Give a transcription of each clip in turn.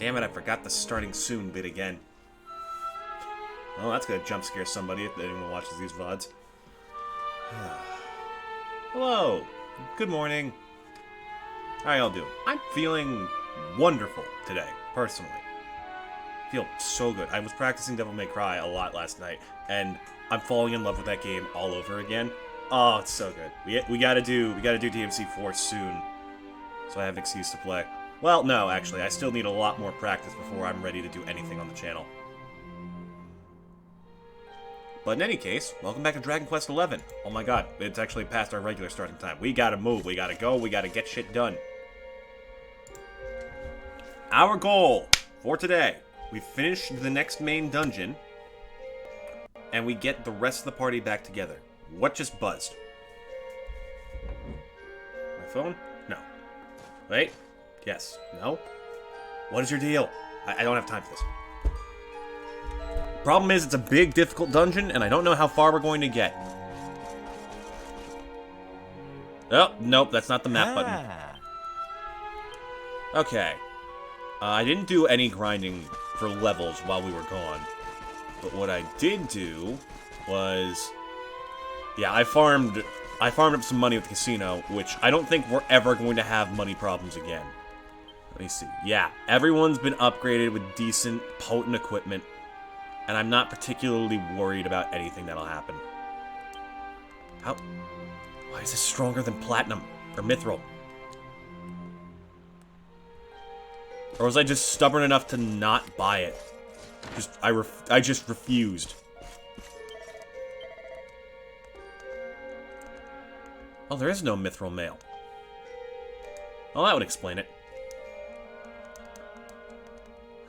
Damn it, I forgot the starting soon bit again. Well, that's gonna jump scare somebody if anyone watches these VODs. Hello. Good morning. How y'all doing? I'm feeling wonderful today, personally. I feel so good. I was practicing Devil May Cry a lot last night, and I'm falling in love with that game all over again. Oh, it's so good. We gotta do DMC 4 soon, so I have an excuse to play. Well, no, actually, I still need a lot more practice before I'm ready to do anything on the channel. But in any case, welcome back to Dragon Quest XI. Oh my god, it's actually past our regular starting time. We gotta move, we gotta go, we gotta get shit done. Our goal for today, we finish the next main dungeon, and we get the rest of the party back together. What just buzzed? My phone? No. Wait. Yes. No? What is your deal? I don't have time for this. Problem is, it's a big, difficult dungeon, and I don't know how far we're going to get. Oh, nope, that's not the map button. Okay. I didn't do any grinding for levels while we were gone. But what I did do was... yeah, I farmed up some money with the casino, which I don't think we're ever going to have money problems again. Let me see. Yeah, everyone's been upgraded with decent, potent equipment, and I'm not particularly worried about anything that'll happen. How? Why is this stronger than platinum or mithril? Or was I just stubborn enough to not buy it? I just refused. Oh, there is no mithril mail. Well, that would explain it.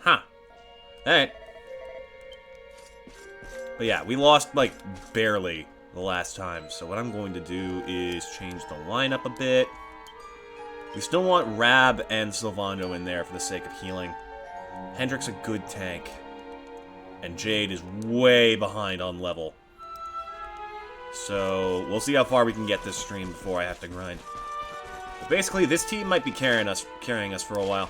Huh. Alright. But yeah, we lost, like, barely the last time. So what I'm going to do is change the lineup a bit. We still want Rab and Sylvando in there for the sake of healing. Hendrick's a good tank. And Jade is way behind on level. So, we'll see how far we can get this stream before I have to grind. But basically, this team might be carrying us for a while.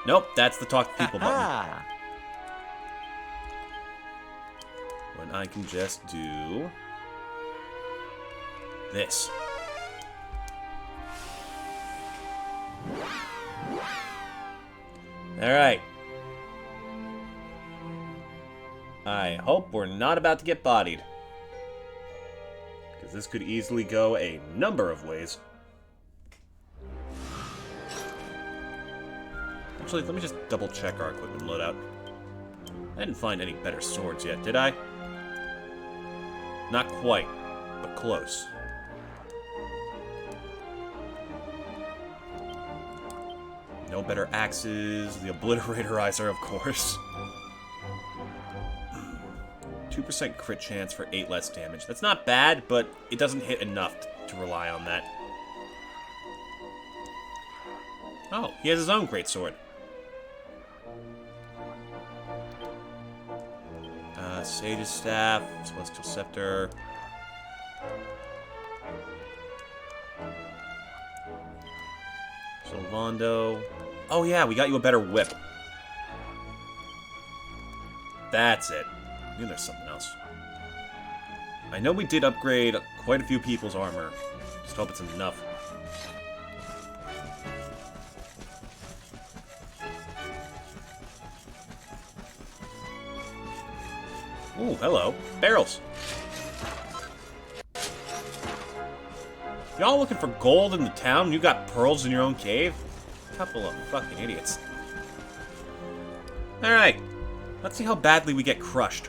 Nope, that's the talk to people button. When I can just do... this. Alright. I hope we're not about to get bodied. Because this could easily go a number of ways. Actually, let me just double check our equipment loadout. I didn't find any better swords yet, did I? Not quite, but close. No better axes, the Obliteratizer, of course. 2% crit chance for 8 less damage. That's not bad, but it doesn't hit enough to rely on that. Oh, he has his own greatsword. Sage's Staff, Celestial Scepter. Sylvando. Oh yeah, we got you a better whip. That's it. I knew there's something else. I know we did upgrade quite a few people's armor. Just hope it's enough. Ooh, hello. Barrels. Y'all looking for gold in the town? You got pearls in your own cave? Couple of fucking idiots. Alright. Let's see how badly we get crushed.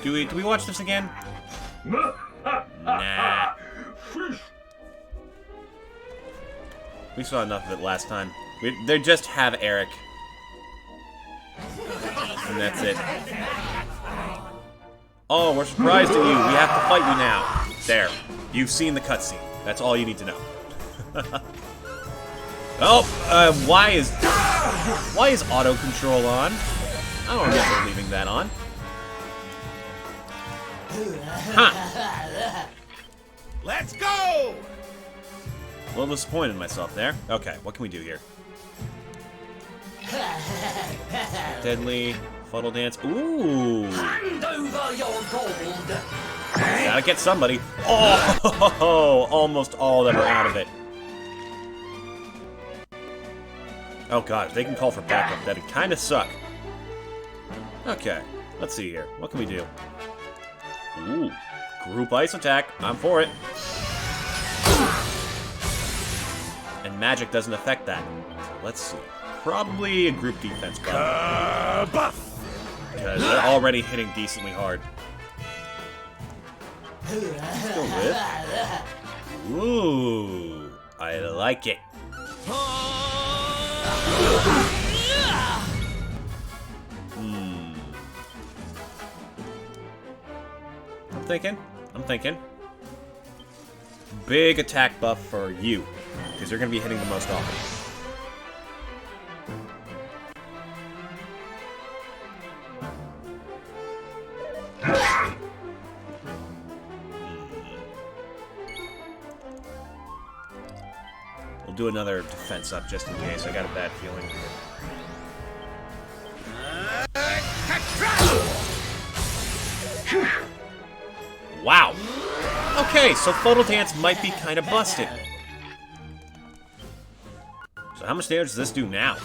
Do we watch this again? Nah. We saw enough of it last time. They just have Eric. And that's it. Oh, we're surprised at you. We have to fight you now. There. You've seen the cutscene. That's all you need to know. Oh, why is... Why is auto control on? I don't remember leaving that on. Huh. Let's go! A little disappointed in myself there. Okay, what can we do here? Deadly Fuddle Dance. Ooh. Hand over your gold. Gotta get somebody. Oh, almost all of them are out of it. Oh god, if they can call for backup, that'd kind of suck. Okay, let's see here. What can we do? Ooh, group ice attack. I'm for it. And magic doesn't affect that. So let's see. Probably a group defense buff. Because they're already hitting decently hard. Let's go with... Ooh, I like it. I'm thinking. Big attack buff for you, because you're going to be hitting the most often. We'll do another defense up just in case. I got a bad feeling. Wow. Okay, so Fuddle Dance might be kind of busted. So how much damage does this do now?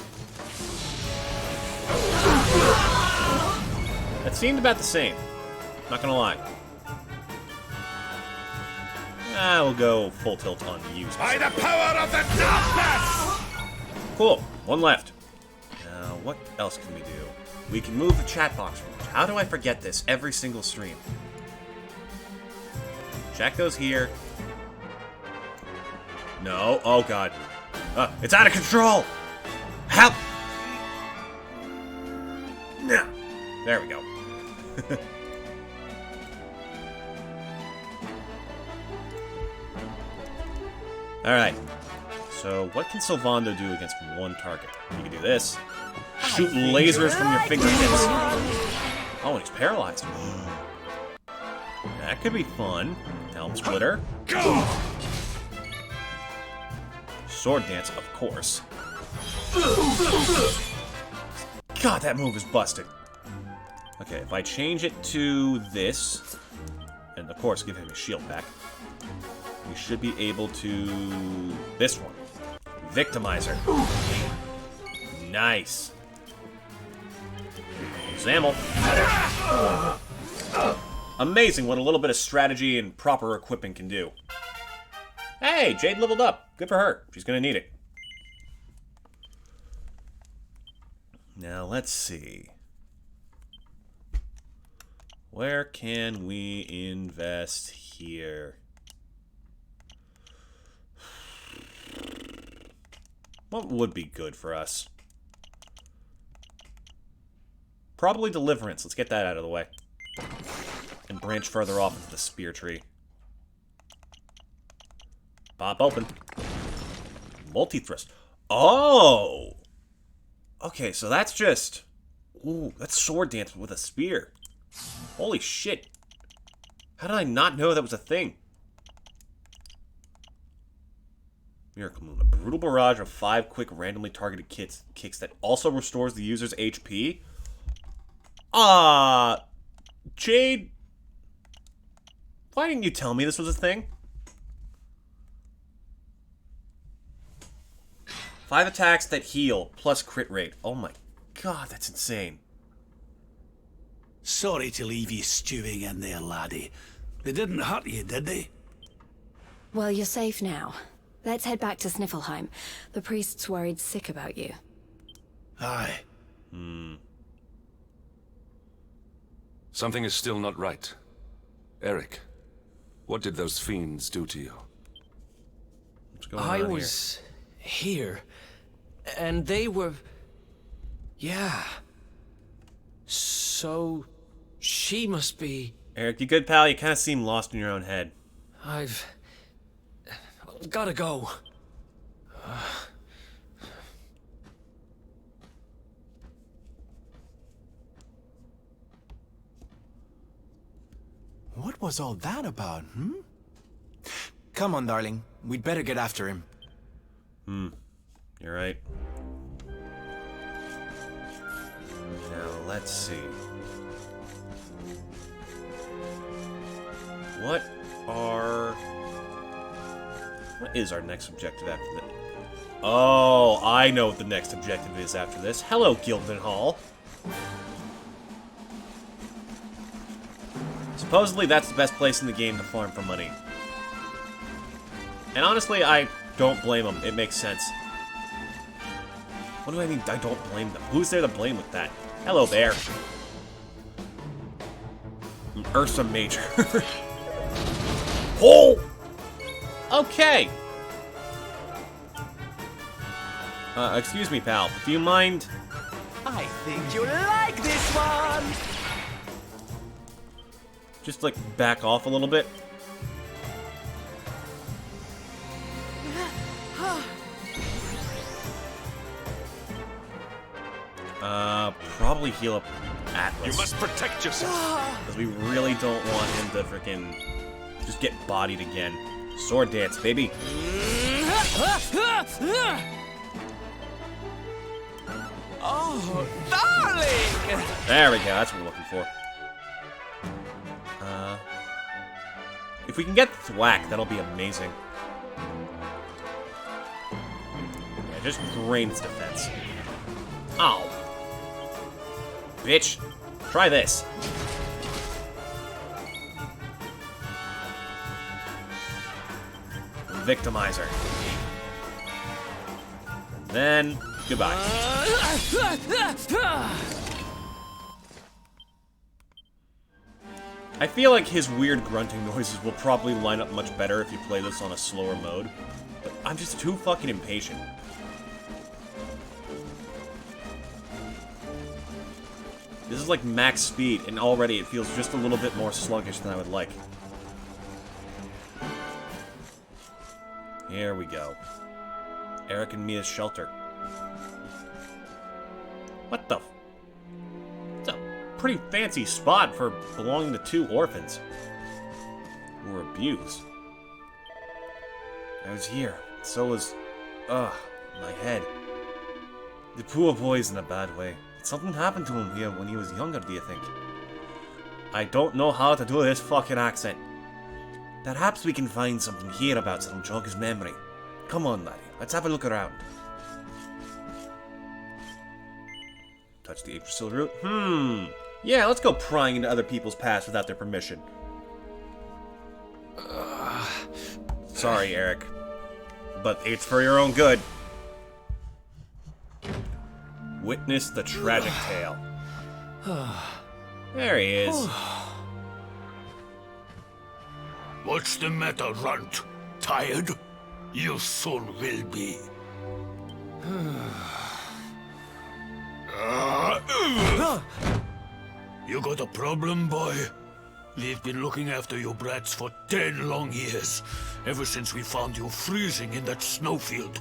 That seemed about the same. Not gonna lie. We'll go full tilt on you. By the power of the darkness! Cool. One left. Now, what else can we do? We can move the chat box. How do I forget this every single stream? Chat goes here. No. Oh, God. It's out of control! Help! There we go. Alright. So, what can Sylvando do against one target? You can do this. Shoot lasers from your fingertips. Oh, and he's paralyzed. That could be fun. Helm Splitter. Sword Dance, of course. God, that move is busted. Okay, if I change it to this, and of course give him his shield back, we should be able to... this one. Victimizer. Nice. Zamel. Amazing what a little bit of strategy and proper equipping can do. Hey, Jade leveled up. Good for her. She's gonna need it. Now, let's see. Where can we invest here? What would be good for us? Probably Deliverance. Let's get that out of the way. And branch further off into the spear tree. Pop open. Multi-thrust. Oh! Okay, so that's just... Ooh, that's sword dance with a spear. Holy shit. How did I not know that was a thing? Miracle Moon. A brutal barrage of 5 quick randomly targeted kicks that also restores the user's HP? Jade... Why didn't you tell me this was a thing? 5 attacks that heal, plus crit rate. Oh my god, that's insane. Sorry to leave you stewing in there, laddie. They didn't hurt you, did they? Well, you're safe now. Let's head back to Sniffelheim. The priest's worried sick about you. Aye. Something is still not right. Eric, what did those fiends do to you? What's going I on was here, and they were... Yeah. So, she must be... Eric, you good, pal? You kind of seem lost in your own head. I've... gotta go. What was all that about, Come on, darling. We'd better get after him. You're right. Now, let's see. What is our next objective after this? Oh, I know what the next objective is after this. Hello, Gyldenhall. Supposedly, that's the best place in the game to farm for money. And honestly, I don't blame them. It makes sense. What do I mean, I don't blame them? Who's there to blame with that? Hello there. Ursa Major. Oh! Okay. Excuse me, pal. Do you mind? I think you'll like this one! Just, like, back off a little bit? Probably heal up Atlas. You must protect yourself. Because we really don't want him to frickin' just get bodied again. Sword dance, baby. Oh, darling! There we go, that's what we're looking for. If we can get Thwack, that'll be amazing. Yeah, just drains defense. Ow. Bitch. Try this. Victimizer. Then, goodbye. I feel like his weird grunting noises will probably line up much better if you play this on a slower mode, but I'm just too fucking impatient. This is like max speed, and already it feels just a little bit more sluggish than I would like. Here we go. Eric and Mia's shelter. What the? It's a pretty fancy spot for belonging to two orphans who were abused. I was here. So was, my head. The poor boy's in a bad way. Something happened to him here when he was younger, do you think? I don't know how to do this fucking accent. Perhaps we can find something hereabouts that'll jog his memory. Come on, laddie. Let's have a look around. Touch the Yggdrasil root? Yeah, let's go prying into other people's past without their permission. Sorry, Eric. But it's for your own good. Witness the tragic tale. There he is. What's the matter, Runt? Tired? You soon will be. You got a problem, boy? We've been looking after you brats for 10 long years, ever since we found you freezing in that snowfield.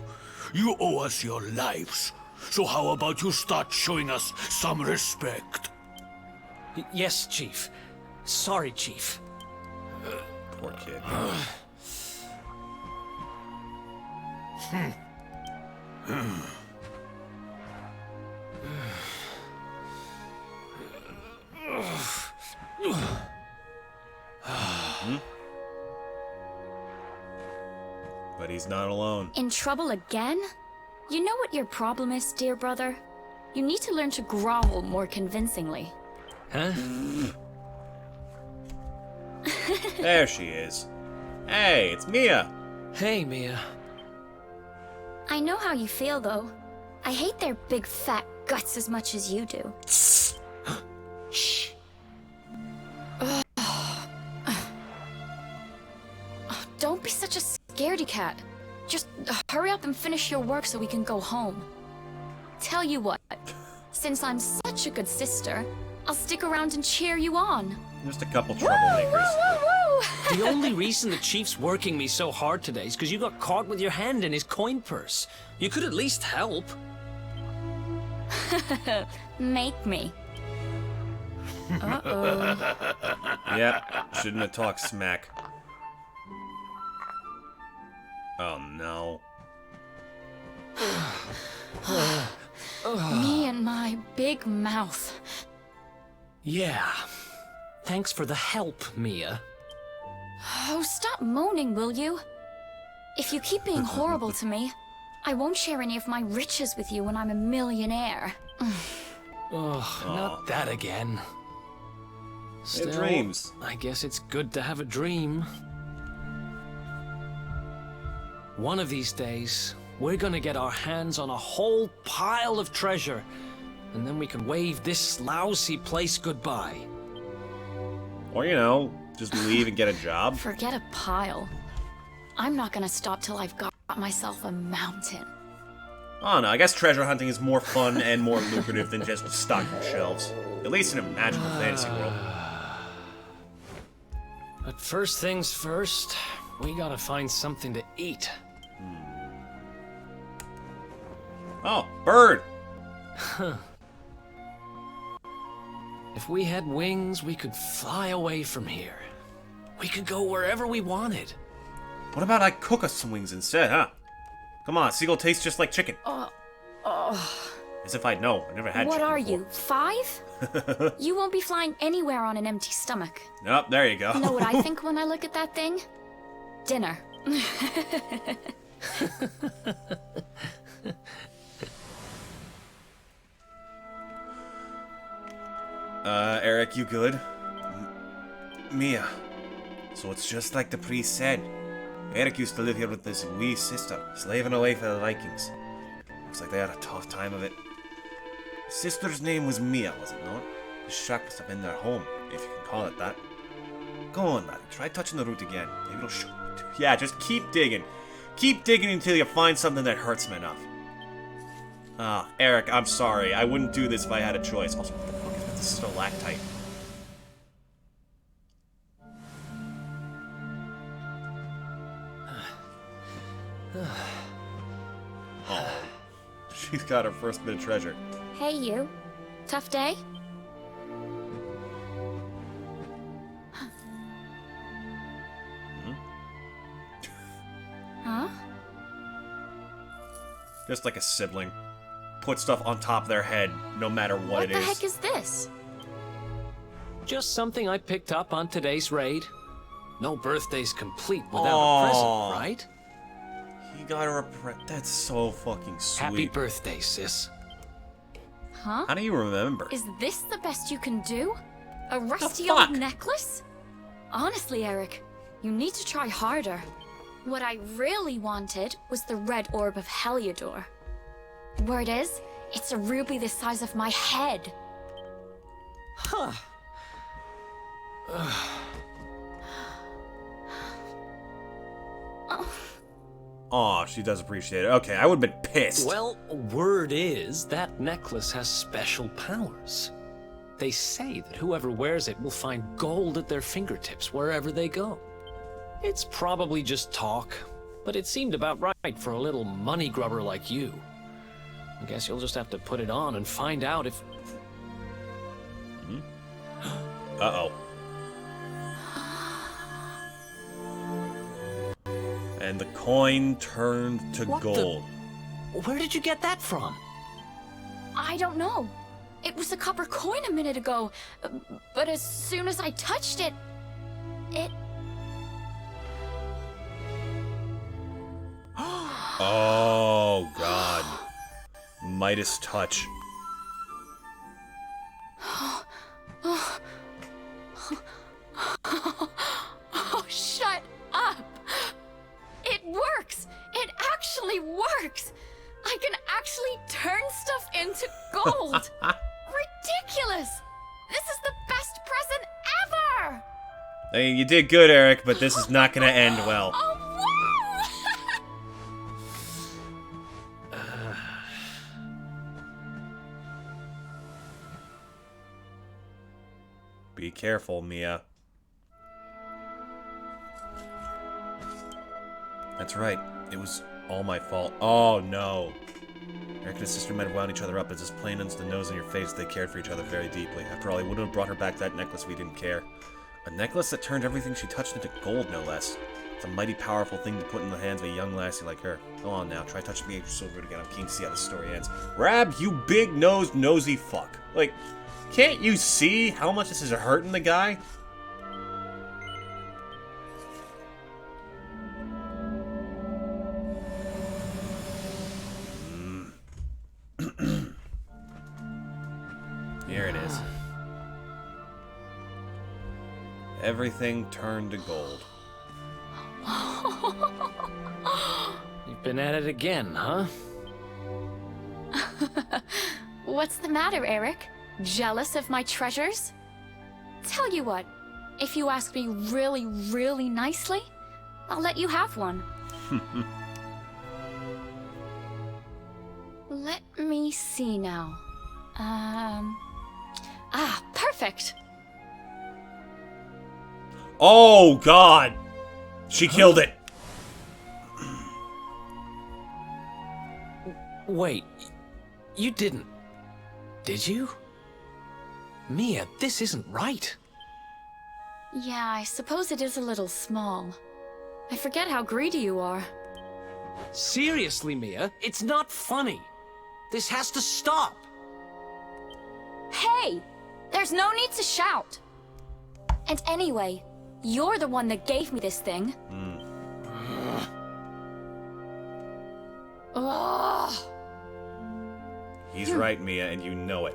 You owe us your lives. So how about you start showing us some respect? Yes, Chief. Sorry, Chief. Poor kid. But he's not alone. In trouble again? You know what your problem is, dear brother? You need to learn to growl more convincingly. Huh? There she is. Hey, it's Mia. Hey, Mia. I know how you feel, though. I hate their big fat guts as much as you do. Shh. Don't be such a scaredy cat. Just hurry up and finish your work so we can go home. Tell you what, since I'm such a good sister, I'll stick around and cheer you on. Just a couple troublemakers. Woo, woo, woo. The only reason the Chief's working me so hard today is because you got caught with your hand in his coin purse. You could at least help. Make me. Yeah, shouldn't have talked smack. Oh no. Me and my big mouth. Yeah. Thanks for the help, Mia. Oh, stop moaning, will you? If you keep being horrible to me, I won't share any of my riches with you when I'm a millionaire. Oh, not that again. Still, dreams. I guess it's good to have a dream. One of these days, we're gonna get our hands on a whole pile of treasure, and then we can wave this lousy place goodbye. Or, you know, just leave and get a job. Forget a pile. I'm not gonna stop till I've got myself a mountain. Oh no, I guess treasure hunting is more fun and more lucrative than just stocking shelves. At least in a magical fantasy world. But first things first, we gotta find something to eat. Oh, bird! If we had wings, we could fly away from here. We could go wherever we wanted. What about I cook us some wings instead, huh? Come on, seagull tastes just like chicken. As if I'd know. I've never had What chicken are before. you, 5? You won't be flying anywhere on an empty stomach. Nope, there you go. You know what I think when I look at that thing? Dinner. Eric, you good? Mia. So it's just like the priest said. Eric used to live here with his wee sister, slaving away for the Vikings. Looks like they had a tough time of it. His sister's name was Mia, was it not? The shack must have been their home, if you can call it that. Go on, lad. Try touching the root again. Maybe it'll show you. Yeah, just keep digging. Keep digging until you find something that hurts him enough. Ah, Eric, I'm sorry. I wouldn't do this if I had a choice. Also, what the fuck is with this stalactite? Oh, she's got her first bit of treasure. Hey, you. Tough day? Huh? Just like a sibling. Put stuff on top of their head, no matter what it is. What the heck is this? Just something I picked up on today's raid. No birthday's complete without Aw. a present, right? He got her a That's so fucking sweet. Happy birthday, sis. Huh? How do you remember? Is this the best you can do? A rusty fuck? old necklace? Honestly, Eric, you need to try harder. What I really wanted was the red orb of Heliodor. Word is, it's a ruby the size of my head. Huh. Aw, she does appreciate it. Okay, I would've been pissed. Well, word is that necklace has special powers. They say that whoever wears it will find gold at their fingertips wherever they go. It's probably just talk, but it seemed about right for a little money grubber like you. I guess you'll just have to put it on and find out if... Uh-oh. And the coin turned to What the- gold. Where did you get that from? I don't know. It was a copper coin a minute ago, but as soon as I touched it, it... Oh, God. Midas touch. Oh, shut up! It works! It actually works! I can actually turn stuff into gold! Ridiculous! This is the best present ever! I mean, you did good, Eric, but this is not gonna end well. Oh, wow! Be careful, Mia. That's right. It was all my fault. Oh, no. Eric and his sister might have wound each other up. It's just plain as the nose in your face they cared for each other very deeply. After all, he wouldn't have brought her back that necklace if he didn't care. A necklace that turned everything she touched into gold, no less. It's a mighty powerful thing to put in the hands of a young lassie like her. Go on now, try touching me silver again. I'm keen to see how this story ends. Rab, you big-nosed, nosy fuck. Like, can't you see how much this is hurting the guy? Here it is. Everything turned to gold. You've been at it again, huh? What's the matter, Eric? Jealous of my treasures? Tell you what, if you ask me really, really nicely, I'll let you have one. Let me see now. Perfect. Oh, God! She killed it! Wait, you didn't... Did you? Mia, this isn't right. Yeah, I suppose it is a little small. I forget how greedy you are. Seriously, Mia, it's not funny. This has to stop. Hey! There's no need to shout! And anyway, you're the one that gave me this thing. Ugh. He's right, Mia, and you know it.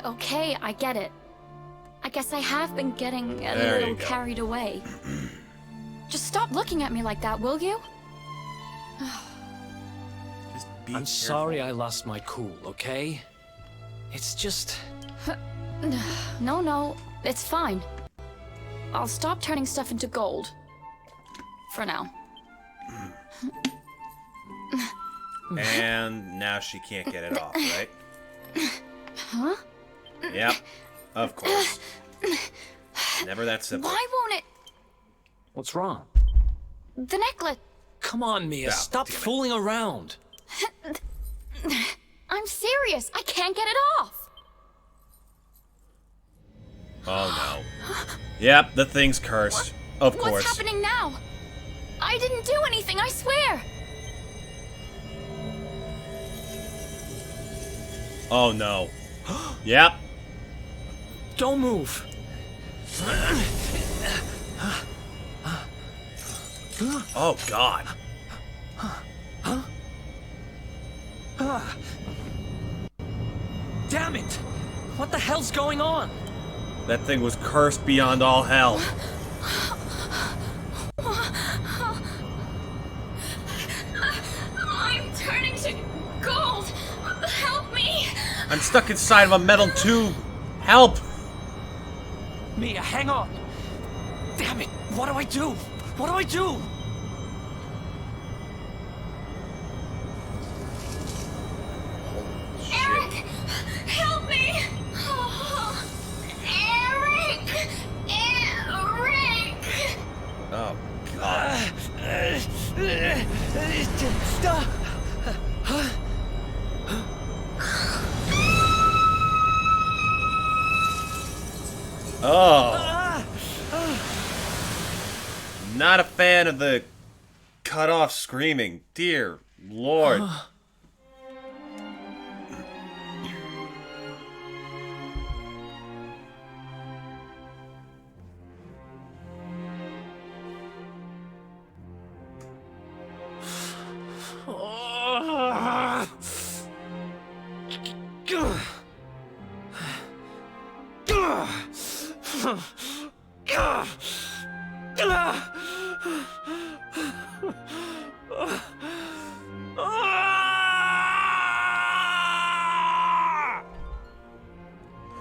Okay, I get it. I guess I have been getting a There you little go. carried away. Just stop looking at me like that, will you? Just be I'm careful. sorry I lost my cool, okay? It's just... No, it's fine. I'll stop turning stuff into gold. For now. And now she can't get it off, right? Huh? Yep, of course. Never that simple. Why won't it... What's wrong? The necklace... Come on, Mia, Oh, stop damn it. fooling around. I'm serious. I can't get it off. Oh, no. Yep, the thing's cursed. Of course. What's happening now? I didn't do anything, I swear. Oh, no. Yep. Don't move. Oh, God. Damn it! What the hell's going on? That thing was cursed beyond all hell. I'm turning to gold. Help me. I'm stuck inside of a metal tube. Help! Mia, hang on! Damn it! What do I do? What do I do? Eric, help me. Eric. Oh, God. Stop! Oh. Not a fan of the cut off screaming. Dear Lord.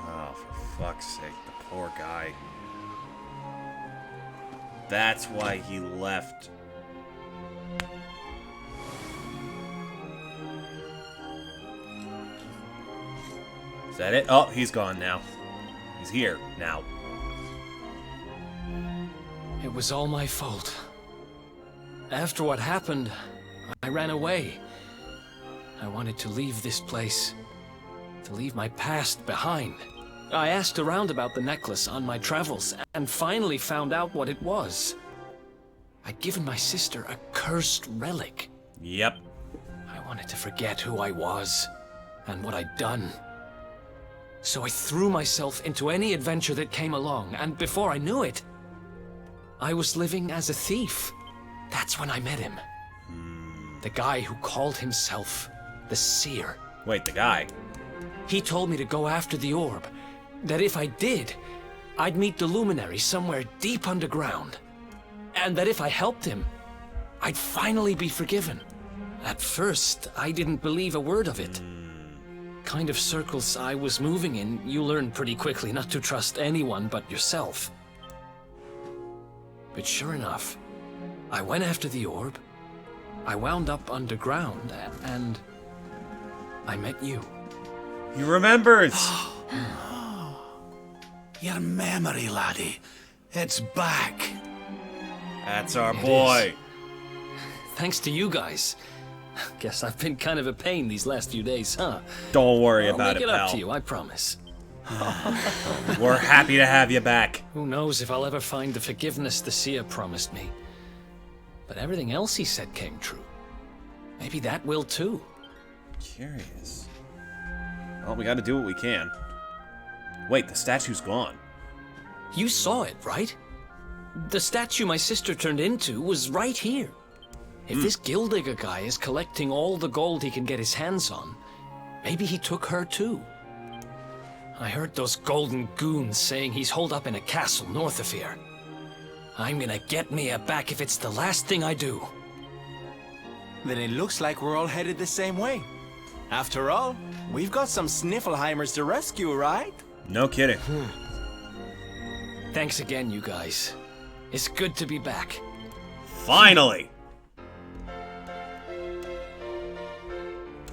Oh, for fuck's sake, the poor guy. That's why he left. Is that it? Oh, he's gone now. He's here now. It was all my fault. After what happened, I ran away. I wanted to leave this place, to leave my past behind. I asked around about the necklace on my travels, and finally found out what it was. I'd given my sister a cursed relic. Yep. I wanted to forget who I was, and what I'd done. So I threw myself into any adventure that came along, and before I knew it, I was living as a thief. That's when I met him. The guy who called himself the Seer. Wait, the guy? He told me to go after the orb, that if I did, I'd meet the Luminary somewhere deep underground, and that if I helped him, I'd finally be forgiven. At first, I didn't believe a word of it. Kind of circles I was moving in, you learn pretty quickly not to trust anyone but yourself. But sure enough, I went after the orb, I wound up underground, and I met you. He remembers! Your memory, laddie. It's back. That's our It boy. Thanks to you guys. Guess I've been kind of a pain these last few days, huh? Don't worry I'll about make it, it up pal. to you, I promise. We're happy to have you back. Who knows if I'll ever find the forgiveness the Seer promised me. But everything else he said came true. Maybe that will too. Curious. Well, we gotta do what we can. Wait, the statue's gone. You saw it, right? The statue my sister turned into was right here. If this Gildigger guy is collecting all the gold he can get his hands on, maybe he took her too. I heard those golden goons saying he's holed up in a castle north of here. I'm gonna get Mia back if it's the last thing I do. Then it looks like we're all headed the same way. After all, we've got some Sniffelheimers to rescue, right? No kidding. Thanks again, you guys. It's good to be back. Finally!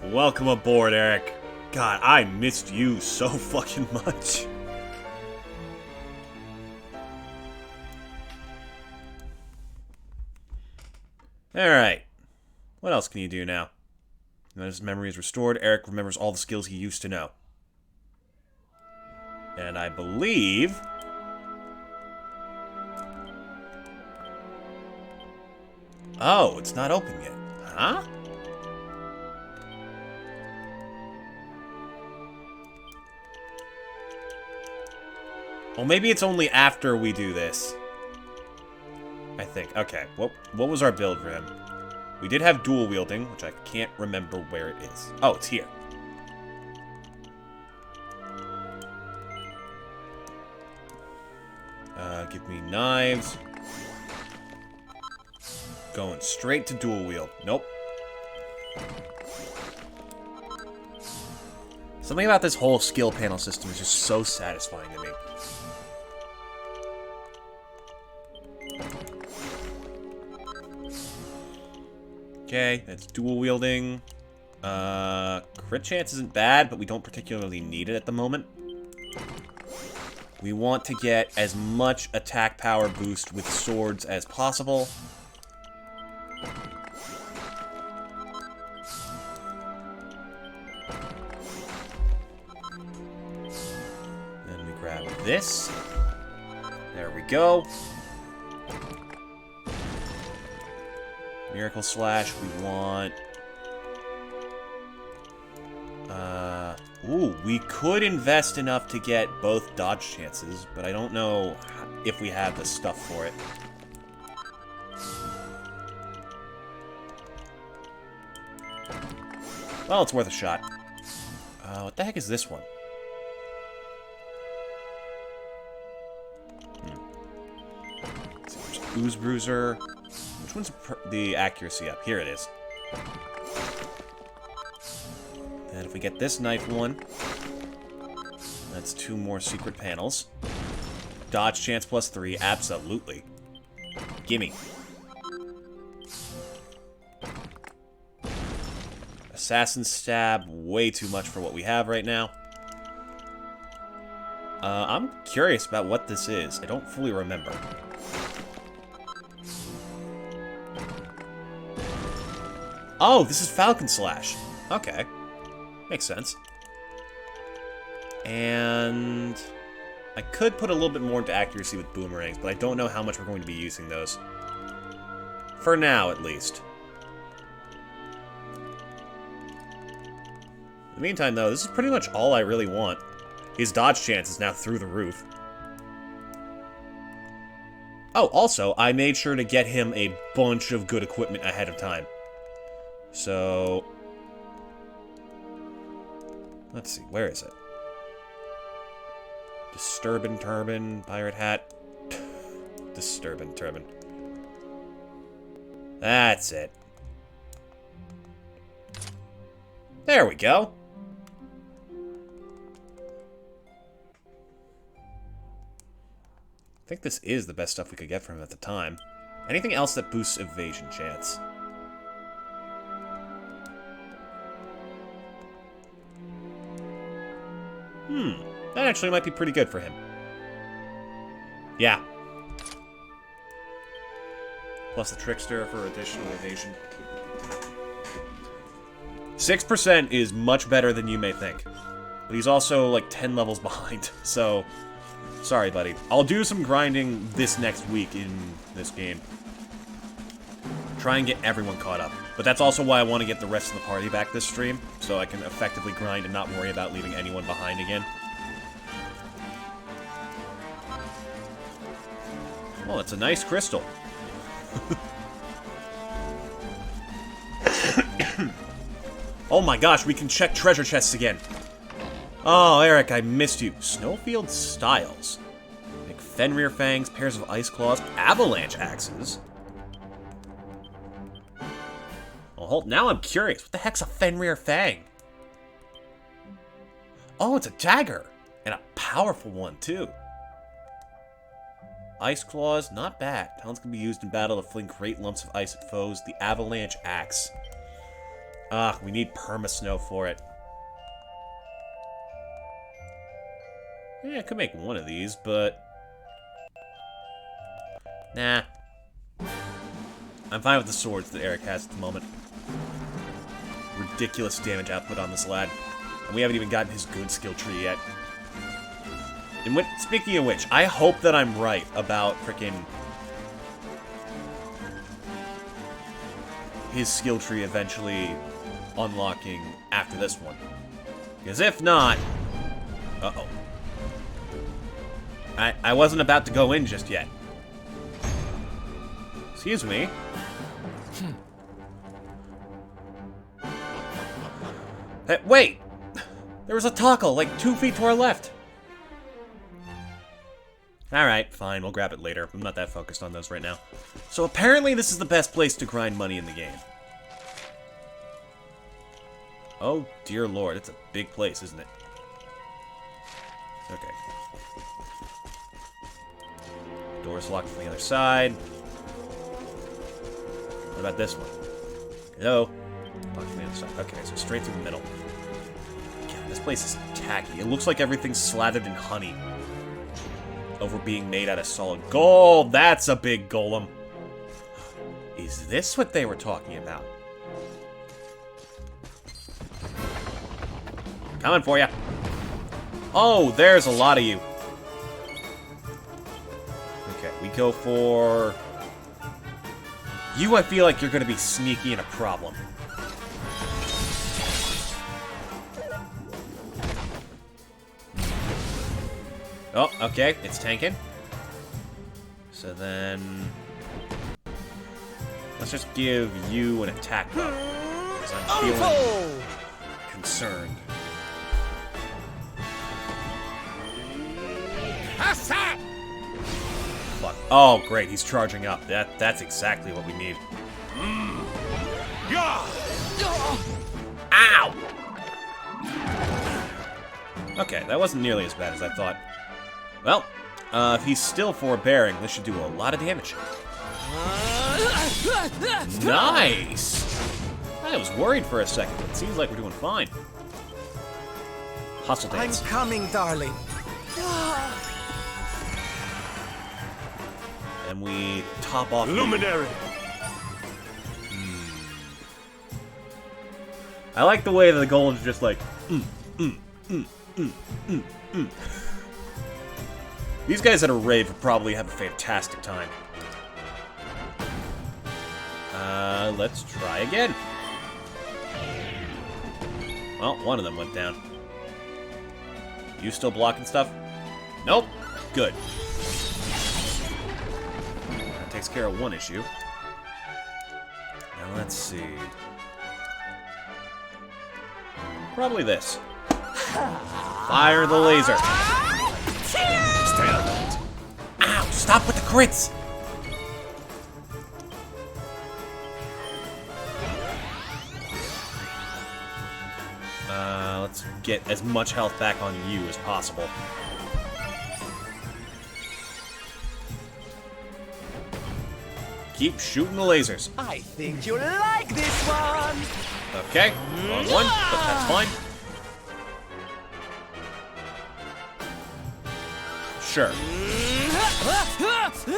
Welcome aboard, Eric. God, I missed you so fucking much. Alright. What else can you do now? Now his memory is restored. Eric remembers all the skills he used to know. And I believe... Oh, it's not open yet. Huh? Well, maybe it's only after we do this. I think. Okay, what was our build for him? We did have dual wielding, which I can't remember where it is. Oh, it's here. Give me knives. Going straight to dual wield. Nope. Something about this whole skill panel system is just so satisfying to me. Okay, that's dual wielding. Crit chance isn't bad, but we don't particularly need it at the moment. We want to get as much attack power boost with swords as possible. Then we grab this. There we go. Miracle Slash, we want... Ooh, we could invest enough to get both dodge chances, but I don't know if we have the stuff for it. Well, it's worth a shot. What the heck is this one? Ooze Bruiser. Which one's the accuracy up? Here it is. And if we get this knife one, that's 2 more secret panels. Dodge chance +3, absolutely. Gimme. Assassin Stab, way too much for what we have right now. I'm curious about what this is. I don't fully remember. Oh, this is Falcon Slash. Okay. Makes sense. And I could put a little bit more into accuracy with boomerangs, but I don't know how much we're going to be using those. For now, at least. In the meantime, though, this is pretty much all I really want. His dodge chance is now through the roof. Oh, also, I made sure to get him a bunch of good equipment ahead of time. So... let's see, where is it? Disturbin' Turban, Pirate Hat. Disturbin' Turban. That's it. There we go. I think this is the best stuff we could get from him at the time. Anything else that boosts evasion chance? That actually might be pretty good for him. Yeah. Plus the Trickster for additional evasion. 6% is much better than you may think. But he's also like 10 levels behind, so... sorry, buddy. I'll do some grinding this next week in this game. Try and get everyone caught up. But that's also why I want to get the rest of the party back this stream, so I can effectively grind and not worry about leaving anyone behind again. Well, it's a nice crystal. Oh my gosh, we can check treasure chests again. Oh, Eric, I missed you. Snowfield Styles. Like Fenrir Fangs, pairs of Ice Claws, Avalanche Axes. Well, now I'm curious. What the heck's a Fenrir Fang? Oh, it's a dagger. And a powerful one, too. Ice Claws, not bad. Talents can be used in battle to fling great lumps of ice at foes. The Avalanche Axe. Ah, we need Permasnow for it. Yeah, I could make one of these, but... nah. I'm fine with the swords that Eric has at the moment. Ridiculous damage output on this lad. And we haven't even gotten his good skill tree yet. And speaking of which, I hope that I'm right about frickin' his skill tree eventually unlocking after this one. Because if not... uh-oh. I wasn't about to go in just yet. Excuse me. Hey, wait! There was a tackle, like 2 feet to our left. Alright, fine, we'll grab it later. I'm not that focused on those right now. So apparently this is the best place to grind money in the game. Oh, dear lord, it's a big place, isn't it? Okay. Door's locked from the other side. What about this one? Hello? Locked from the other side. Okay, so straight through the middle. God, this place is tacky. It looks like everything's slathered in honey. Over being made out of solid gold. That's a big golem. Is this what they were talking about? Coming for you. Oh, there's a lot of you. Okay, we go for... you, I feel like you're going to be sneaky and a problem. Oh, okay, it's tanking. So then... let's just give you an attack buff. Because I'm feeling concerned. Fuck. Oh, great, he's charging up. That's exactly what we need. Ow! Okay, that wasn't nearly as bad as I thought. Well, if he's still forbearing, this should do a lot of damage. Nice! I was worried for a second, but it seems like we're doing fine. Hustle dance. I'm coming, darling. and we top off. Luminary! I like the way that the golems are just like, These guys at a rave would probably have a fantastic time. Let's try again. Well, one of them went down. You still blocking stuff? Nope. Good. That takes care of one issue. Now let's see. Probably this. Fire the laser. Stay on that. Ow! Stop with the crits! Let's get as much health back on you as possible. Keep shooting the lasers. I think you'll like this one. Okay, wrong one, but that's fine. Sure.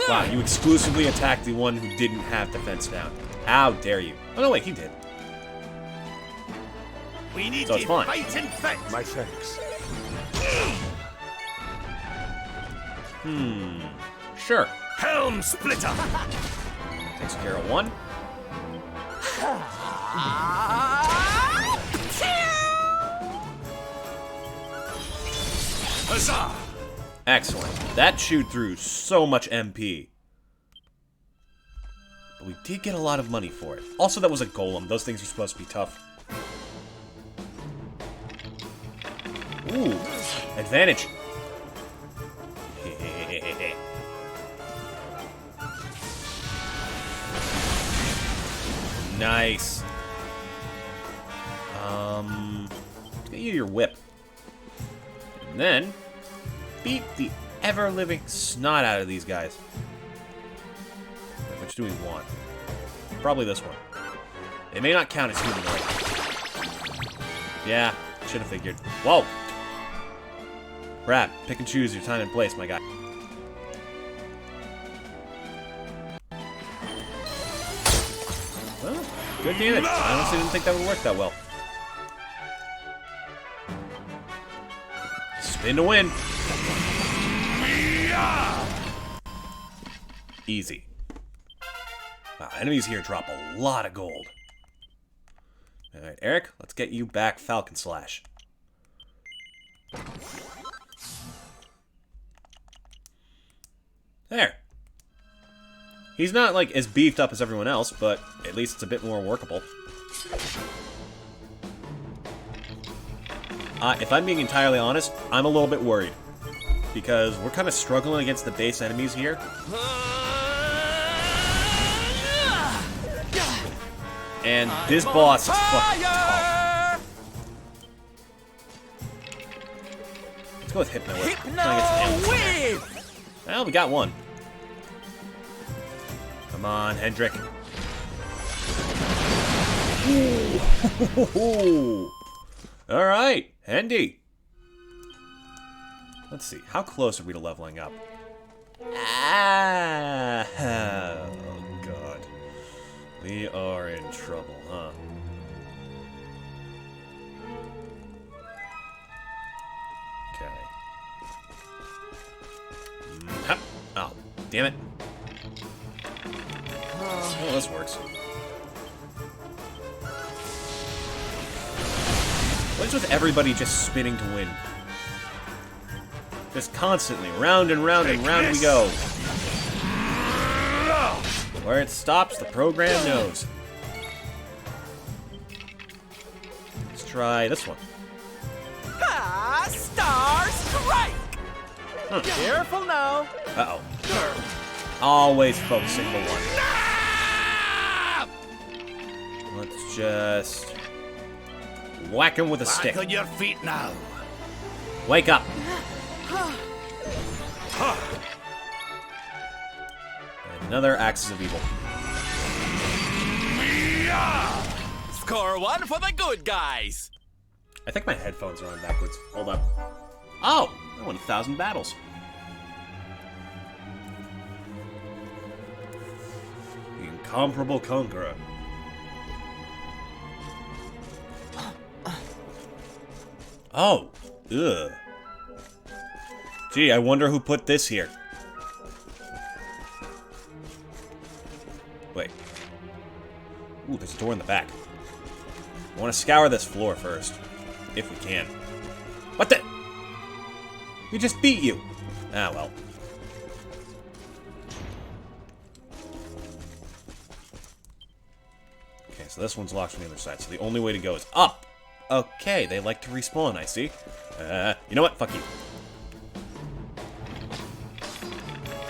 Wow, you exclusively attacked the one who didn't have defense down. How dare you? Oh no, wait, he did. We need So it's to fine. fight and fight. My thanks. Sure. Helm splitter. Takes care of one. Huzzah! Excellent. That chewed through so much MP. But we did get a lot of money for it. Also, that was a golem. Those things are supposed to be tough. Ooh, advantage. Nice. Let's get you your whip. And then, beat the ever-living snot out of these guys. Which do we want? Probably this one. It may not count as humanoid. Yeah, should have figured. Whoa! Brad, pick and choose your time and place, my guy. Well, good damage. I honestly didn't think that would work that well. Spin to win. Easy. Wow, enemies here drop a lot of gold. Alright, Eric, let's get you back Falcon Slash. There. He's not, like, as beefed up as everyone else, but at least it's a bit more workable. If I'm being entirely honest, I'm a little bit worried. Because we're kind of struggling against the base enemies here. And this boss is fucking tough. Let's go with Hypno Whip. Try and get some damage. Well, we got one. Come on, Hendrik. Alright, Hendy. Let's see, how close are we to leveling up? Ah, oh god. We are in trouble, huh? Okay. Hup. Oh, damn it. Oh, this works. What is with everybody just spinning to win? Just constantly, round and round and round we go. Where it stops, the program knows. Let's try this one. Star Strike! Careful now. Uh-oh. Always focusing the one. Let's just whack him with a stick. Back on your feet now. Wake up. Another Axis of Evil. Score one for the good guys. I think my headphones are on backwards. Hold up. Oh! I won 1,000 battles. incomparable conqueror. Oh, ugh. Gee, I wonder who put this here. Wait. Ooh, there's a door in the back. I want to scour this floor first, if we can. What the? We just beat you. Ah, well. Okay, so this one's locked on the other side, so the only way to go is up. Okay, they like to respawn, I see. You know what? Fuck you.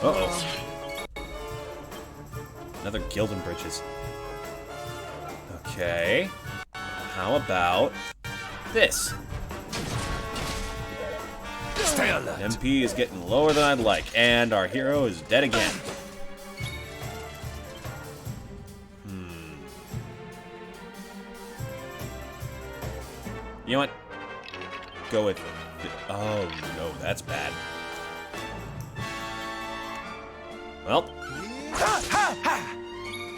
Uh-oh. Another Gildan Bridges. Okay. How about this? Stay alert. MP is getting lower than I'd like, and our hero is dead again. You know what? Go with... Oh, no, that's bad. Well.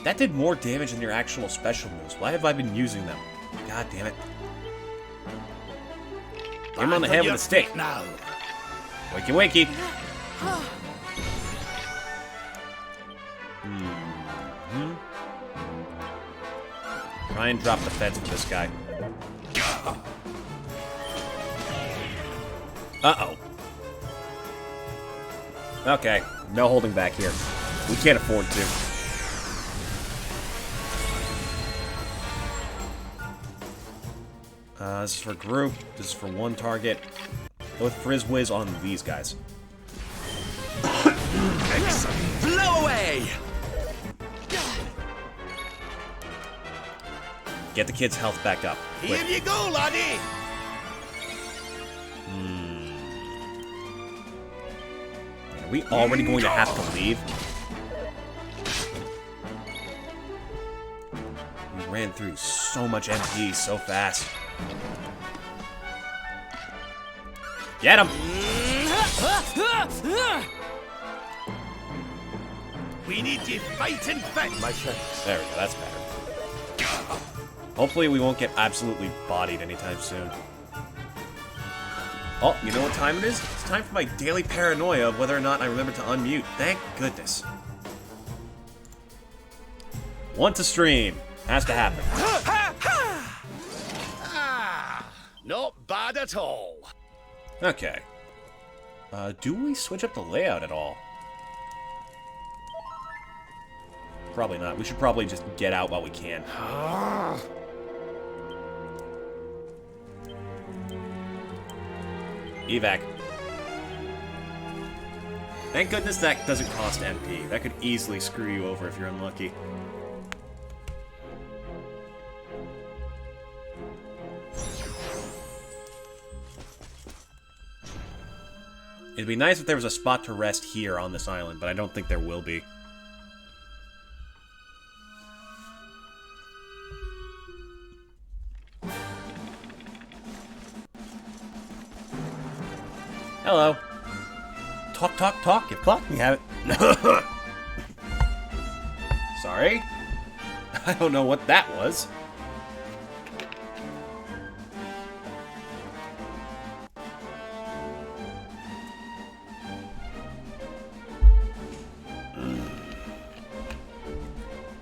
That did more damage than your actual special moves. Why have I been using them? God damn it. Get him on the head with a stick. Now. Wakey, wakey. Try and drop the fence with this guy. Uh-oh. Okay, no holding back here. We can't afford to. This is for group. This is for one target. Go with Frizz Whiz on these guys. Blow away! Get the kid's health back up. Quick. Here you go, laddie. Are we already going to have to leave? We ran through so much MP so fast. Get him! We need to fight and fight, my friend. There we go, that's better. Hopefully we won't get absolutely bodied anytime soon. Oh, you know what time it is? It's time for my daily paranoia of whether or not I remember to unmute. Thank goodness. Want to stream. Has to happen. Not bad at all. Okay. Do we switch up the layout at all? Probably not. We should probably just get out while we can. Evac. Thank goodness that doesn't cost MP. That could easily screw you over if you're unlucky. It'd be nice if there was a spot to rest here on this island, but I don't think there will be. Hello. Talk, talk, talk. You've clocked me, have it? Sorry. I don't know what that was.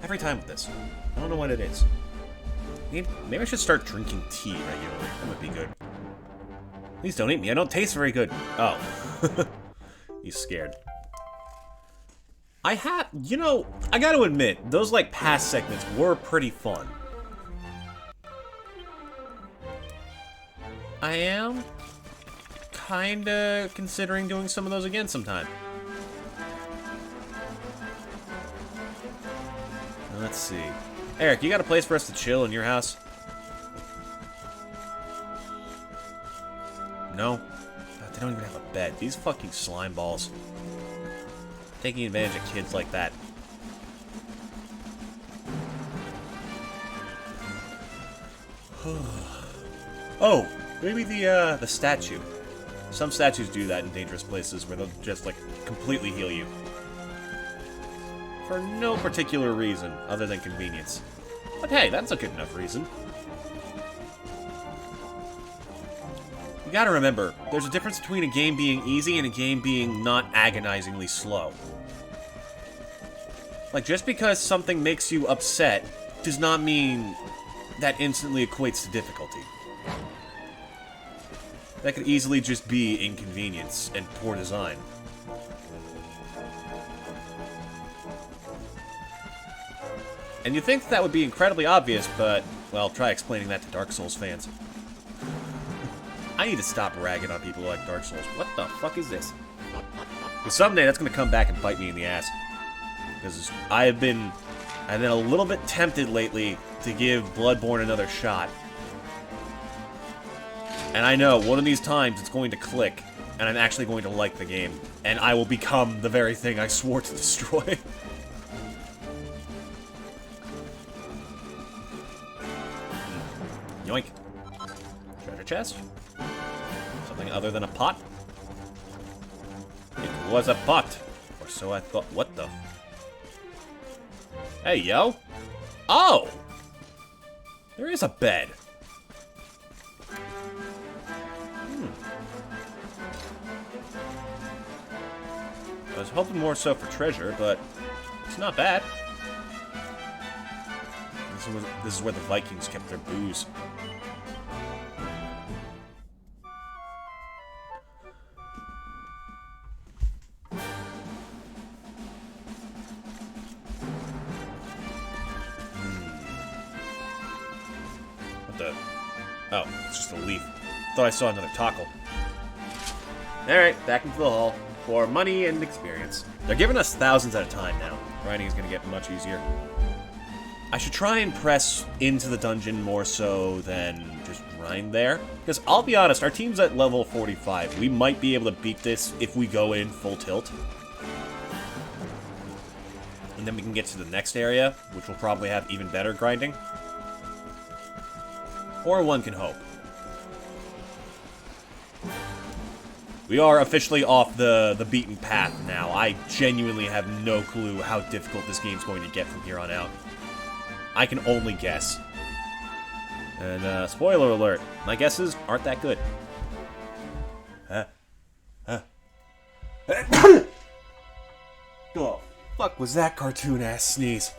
Every time with this. I don't know what it is. Maybe I should start drinking tea regularly. That would be good. Please don't eat me. I don't taste very good. Oh. He's scared. You know, I gotta admit, those, like, past segments were pretty fun. I am kinda considering doing some of those again sometime. Let's see. Eric, you got a place for us to chill in your house? No? God, they don't even have a bed. These fucking slime balls. Taking advantage of kids like that. Oh, maybe the statue. Some statues do that in dangerous places where they'll just, like, completely heal you. For no particular reason other than convenience. But hey, that's a good enough reason. You gotta remember, there's a difference between a game being easy and a game being not agonizingly slow. Like, just because something makes you upset does not mean that instantly equates to difficulty. That could easily just be inconvenience and poor design. And you'd think that would be incredibly obvious, but, well, try explaining that to Dark Souls fans. I need to stop ragging on people who like Dark Souls. What the fuck is this? Because someday that's going to come back and bite me in the ass. Because I've been a little bit tempted lately to give Bloodborne another shot. And I know, one of these times it's going to click, and I'm actually going to like the game. And I will become the very thing I swore to destroy. Yoink. Treasure chest? Something other than a pot? It was a pot. Or so I thought. What the? Hey, yo. Oh! There is a bed. I was hoping more so for treasure, but it's not bad. This is where the Vikings kept their booze. What the? Oh, it's just a leaf. Thought I saw another tackle. Alright, back into the hall. For money and experience. They're giving us thousands at a time now. Grinding is going to get much easier. I should try and press into the dungeon more so than just grind there. Because I'll be honest, our team's at level 45. We might be able to beat this if we go in full tilt. And then we can get to the next area, which will probably have even better grinding. Or one can hope. We are officially off the beaten path now. I genuinely have no clue how difficult this game's going to get from here on out. I can only guess. And, spoiler alert, my guesses aren't that good. Oh, fuck was that cartoon-ass sneeze?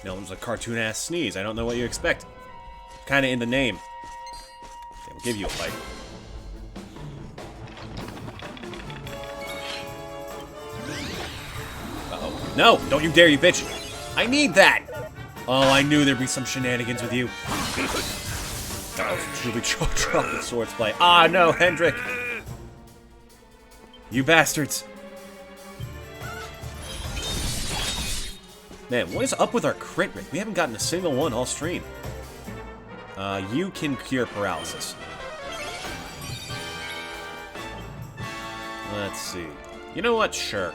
No, it was a cartoon-ass sneeze. I don't know what you expect. Kinda in the name. Okay, we'll give you a bite. Uh-oh. No! Don't you dare, you bitch! I need that! Oh, I knew there'd be some shenanigans with you. That was truly chocolate swordplay. Ah, no, Hendrik! You bastards! Man, what is up with our crit rate? We haven't gotten a single one all stream. You can cure paralysis. Let's see. You know what? Sure.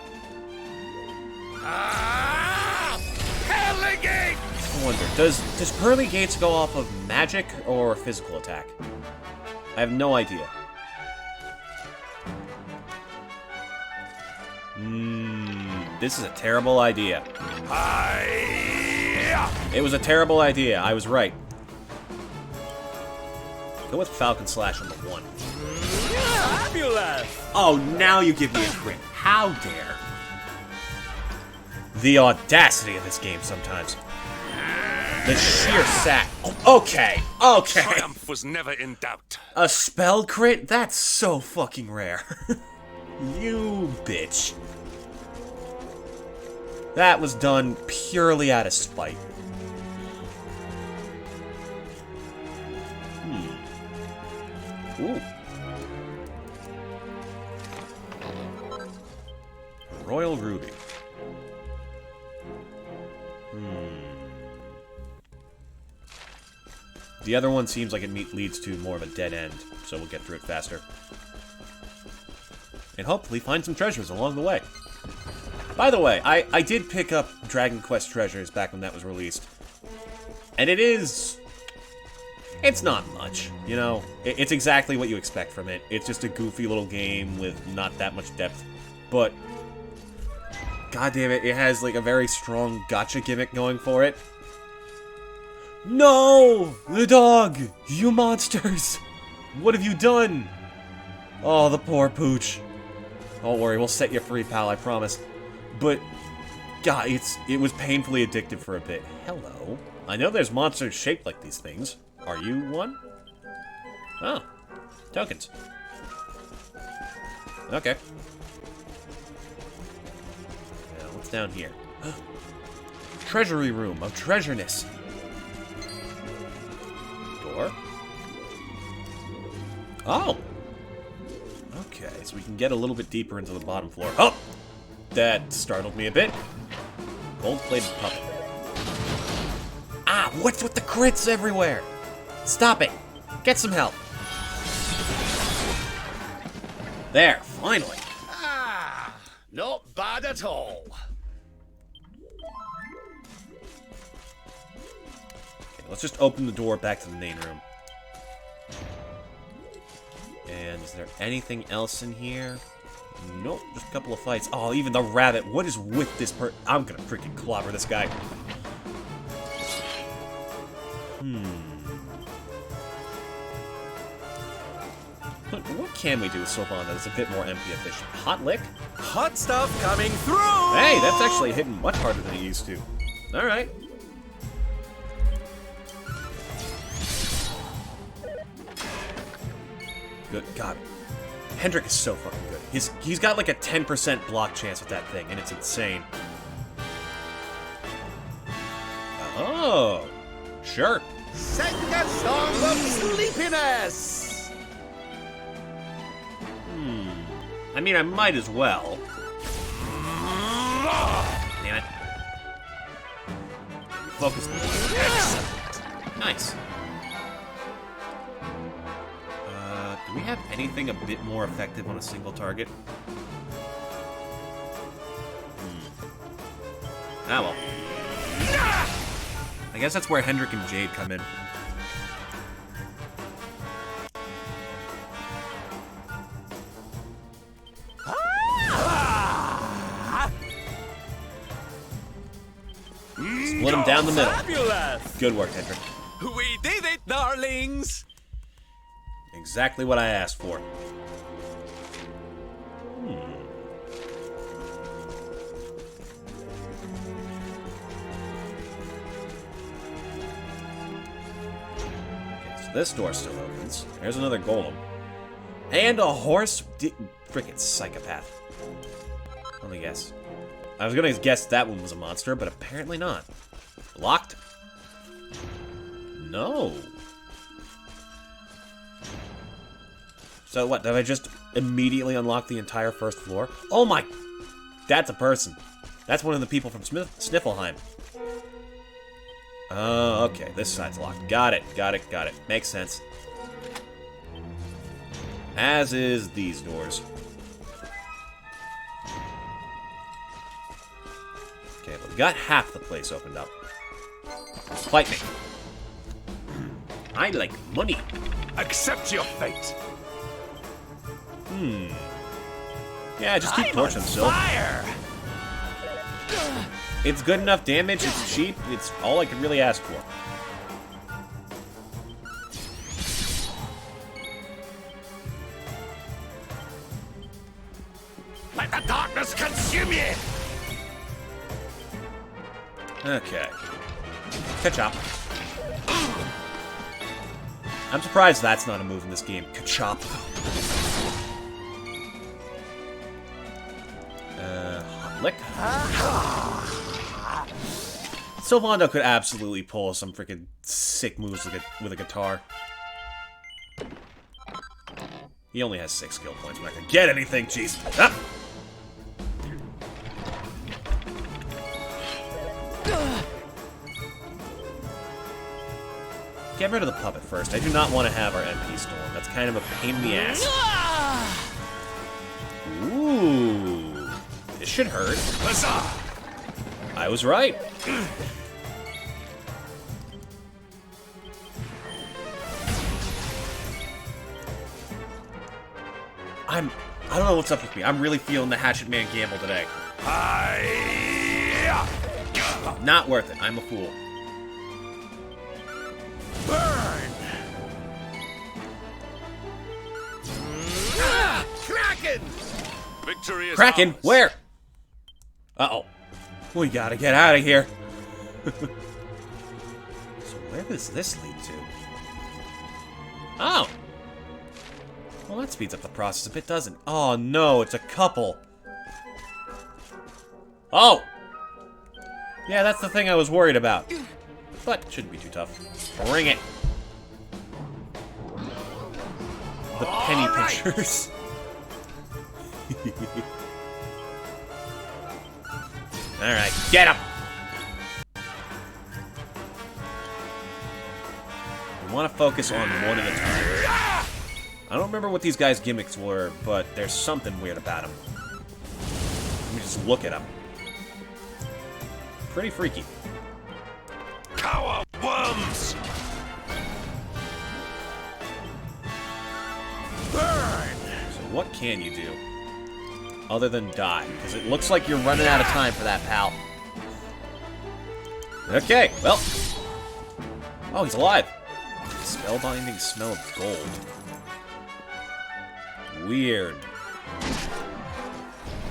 Pearly Gate! I wonder, does Pearly Gates go off of magic or physical attack? I have no idea. This is a terrible idea. It was a terrible idea. I was right. Go with Falcon Slash on the 1. Oh, now you give me a crit. How dare. The audacity of this game sometimes. The sheer sack. Oh, okay. Triumph was never in doubt. A spell crit? That's so fucking rare. You bitch. That was done purely out of spite. Ooh. Royal Ruby. The other one seems like it leads to more of a dead end, so we'll get through it faster. And hopefully find some treasures along the way. By the way, I did pick up Dragon Quest Treasures back when that was released. And it's not much, you know? It's exactly what you expect from it. It's just a goofy little game with not that much depth. But God damn it, it has like a very strong gotcha gimmick going for it. No! The dog! You monsters! What have you done? Oh, the poor pooch. Don't worry, we'll set you free, pal, I promise. But, God, it was painfully addictive for a bit. Hello. I know there's monsters shaped like these things. Are you one? Oh. Tokens. Okay. Now, what's down here? Treasury room of treasureness. Door. Oh! Okay, so we can get a little bit deeper into the bottom floor. Oh! That startled me a bit. Gold-plated puppet. Ah, what's with the crits everywhere? Stop it! Get some help. There, finally. Ah, not bad at all. Okay, let's just open the door back to the main room. And is there anything else in here? Nope, just a couple of fights. Oh, even the rabbit. What is with this I'm gonna freaking clobber this guy. What can we do with Sylvana that's a bit more MP efficient? Hot lick? Hot stuff coming through! Hey, that's actually hitting much harder than it used to. Alright. Good God. Hendrik is so fucking good. He's got like a 10% block chance with that thing, and it's insane. Oh, sure. Sing a song of sleepiness. I mean, I might as well. Damn it. Focus. Excellent. Nice. Do we have anything a bit more effective on a single target? Ah, well. I guess that's where Hendrik and Jade come in. Split him down the middle. Fabulous! Good work, Hendrik. We did it, darlings! Exactly what I asked for. Okay, so this door still opens. There's another golem. And a horse? Frickin' psychopath. Let me guess. I was gonna guess that one was a monster, but apparently not. Locked? No. So what, did I just immediately unlock the entire first floor? Oh my... That's a person. That's one of the people from Sniffelheim. Oh, okay, this side's locked. Got it. Makes sense. As is these doors. Okay, but we got half the place opened up. Fight me. I like money. Accept your fate. Yeah, just keep torching him, Syl. It's good enough damage, it's cheap, it's all I could really ask for. Let the darkness consume you! Okay. Ka-chop. I'm surprised that's not a move in this game. Ka-chop. Hot lick. Sylvando could absolutely pull some freaking sick moves with a guitar. He only has 6 skill points. We're not gonna get anything, jeez. Ah! Get rid of the puppet first. I do not want to have our MP storm. That's kind of a pain in the ass. Ooh. This should hurt. Huzzah! I was right. I don't know what's up with me. I'm really feeling the Hatchet Man gamble today. Not worth it. I'm a fool. Burn! Kraken! Victory is Kraken, ours. where? Uh-oh. We gotta get out of here. So where does this lead to? Oh! Well, that speeds up the process if it doesn't. Oh, no, it's a couple. Oh! Yeah, that's the thing I was worried about. But it shouldn't be too tough. Bring it. The penny pinchers. Alright, get him! We want to focus on one at a time. I don't remember what these guys' gimmicks were, but there's something weird about them. Let me just look at them. Pretty freaky. Cower worms! Burn! So what can you do? Other than die? Because it looks like you're running out of time for that, pal. Okay, well. Oh, he's alive. Spellbinding smell of gold. Weird.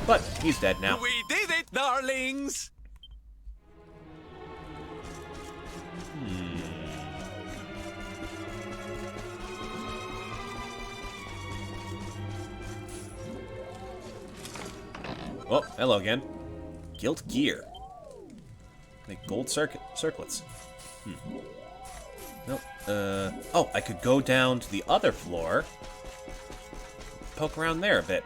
But he's dead now. We did it, darlings! Oh, hello again. Gilt gear. Make gold circlets. Nope. Oh, I could go down to the other floor. Poke around there a bit.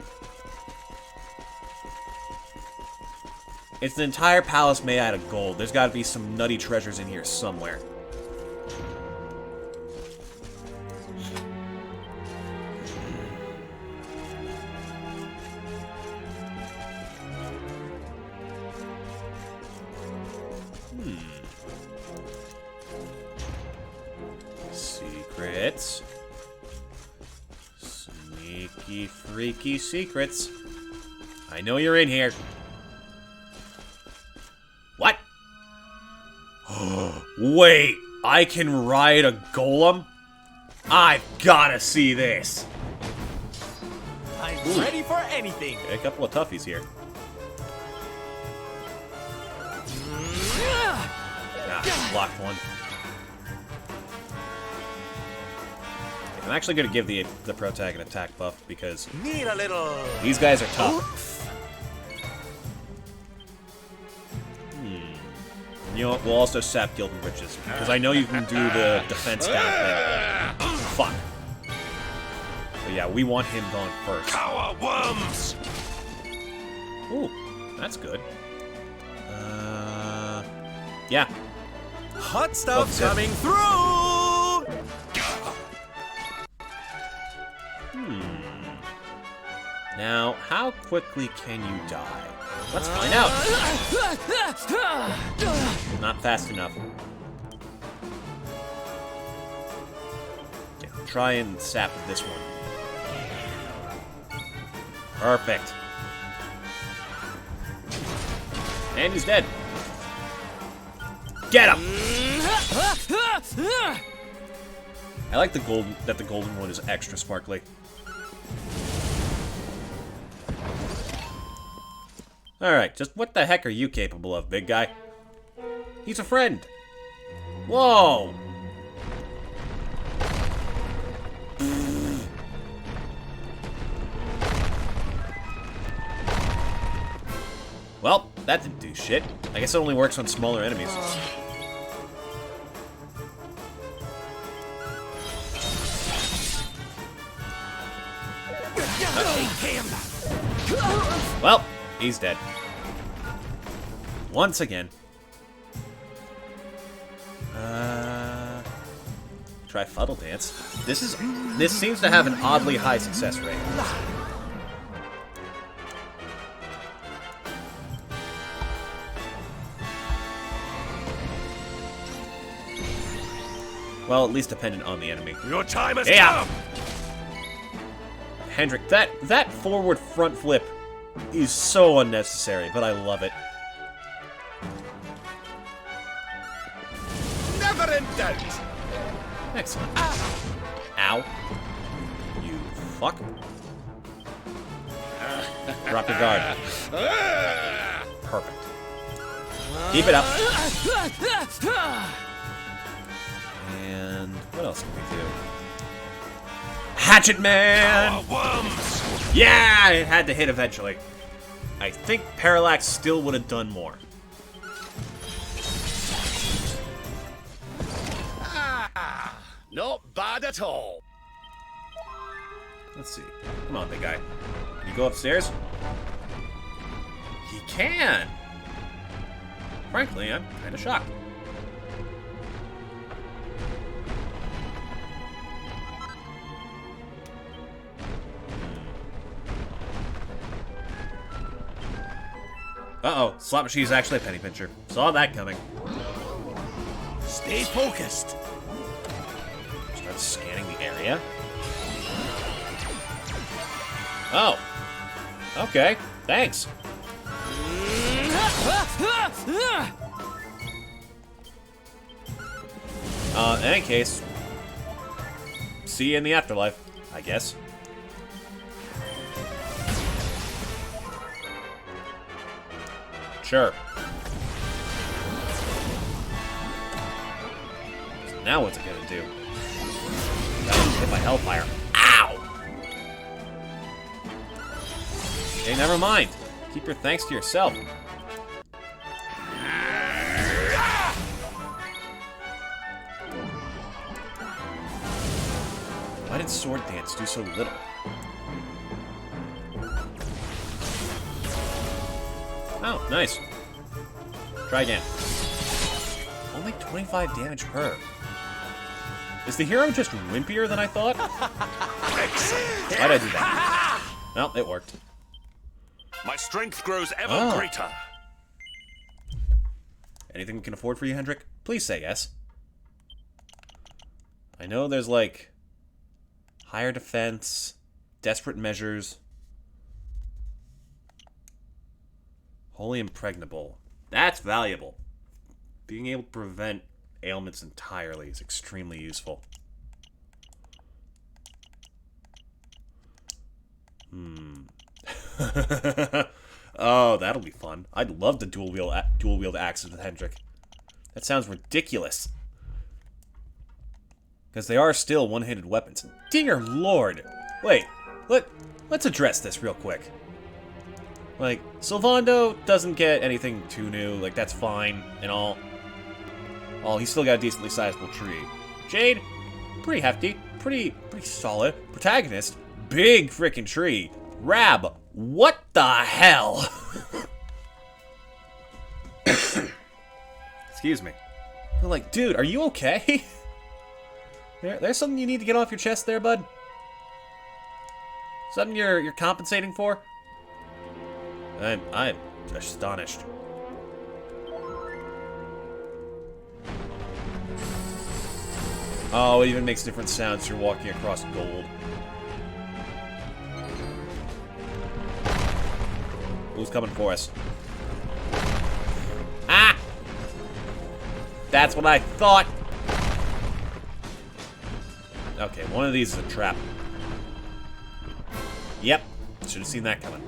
It's an entire palace made out of gold. There's got to be some nutty treasures in here somewhere. Secrets. Sneaky, freaky secrets. I know you're in here. What? Wait, I can ride a golem? I've gotta see this. I'm ready for anything. Okay, a couple of toughies here. Ah, blocked one. I'm actually going to give the Protag an attack buff because Need a little. these guys are tough. You know what? We'll also sap Gildan Riches because I know you can do the defense down thing. Fuck. But yeah, we want him gone first. Cower worms! Ooh, that's good. Yeah. Hot stuff What's it? coming through! Now, how quickly can you die? Let's find out. Not fast enough. Okay, try and sap this one. Perfect. And he's dead. Get him! I like the golden one is extra sparkly. Alright, just what the heck are you capable of, big guy? He's a friend. Whoa! Well, that didn't do shit. I guess it only works on smaller enemies. Well, he's dead. Once again. Try Fuddle Dance. This seems to have an oddly high success rate. Well, at least dependent on the enemy. Your time has Yeah. come! Hendrik, that forward front flip is so unnecessary, but I love it. Never in doubt. Excellent. Ow. You fuck. Drop your guard. Perfect. Keep it up. And what else can we do? Hatchet Man! Yeah, it had to hit eventually. I think Parallax still would have done more. Not bad at all. Let's see. Come on, big guy. Can you go upstairs? He can! Frankly, I'm kind of shocked. Uh-oh, Slot Machine's actually a penny pincher. Saw that coming. Stay focused. Start scanning the area. Oh. Okay, thanks. In any case, see you in the afterlife, I guess. Sure. So now what's it gonna do? Gotta hit my hellfire. Ow! Hey, never mind. Keep your thanks to yourself. Why did Sword Dance do so little? Oh, nice. Try again. Only 25 damage per. Is the hero just wimpier than I thought? Why'd I do that? Well, it worked. My strength grows ever greater. Anything we can afford for you, Hendrik? Please say yes. I know there's like higher defense, desperate measures, wholly impregnable. That's valuable. Being able to prevent ailments entirely is extremely useful. Oh, that'll be fun. I'd love to dual wield axes with Hendrik. That sounds ridiculous. Because they are still one-handed weapons. Dear Lord! Wait, let's address this real quick. Like, Sylvando doesn't get anything too new, like, that's fine and all. Oh, he's still got a decently sizable tree. Jade, pretty hefty, pretty solid. Protagonist, big frickin' tree. Rab, what the hell? Excuse me. But like, dude, are you okay? There's something you need to get off your chest there, bud? Something you're compensating for? I'm astonished. Oh, it even makes different sounds as you're walking across gold. Who's coming for us? Ah! That's what I thought! Okay, one of these is a trap. Yep, should have seen that coming.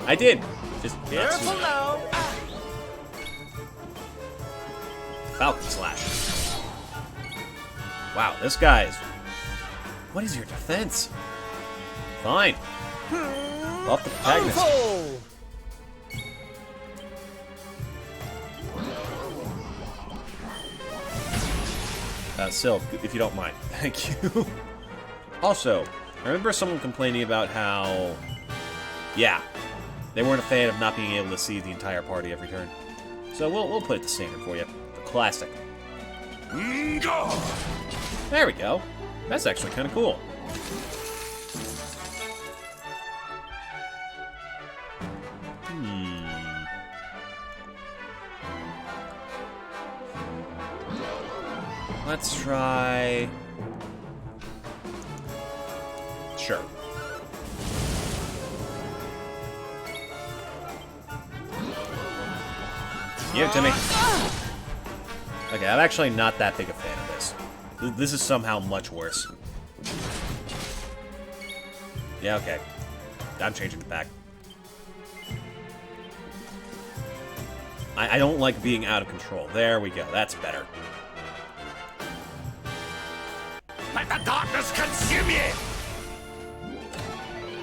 I did! Just careful now! Falcon Slash. Wow, this guy's... What is your defense? Fine. Off the protagonist. Sylv, if you don't mind. Thank you. Also, I remember someone complaining about how... Yeah, they weren't a fan of not being able to see the entire party every turn. So we'll put it to standard for you. The classic. There we go. That's actually kind of cool. Let's try... Sure. Give it to me. Okay, I'm actually not that big a fan of this. This is somehow much worse. Yeah, okay. I'm changing it back. I don't like being out of control. There we go. That's better. Let the darkness consume you!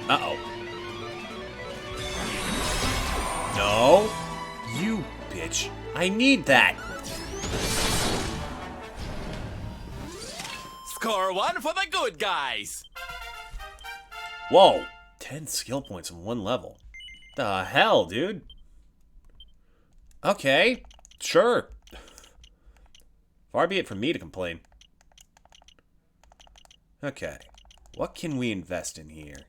Uh-oh. No. You bitch. I need that. Score one for the good guys. Whoa. 10 skill points in one level. The hell, dude? Okay. Sure. Far be it from me to complain. Okay. What can we invest in here?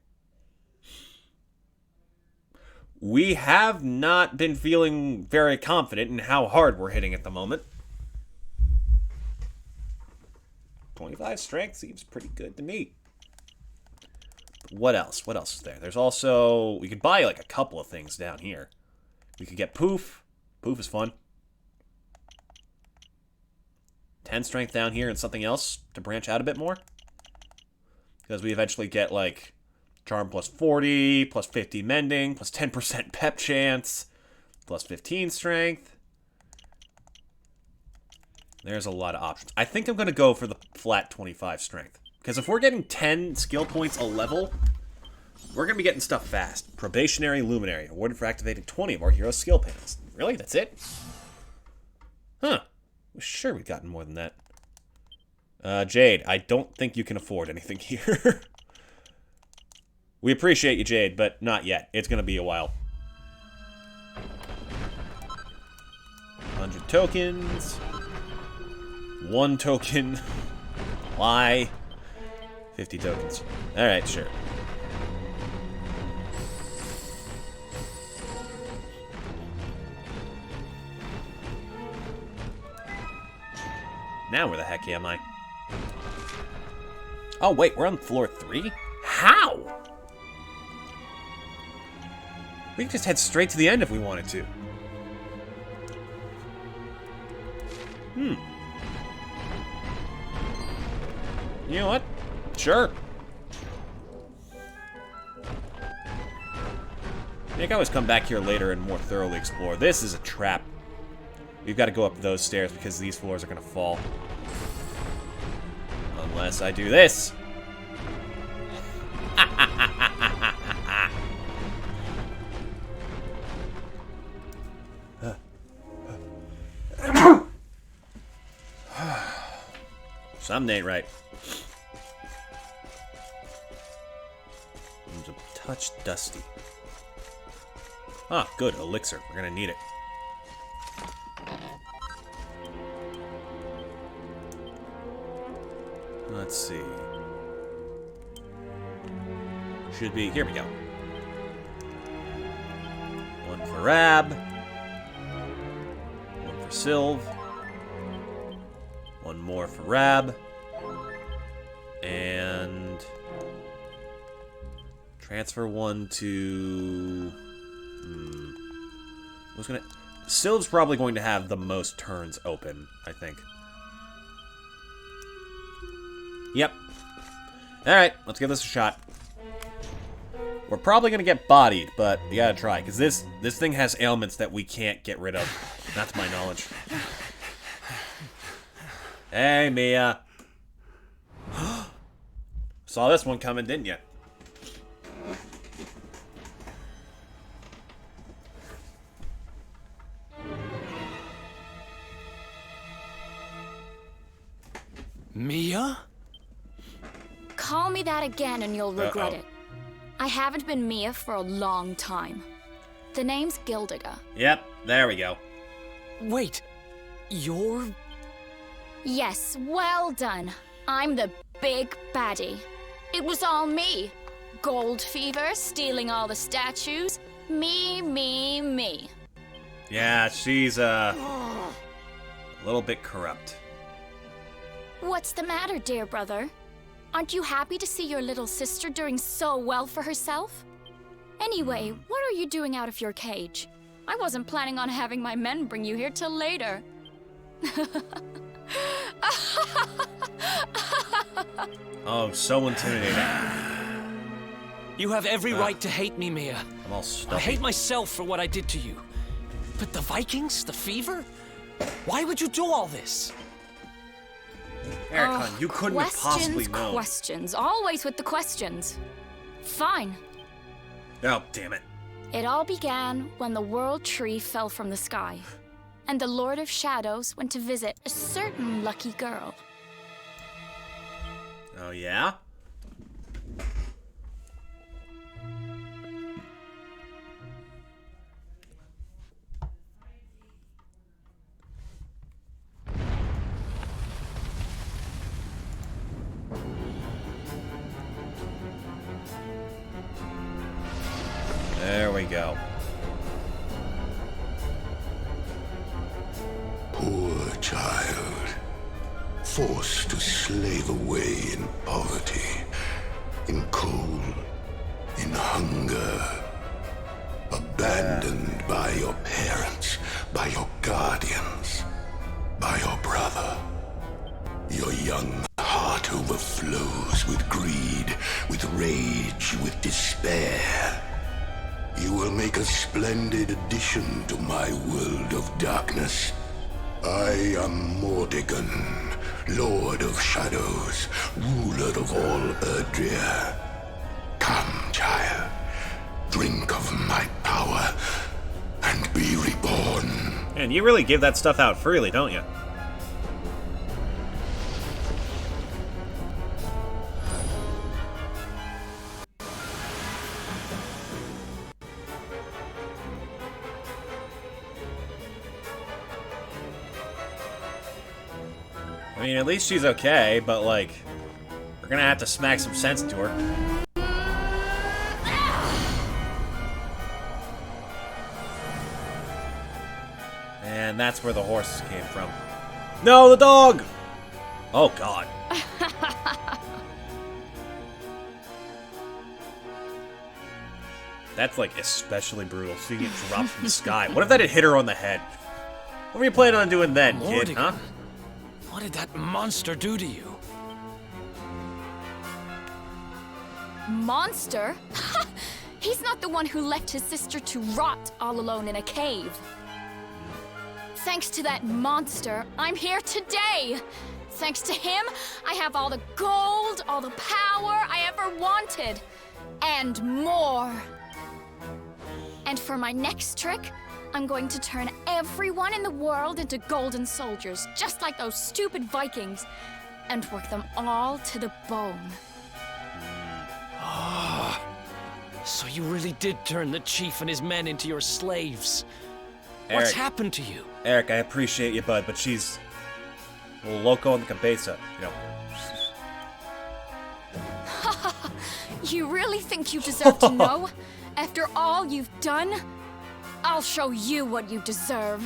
We have not been feeling very confident in how hard we're hitting at the moment. 25 strength seems pretty good to me. What else? What else is there? There's also... We could buy, like, a couple of things down here. We could get Poof. Poof is fun. 10 strength down here and something else to branch out a bit more. Because we eventually get, like... Charm plus 40, plus 50 mending, plus 10% pep chance, plus 15 strength. There's a lot of options. I think I'm going to go for the flat 25 strength. Because if we're getting 10 skill points a level, we're going to be getting stuff fast. Probationary Luminary, awarded for activating 20 of our hero's skill panels. Really? That's it? Huh. We're sure we've gotten more than that. Jade, I don't think you can afford anything here. We appreciate you, Jade, but not yet. It's going to be a while. 100 tokens. 1 token. Lie. 50 tokens. Alright, sure. Now where the heck am I? Oh, wait, we're on floor 3? How? We could just head straight to the end if we wanted to. You know what? Sure. I think I always come back here later and more thoroughly explore. This is a trap. We've got to go up those stairs because these floors are going to fall. Unless I do this. Something ain't right. It's a touch dusty. Ah, good. Elixir. We're gonna need it. Let's see. Should be... Here we go. 1 for Rab. 1 for Sylv. 1 more for Rab. And... transfer 1 to... Who's gonna... Sylv's probably going to have the most turns open, I think. Yep. Alright, let's give this a shot. We're probably gonna get bodied, but we gotta try, because this thing has ailments that we can't get rid of. Not to my knowledge. Hey, Mia. Saw this one coming, didn't you? Mia? Call me that again and you'll regret it. I haven't been Mia for a long time. The name's Gildiga. Yep, there we go. Wait, you're... Yes, well done. I'm the big baddie. It was all me. Gold fever, stealing all the statues. Me. Yeah, she's, a little bit corrupt. What's the matter, dear brother? Aren't you happy to see your little sister doing so well for herself? Anyway, what are you doing out of your cage? I wasn't planning on having my men bring you here till later. Oh, so intimidating. You have every right to hate me, Mia. I'm all stuffy. I hate myself for what I did to you. But the Vikings, the fever? Why would you do all this? Ericon, you couldn't have possibly known. Questions. Always with the questions. Fine. Oh, damn it. It all began when the World Tree fell from the sky, and the Lord of Shadows went to visit a certain lucky girl. Oh, yeah? There we go. Poor child, forced to slave away in poverty, in cold, in hunger, abandoned by your parents, by your guardians, by your brother. Your young heart overflows with greed, with rage, with despair. You will make a splendid addition to my world of darkness. I am Mordegon, Lord of Shadows, ruler of all Erdrea. Come, child, drink of my power, and be reborn. And you really give that stuff out freely, don't you? I mean, at least she's okay, but, like, we're gonna have to smack some sense into her. And that's where the horses came from. No, the dog! Oh, God. That's, like, especially brutal, seeing it drop from the sky. What if that had hit her on the head? What were you planning on doing then, kid, huh? What did that monster do to you? Monster? He's not the one who left his sister to rot all alone in a cave. Thanks to that monster, I'm here today. Thanks to him, I have all the gold, all the power I ever wanted. And more. And for my next trick, I'm going to turn everyone in the world into golden soldiers, just like those stupid Vikings, and work them all to the bone. So you really did turn the chief and his men into your slaves. Eric, What's happened to you? Eric, I appreciate you, bud, but she's a little loco in the cabeza, you know. You really think you deserve to know? After all you've done? I'll show you what you deserve.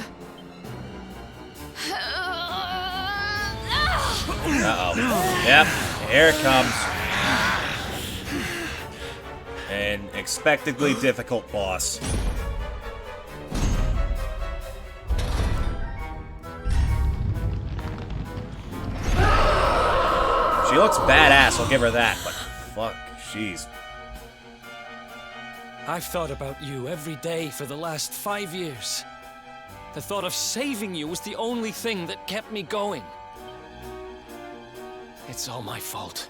Uh-oh. Yep, here it comes. An expectedly difficult boss. She looks badass, I'll give her that, but fuck, jeez. I've thought about you every day for the last 5 years. The thought of saving you was the only thing that kept me going. It's all my fault.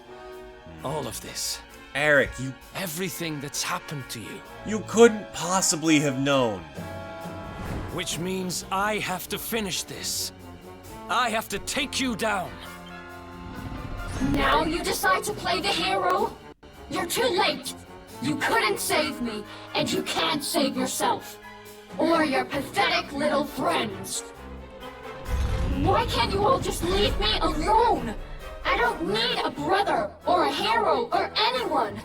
All of this. Eric, Everything that's happened to you. you couldn't possibly have known. Which means I have to finish this. I have to take you down. Now you decide to play the hero? You're too late. You couldn't save me, and you can't save yourself. Or your pathetic little friends. Why can't you all just leave me alone? I don't need a brother, or a hero, or anyone.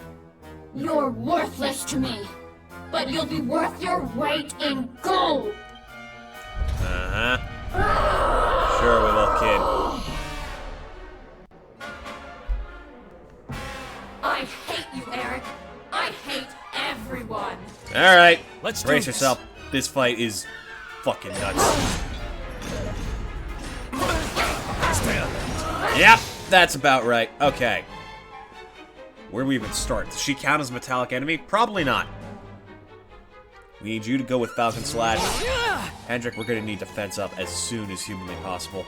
You're worthless to me. But you'll be worth your weight in gold. Uh-huh. Sure we will, kid. I hate you, Eric. I hate everyone. Alright, Let's do brace this. yourself. This fight is fucking nuts. Yep, that's about right. Okay. Where do we even start? Does she count as a metallic enemy? Probably not. We need you to go with Falcon Slash. Hendrik, we're gonna need defense up as soon as humanly possible.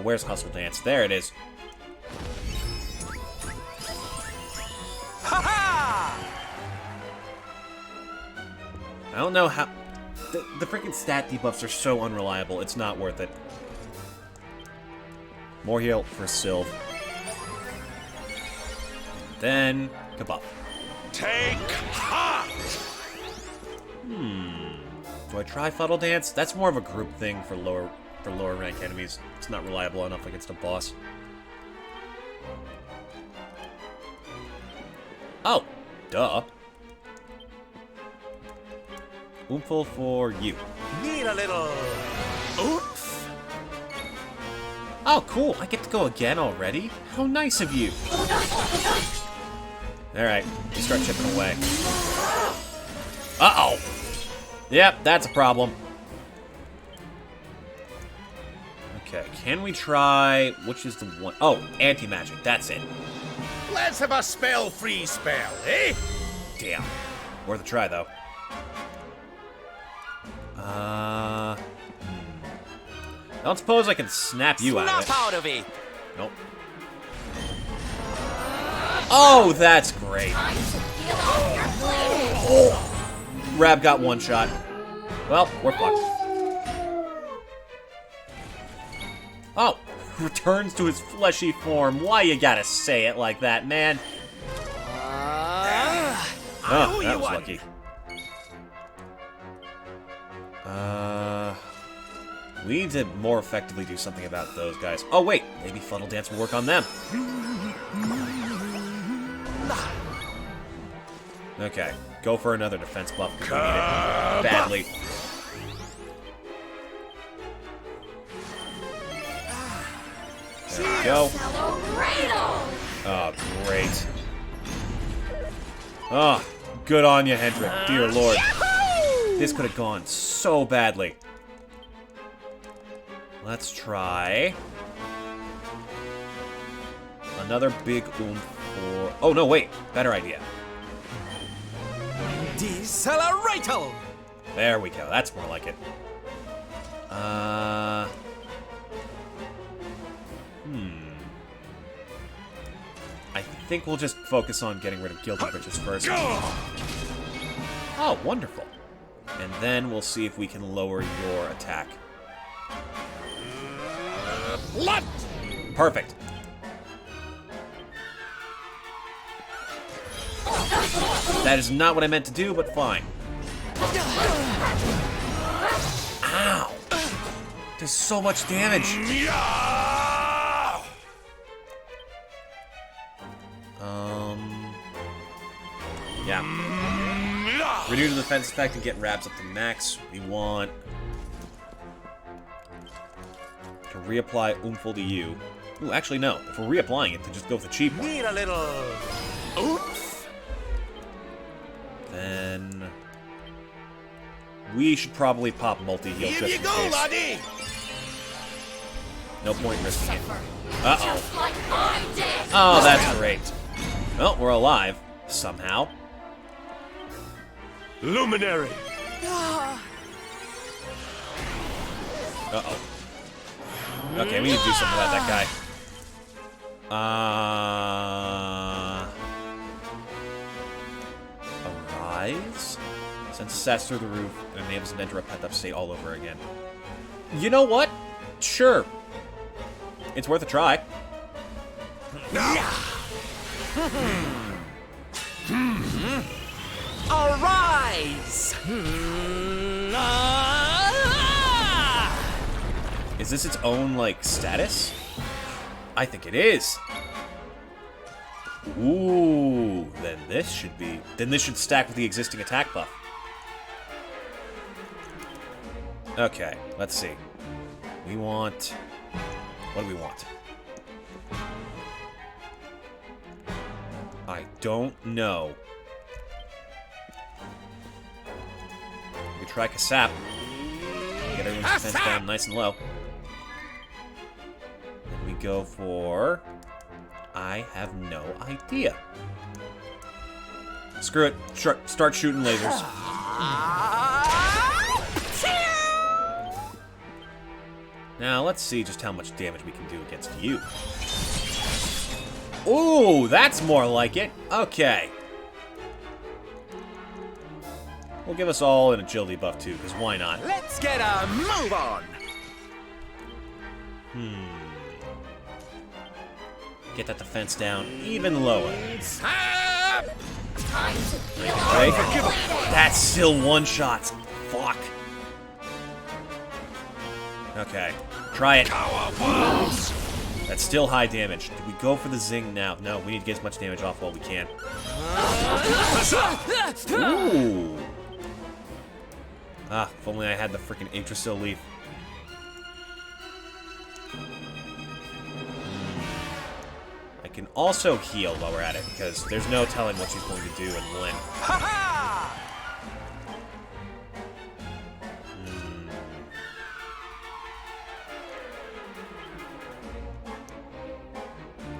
Where's Hustle Dance? There it is. I don't know how... The freaking stat debuffs are so unreliable, it's not worth it. More heal for Sylve. Then, kabuff. Take heart! Do I try Fuddle Dance? That's more of a group thing for lower rank enemies. It's not reliable enough against a boss. Oh, duh. Oomful for you. Need a little oomph. Oh, cool. I get to go again already? How nice of you. Alright, you start chipping away. Uh-oh. Yep, that's a problem. Okay, can we try... Which is the one... Oh, anti-magic. That's it. Let's have a spell-free spell, eh? Damn. Worth a try, though. I don't suppose I can snap you out of it. Snap out of it. Nope. Oh, that's great. Oh. Rab got one shot. Well, we're fucked. Oh, returns to his fleshy form. Why you gotta say it like that, man? Oh, that was lucky. We need to more effectively do something about those guys. Oh, wait. Maybe Fuddle Dance will work on them. Okay. Go for another defense buff because we need it badly. There we go. Oh, great. Oh, good on you, Hendrik. Dear Lord. This could have gone so badly. Let's try another big oomph for... Oh, no, wait. Better idea. Decelerator! There we go. That's more like it. I think we'll just focus on getting rid of Guilty Britches first. Oh, wonderful. And then we'll see if we can lower your attack. What? Perfect. That is not what I meant to do, but fine. Ow! Does so much damage. Yeah. Renew the defense effect and get Rabs up to max. We want to reapply Oomful to you. Ooh, actually no. If we're reapplying it, then just go with the cheap one. Need a little oomph. Then we should probably pop multi-heal just in Here you go, case. laddie! No point in risking it. Uh-oh. Oh, that's great. Well, we're alive. Somehow. Luminary! Uh-oh. Okay, we need to do something about that guy. Arise? Sends sats through the roof and enables him to enter a pent-up state all over again. You know what? Sure. It's worth a try. Arise! Is this its own, like, status? I think it is. Ooh, then this should be... Then this should stack with the existing attack buff. Okay, let's see. We want... What do we want? I don't know. try Kasap. Get everyone's defense down nice and low. Then we go for... I have no idea. Screw it. Start shooting lasers. Now, let's see just how much damage we can do against you. Ooh, that's more like it. Okay. We'll give us all an agility buff, too, because why not? Let's get a move on! Get that defense down even lower. Time to feel Okay. That's still one-shots. Fuck. Okay. Try it. That's still high damage. Did we go for the zing now? No, we need to get as much damage off while we can. Ooh. Ah, if only I had the freaking Yggdrasil leaf. I can also heal while we're at it, because there's no telling what she's going to do and when.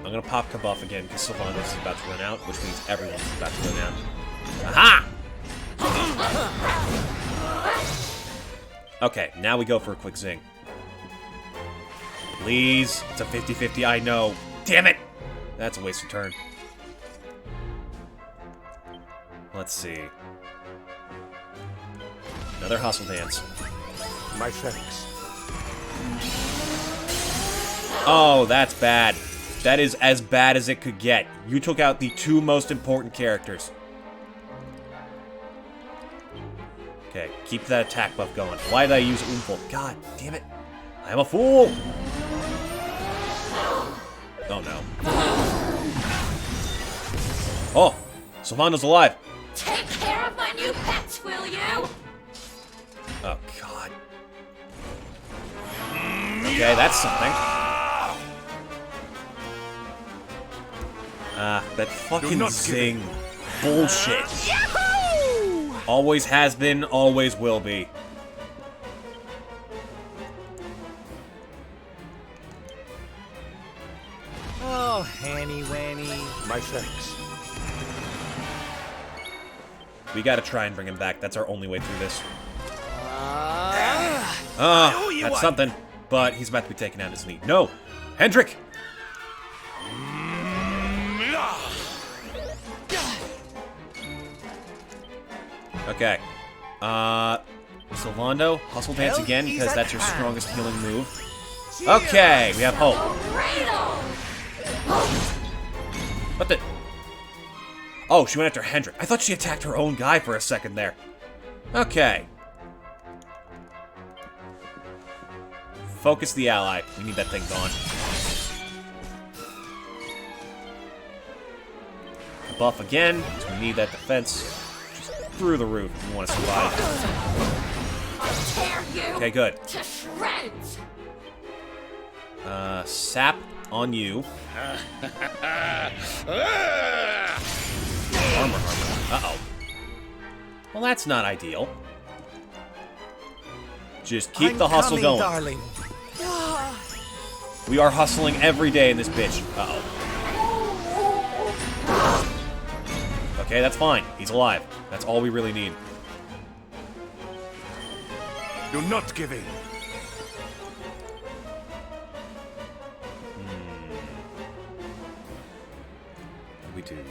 I'm gonna pop Kabuff again, because Sylvanas is about to run out, which means everyone's about to run out. Aha! Okay, now we go for a quick zing. Please. It's a 50-50, I know. Damn it! That's a wasted turn. Let's see. Another hustle dance. My thanks. Oh, that's bad. That is as bad as it could get. You took out the two most important characters. Okay, keep that attack buff going. Why did I use Oomful? God damn it. I am a fool! Oh no. Oh! Sylvanda's alive! take care of my new pets, will you? Oh god. Okay, that's something. Ah, that fucking zing. Bullshit. Yahoo! Always has been, always will be. Oh, Hanny Wanny. My thanks. We gotta try and bring him back. That's our only way through this. That's something. But he's about to be taken out, isn't he? No! Hendrik! Okay. Sylvando, hustle dance again, because that's your strongest healing move. Okay, we have hope. What the? Oh, she went after Hendrik. I thought she attacked her own guy for a second there. Okay. Focus the ally. We need that thing gone. Buff again, because we need that defense just through the roof if we want to survive. I'll tear you Okay, good. to shreds. Sap on you. Armor. Uh-oh. Well, that's not ideal. Just keep the hustle going. Darling. We are hustling every day in this bitch. Uh-oh. Okay, that's fine. He's alive. That's all we really need. Do not give in.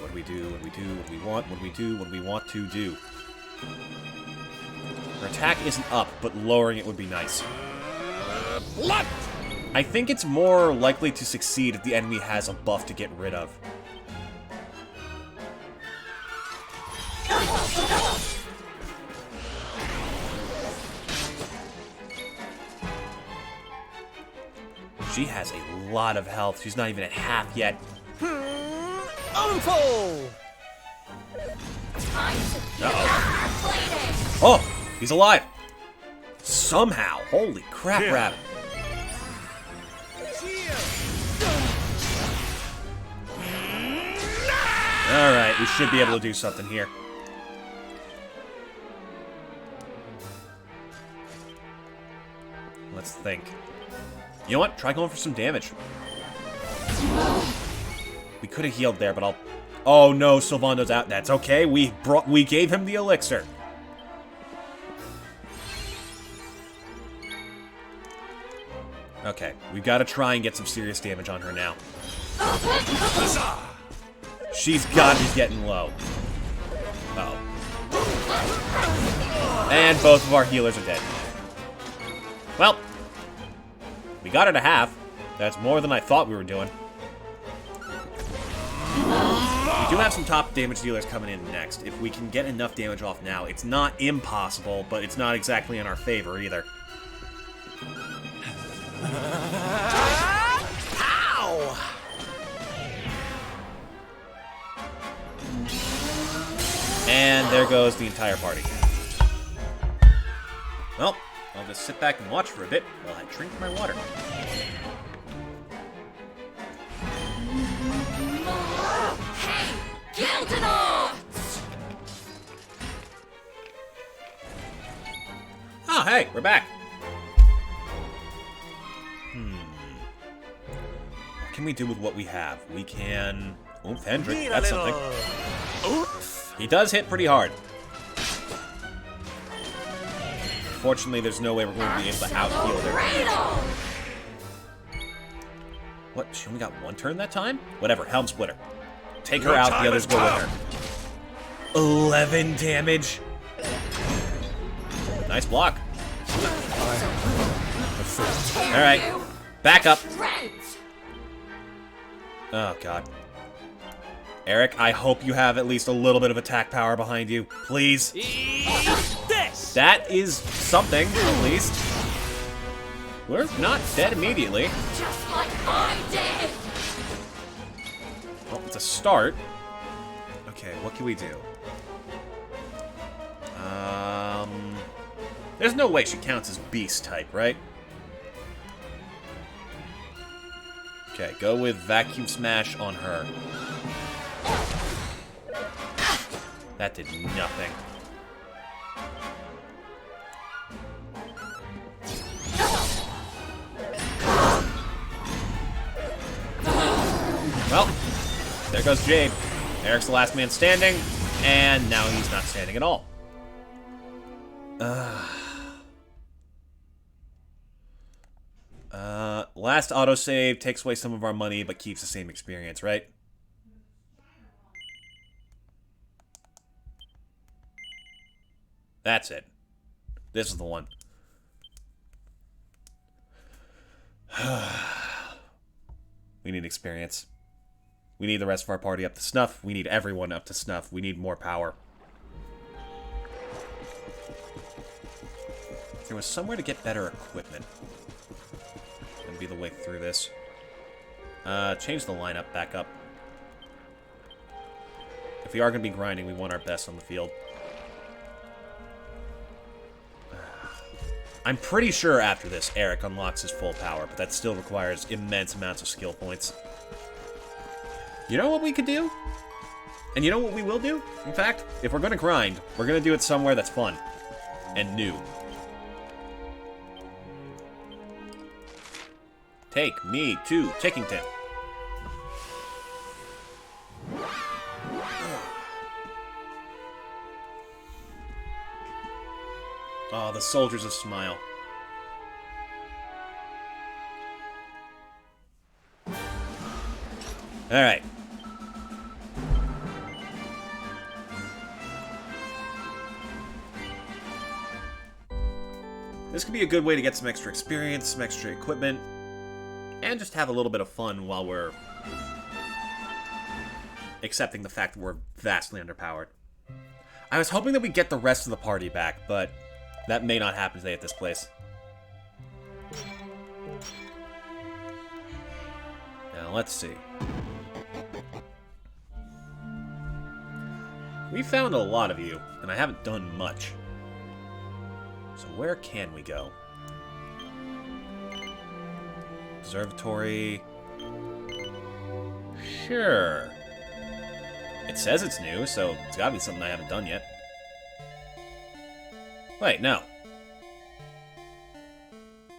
What do we do? What do we do? What do we want? What do we do? What do we want to do? Our attack isn't up, but lowering it would be nice. What? I think it's more likely to succeed if the enemy has a buff to get rid of. She has a lot of health. She's not even at half yet. Unfold! Time to feel Uh-oh. bleeding. Oh, he's alive. Somehow. Holy crap, rabbit. Alright, we should be able to do something here. think. You know what? Try going for some damage. We could have healed there, but I'll... Oh no, Sylvando's out. That's okay. We gave him the elixir. Okay, we've got to try and get some serious damage on her now. She's got to be getting low. Uh-oh. And both of our healers are dead. Well, we got her to half. That's more than I thought we were doing. We do have some top damage dealers coming in next. If we can get enough damage off now, it's not impossible, but it's not exactly in our favor either. Pow! And there goes the entire party. Well, I'll just sit back and watch for a bit while I drink my water. Hey, Gildenon! Oh, hey, we're back. What can we do with what we have? We can... Oomph, Hendrik, that's something. Oomph? He does hit pretty hard. Fortunately, there's no way we're going to be able to out-heal their damage. What? She only got one turn that time? Whatever, Helm Splitter. Take her out, the others go with her. 11 damage. Nice block. Alright, back up. Oh, God. Eric, I hope you have at least a little bit of attack power behind you. Please. This! That is something, at least. We're not dead immediately. Just like I did! Well, it's a start. Okay, what can we do? There's no way she counts as beast type, right? Okay, go with Vacuum Smash on her. That did nothing. Well, there goes Jade. Eric's the last man standing, and now he's not standing at all. Last autosave takes away some of our money, but keeps the same experience, right? That's it. This is the one. We need experience. We need the rest of our party up to snuff. We need everyone up to snuff. We need more power. If there was somewhere to get better equipment, that'd be the way through this. Change the lineup back up. If we are going to be grinding, we want our best on the field. I'm pretty sure after this, Eric unlocks his full power, but that still requires immense amounts of skill points. You know what we could do? And you know what we will do? In fact, if we're going to grind, we're going to do it somewhere that's fun and new. Take me to Tickington. Oh, the soldiers of Smile. Alright. This could be a good way to get some extra experience, some extra equipment, and just have a little bit of fun while we're accepting the fact that we're vastly underpowered. I was hoping that we'd get the rest of the party back, but that may not happen today at this place. Now, let's see. We found a lot of you, and I haven't done much. So where can we go? Observatory. Sure. It says it's new, so it's gotta be something I haven't done yet. Wait, no.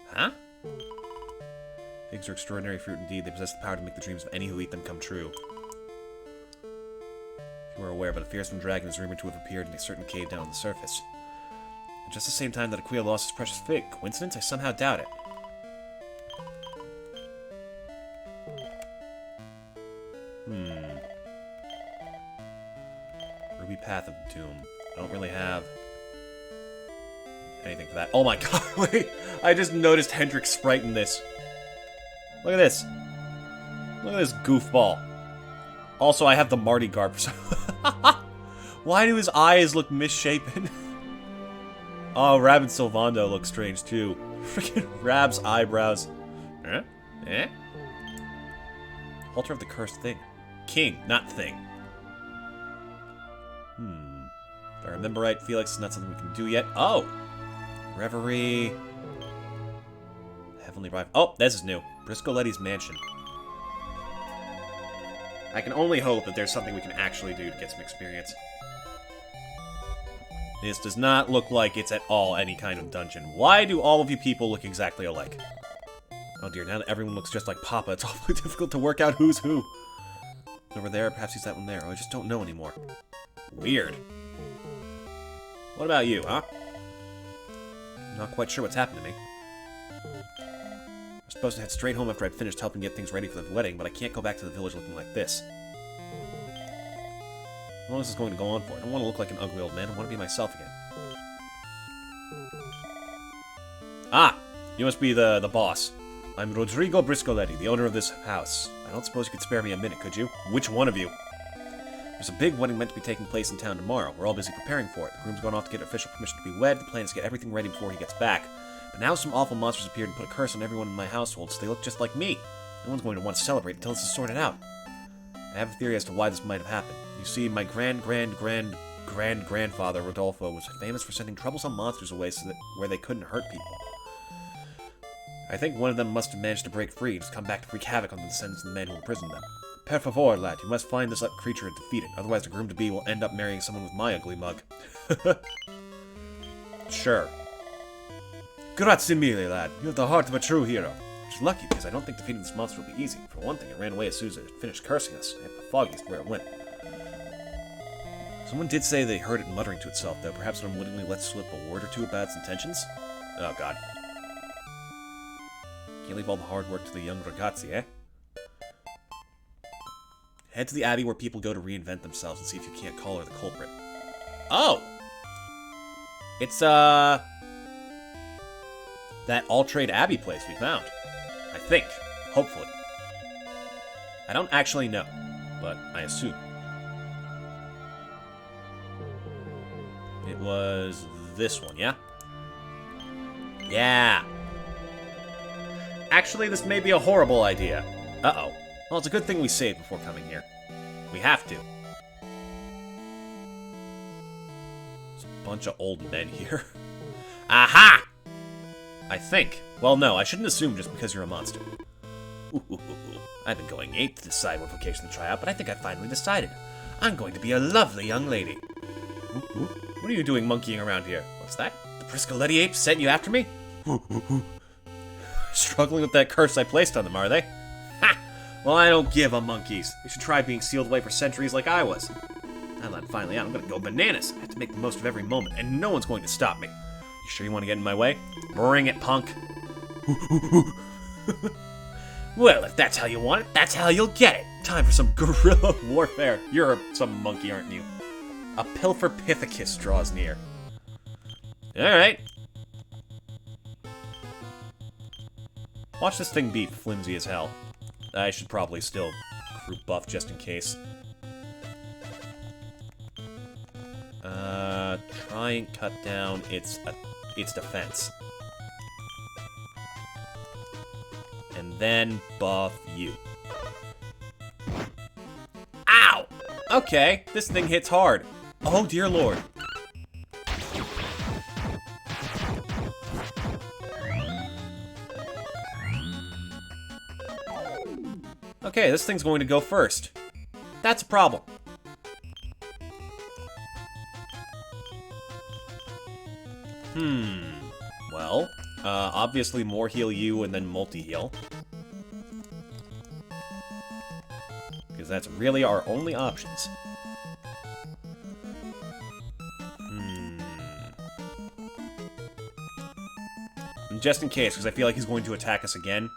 Huh? Figs are extraordinary fruit indeed. They possess the power to make the dreams of any who eat them come true. If you were aware, but a fearsome dragon is rumored to have appeared in a certain cave down on the surface. At just the same time that Aquila lost his precious fig. Coincidence? I somehow doubt it. Ruby Path of Doom. I don't really have anything for that. Oh my god, wait! I just noticed Hendrick's sprite in this. Look at this. Look at this goofball. Also, I have the Marty garb. Why do his eyes look misshapen? Oh, Rab and Sylvando look strange too. Freaking Rab's eyebrows. Eh? Eh? Altar of the Cursed Thing. King, not thing. If I remember right, Felix is not something we can do yet. Oh! Reverie. Heavenly Rival. Oh, this is new. Briscoletti's Mansion. I can only hope that there's something we can actually do to get some experience. This does not look like it's at all any kind of dungeon. Why do all of you people look exactly alike? Oh dear, now that everyone looks just like Papa, it's awfully difficult to work out who's who. He's over there, perhaps he's that one there. Oh, I just don't know anymore. Weird. What about you, huh? I'm not quite sure what's happened to me. I was supposed to head straight home after I'd finished helping get things ready for the wedding, but I can't go back to the village looking like this. How long is this going to go on for? I don't want to look like an ugly old man. I want to be myself again. Ah! You must be the boss. I'm Rodrigo Briscoletti, the owner of this house. I don't suppose you could spare me a minute, could you? Which one of you? There's a big wedding meant to be taking place in town tomorrow. We're all busy preparing for it. The groom's gone off to get official permission to be wed. The plan is to get everything ready before he gets back. But now some awful monsters appeared and put a curse on everyone in my household, so they look just like me. No one's going to want to celebrate until this is sorted out. I have a theory as to why this might have happened. You see, my grand-grandfather, Rodolfo, was famous for sending troublesome monsters away where they couldn't hurt people. I think one of them must have managed to break free and just come back to wreak havoc on the descendants of the man who imprisoned them. Per favor, lad, you must find this creature and defeat it, otherwise the groom-to-be will end up marrying someone with my ugly mug. Sure. Grazie mille, lad. You have the heart of a true hero. Which is lucky, because I don't think defeating this monster will be easy. For one thing, it ran away as soon as it finished cursing us. I have the foggiest where it went. Someone did say they heard it muttering to itself, though. Perhaps it unwittingly let slip a word or two about its intentions? Oh, God. Can't leave all the hard work to the young ragazzi, eh? Head to the abbey where people go to reinvent themselves and see if you can't call her the culprit. Oh! It's, that All-Trade Abbey place we found. I think. Hopefully. I don't actually know, but I assume. It was this one, yeah? Yeah! Actually, this may be a horrible idea. Uh-oh. Well, it's a good thing we saved before coming here. We have to. There's a bunch of old men here. Aha! I think. Well, no, I shouldn't assume just because you're a monster. I've been going ape to decide what vocation to try out, but I think I finally decided. I'm going to be a lovely young lady. What are you doing monkeying around here? What's that? The Briscoletti apes sent you after me? Struggling with that curse I placed on them, are they? Ha! Well, I don't give a monkeys. They should try being sealed away for centuries like I was. Now that I'm finally out, I'm gonna go bananas. I have to make the most of every moment, and no one's going to stop me. You sure you want to get in my way? Bring it, punk. Well, if that's how you want it, that's how you'll get it. Time for some guerrilla warfare. You're some monkey, aren't you? A Pilferpithecus draws near. Alright. Watch this thing be flimsy as hell. I should probably still crew buff just in case. Try and cut down its defense. And then buff you. Ow! Okay, this thing hits hard. Oh dear lord. Okay, this thing's going to go first. That's a problem. Well, Obviously, more heal you and then multi-heal. Because that's really our only options. And just in case, because I feel like he's going to attack us again.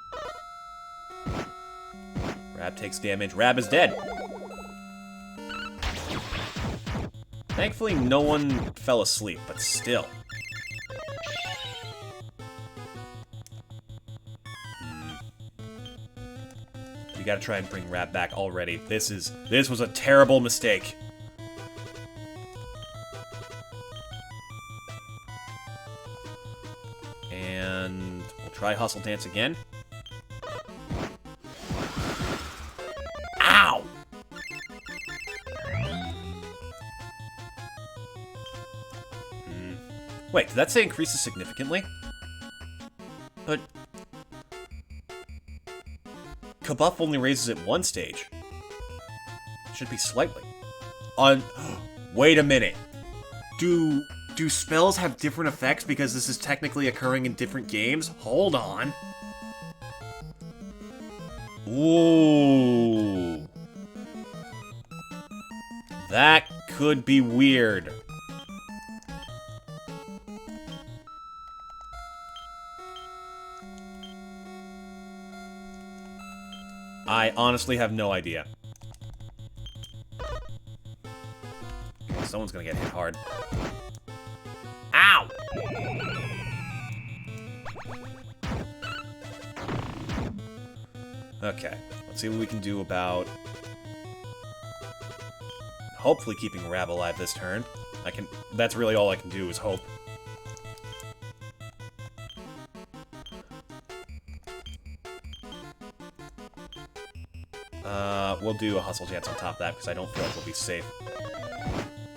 Rab takes damage. Rab is dead. Thankfully, no one fell asleep, but still. We gotta try and bring Rab back already. This was a terrible mistake. And we'll try Hustle Dance again. Ow! Wait, did that say increases significantly? But Kabuff only raises it one stage. Should be slightly. Wait a minute. Do spells have different effects because this is technically occurring in different games? Hold on. Ooh. That could be weird. I honestly have no idea. Someone's gonna get hit hard. Ow! Okay, let's see what we can do about hopefully keeping Rab alive this turn. That's really all I can do is hope. We'll do a Hustle Dance on top of that because I don't feel like we'll be safe.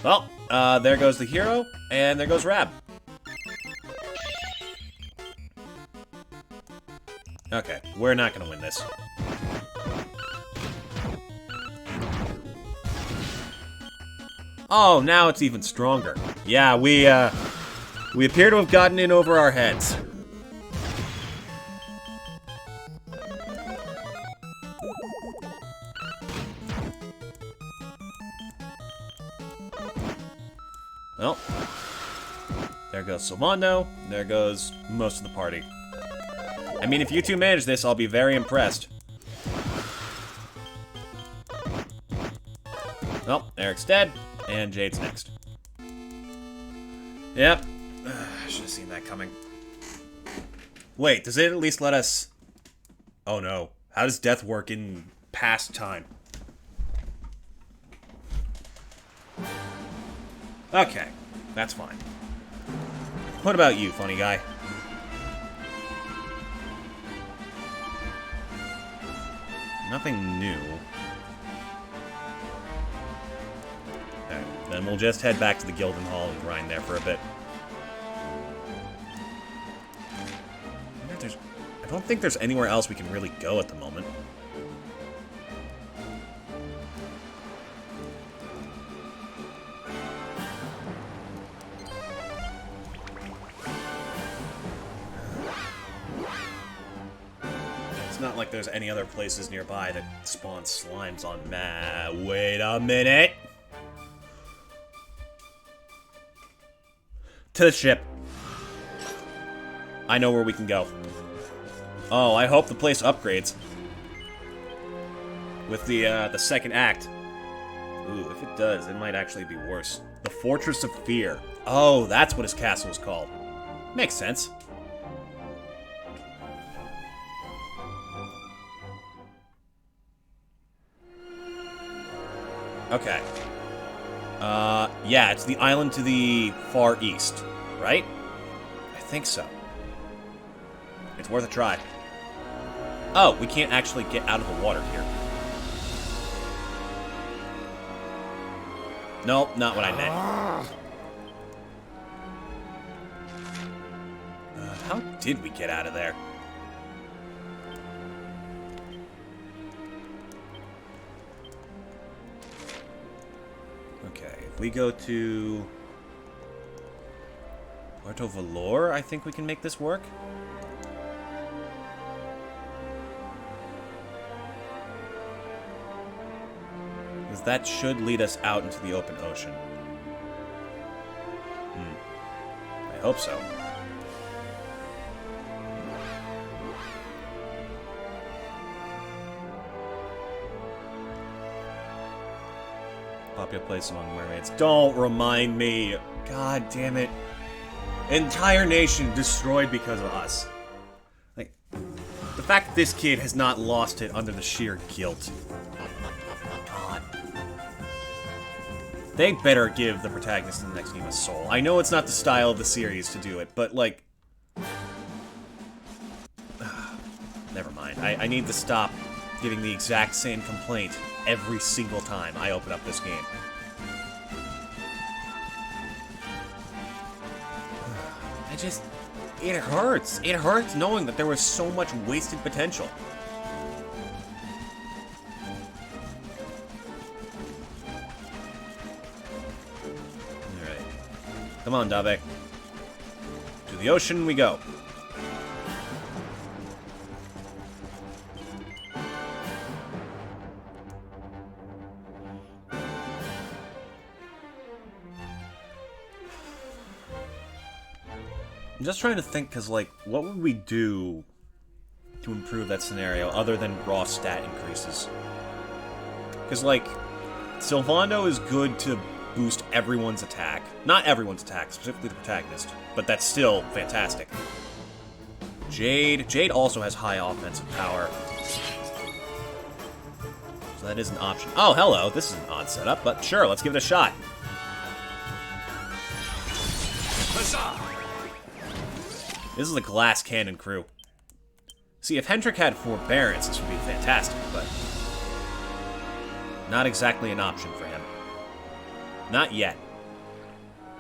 Well, there goes the hero, and there goes Rab. Okay, we're not gonna win this. Oh, now it's even stronger. Yeah, we appear to have gotten in over our heads. Well, there goes Sylvando, there goes most of the party. I mean, if you two manage this, I'll be very impressed. Well, Eric's dead, and Jade's next. Yep, I should have seen that coming. Wait, does it at least let us... Oh no, how does death work in past time? Okay, that's fine. What about you, funny guy? Nothing new. Okay, then we'll just head back to the Gildan Hall and grind there for a bit. I don't think there's anywhere else we can really go at the moment. Not like there's any other places nearby that spawn slimes on wait a minute! To the ship. I know where we can go. Oh, I hope the place upgrades. With the second act. Ooh, if it does, it might actually be worse. The Fortress of Fear. Oh, that's what his castle is called. Makes sense. Okay. Yeah, it's the island to the far east, right? I think so. It's worth a try. Oh, we can't actually get out of the water here. Nope, not what I meant. How did we get out of there? Okay, if we go to Puerto Valor, I think we can make this work. Because that should lead us out into the open ocean. I hope so. Popular place among mermaids. Don't remind me. God damn it. Entire nation destroyed because of us. Like, the fact that this kid has not lost it under the sheer guilt. God. They better give the protagonist in the next game a soul. I know it's not the style of the series to do it, but like... Never mind. I need to stop giving the exact same complaint every single time I open up this game. It hurts. It hurts knowing that there was so much wasted potential. Alright. Come on, Dabe. To the ocean we go. I'm just trying to think, because, like, what would we do to improve that scenario other than raw stat increases? Because, like, Sylvando is good to boost everyone's attack. Not everyone's attack, specifically the protagonist, but that's still fantastic. Jade also has high offensive power. So that is an option. Oh, hello, this is an odd setup, but sure, let's give it a shot. Huzzah! This is a glass cannon crew. See, if Hendrik had forbearance, this would be fantastic, but... not exactly an option for him. Not yet.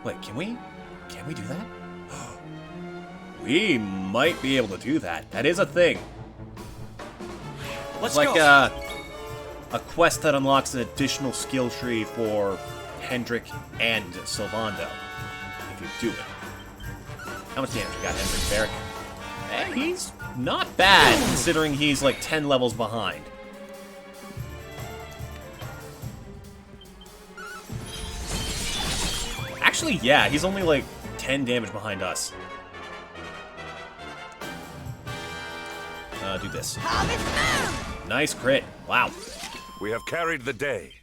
Wait, can we do that? We might be able to do that. That is a thing. It's like a quest that unlocks an additional skill tree for Hendrik and Sylvando, if you do it. How much damage you got, Hendrik Barrick? He's not bad, considering he's like 10 levels behind. Actually, yeah, he's only like 10 damage behind us. Do this. Nice crit. Wow. We have carried the day.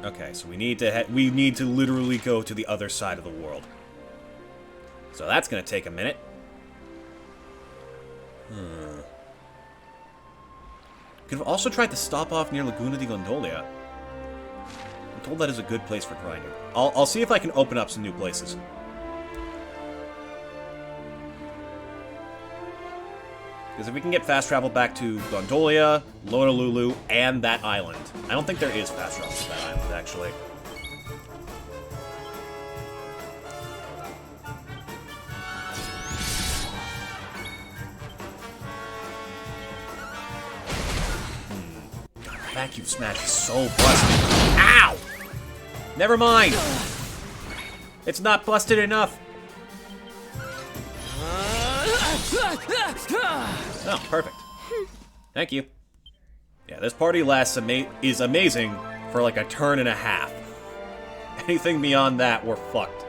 Okay, so we need to literally go to the other side of the world. So that's gonna take a minute. Could have also tried to stop off near Laguna di Gondolia. I'm told that is a good place for grinding. I'll see if I can open up some new places. Because if we can get fast travel back to Gondolia, Loralulu, and that island. I don't think there is fast travel to that island, actually. God, Vacuum Smash is so busted. Ow! Never mind! It's not busted enough! Oh, perfect. Thank you. Yeah, this party is amazing for like a turn and a half. Anything beyond that, we're fucked.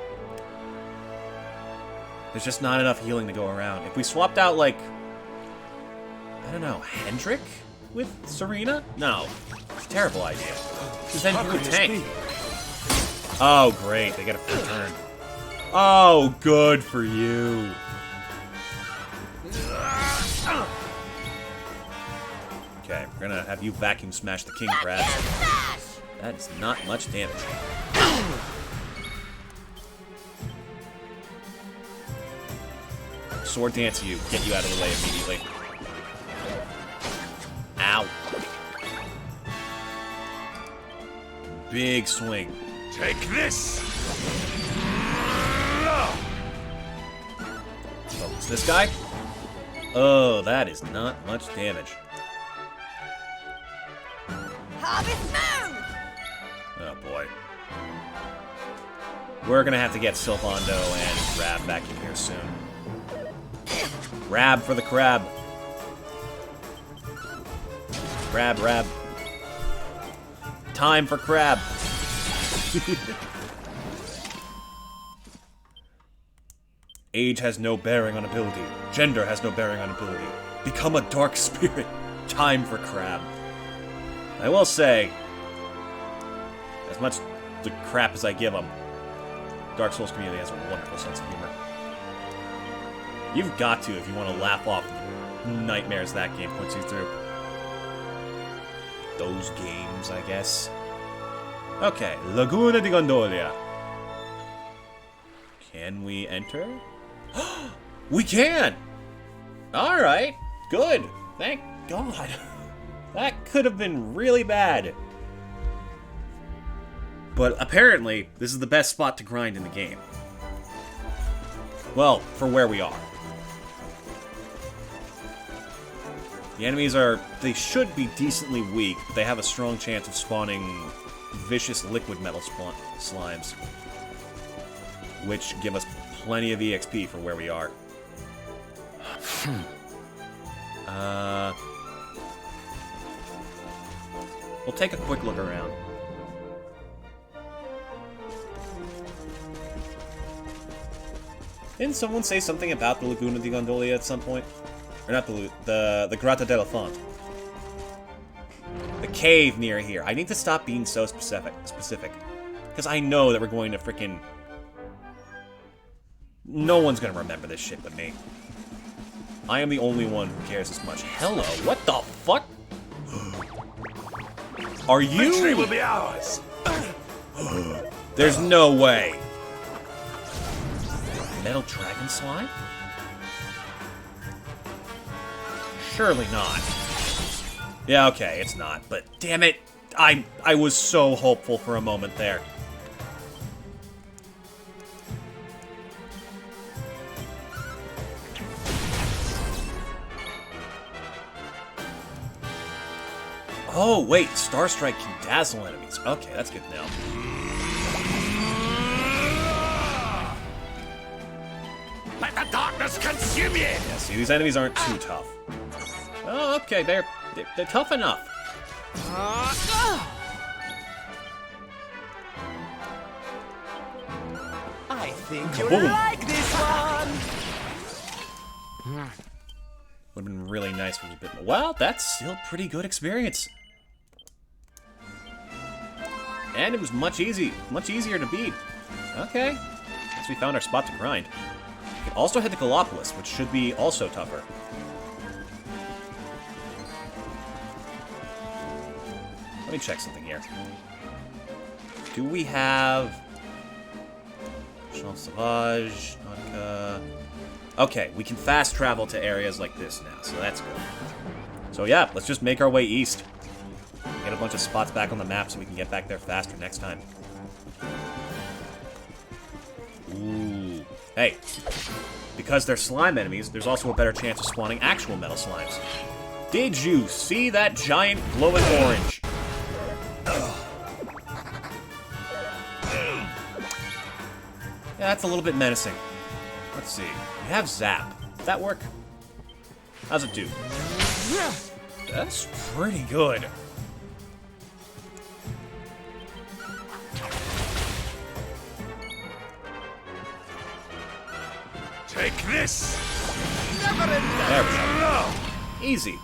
There's just not enough healing to go around. If we swapped out, like... I don't know, Hendrik with Serena? No. It's a terrible idea. Because then you would tank. Oh, great. They get a full turn. Oh, good for you. Okay, we're gonna have you vacuum smash the king crab. That is not much damage. Sword dance you, get you out of the way immediately. Ow. Big swing. Take this! Oh, it's this guy? Oh, that is not much damage. Oh boy. We're gonna have to get Sylvando and Rab back in here soon. Rab for the crab. Crab, Rab. Time for crab. Age has no bearing on ability. Gender has no bearing on ability. Become a dark spirit. Time for crab. I will say, as much the crap as I give them, Dark Souls community has a wonderful sense of humor. You've got to if you want to laugh off the nightmares that game puts you through. Those games, I guess. Okay, Laguna di Gondolia. Can we enter? We can! Alright, good. Thank God. That could have been really bad. But apparently, this is the best spot to grind in the game. Well, for where we are. The enemies they should be decently weak, but they have a strong chance of spawning vicious liquid metal slimes, which give us plenty of EXP for where we are. We'll take a quick look around. Didn't someone say something about the Laguna di Gondolia at some point? Or not the Grotta della Fonte. The cave near here. I need to stop being so specific. Because I know that we're going to freaking... No one's gonna remember this shit but me. I am the only one who cares as much. Hello, what the fuck? Are you... Victory will be ours! There's no way. Metal dragon slime? Surely not. Yeah, okay, it's not, but damn it, I was so hopeful for a moment there. Oh, wait, Star Strike can dazzle enemies. Okay, that's good to know. Let the darkness consume you! Yeah, see, these enemies aren't too tough. Oh, okay, they're tough enough. I think you Boom. like this one. Would have been really nice if it was a bit more. Well, that's still pretty good experience. And it was much easier to beat. Okay. Guess we found our spot to grind. We can also head to Gallopolis, which should be also tougher. Let me check something here. Do we have... Champs Sauvage, Nautica... Okay, we can fast travel to areas like this now, so that's good. So yeah, let's just make our way east. Get a bunch of spots back on the map so we can get back there faster next time. Ooh. Hey. Because they're slime enemies, there's also a better chance of spawning actual metal slimes. Did you see that giant glowing orange? Yeah, that's a little bit menacing. Let's see. We have Zap. Does that work? How's it do? That's pretty good. Take this! There we go. Easy.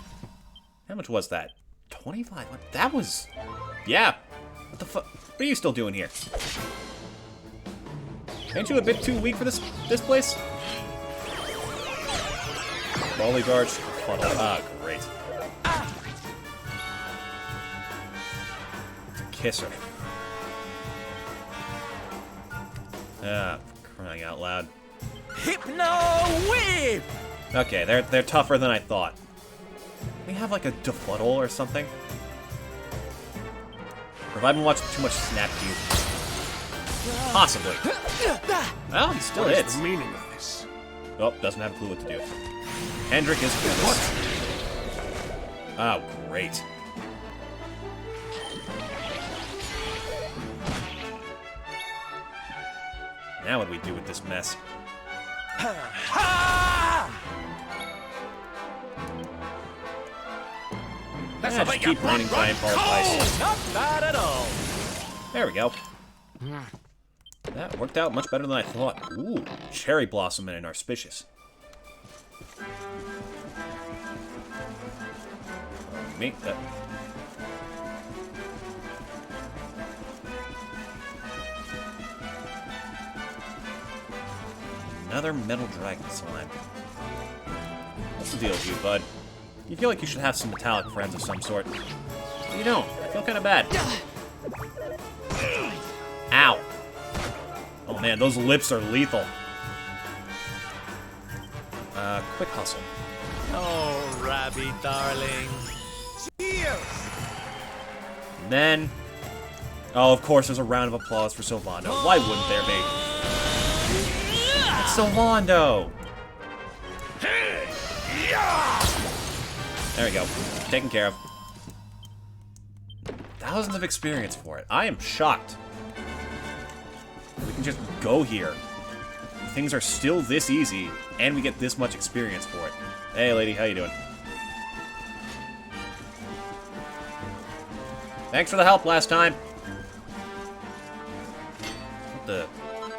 How much was that? 25? What? That was... Yeah. What the fuck? What are you still doing here? Ain't you a bit too weak for this place? Volley Guard, funnel. Ah, great. It's a kisser. Ah, crying out loud. Hypno Whip! Okay, they're tougher than I thought. We have like a Defuddle or something? Or have I been watching too much Snap Cube? Possibly. Well, he still What hits. is the meaning of this? Oh, doesn't have a clue what to do. Hendrik is clueless. Oh, great. Now what do we do with this mess? This'll just make your keep raining blood run giant ball of ice. Not bad at all. There we go. That worked out much better than I thought. Ooh, cherry blossom and an auspicious. Me, that. Another metal dragon slime. What's the deal with you, bud? You feel like you should have some metallic friends of some sort. But you don't. I feel kind of bad. Ow. Oh man, those lips are lethal. Quick hustle. Oh, Rabby, darling. Cheers! And then... Oh, of course, there's a round of applause for Sylvando. Why wouldn't there be? It's Sylvando! There we go. Taken care of. Thousands of experience for it. I am shocked. We can just go here. Things are still this easy, and we get this much experience for it. Hey, lady, how you doing? Thanks for the help last time. What the...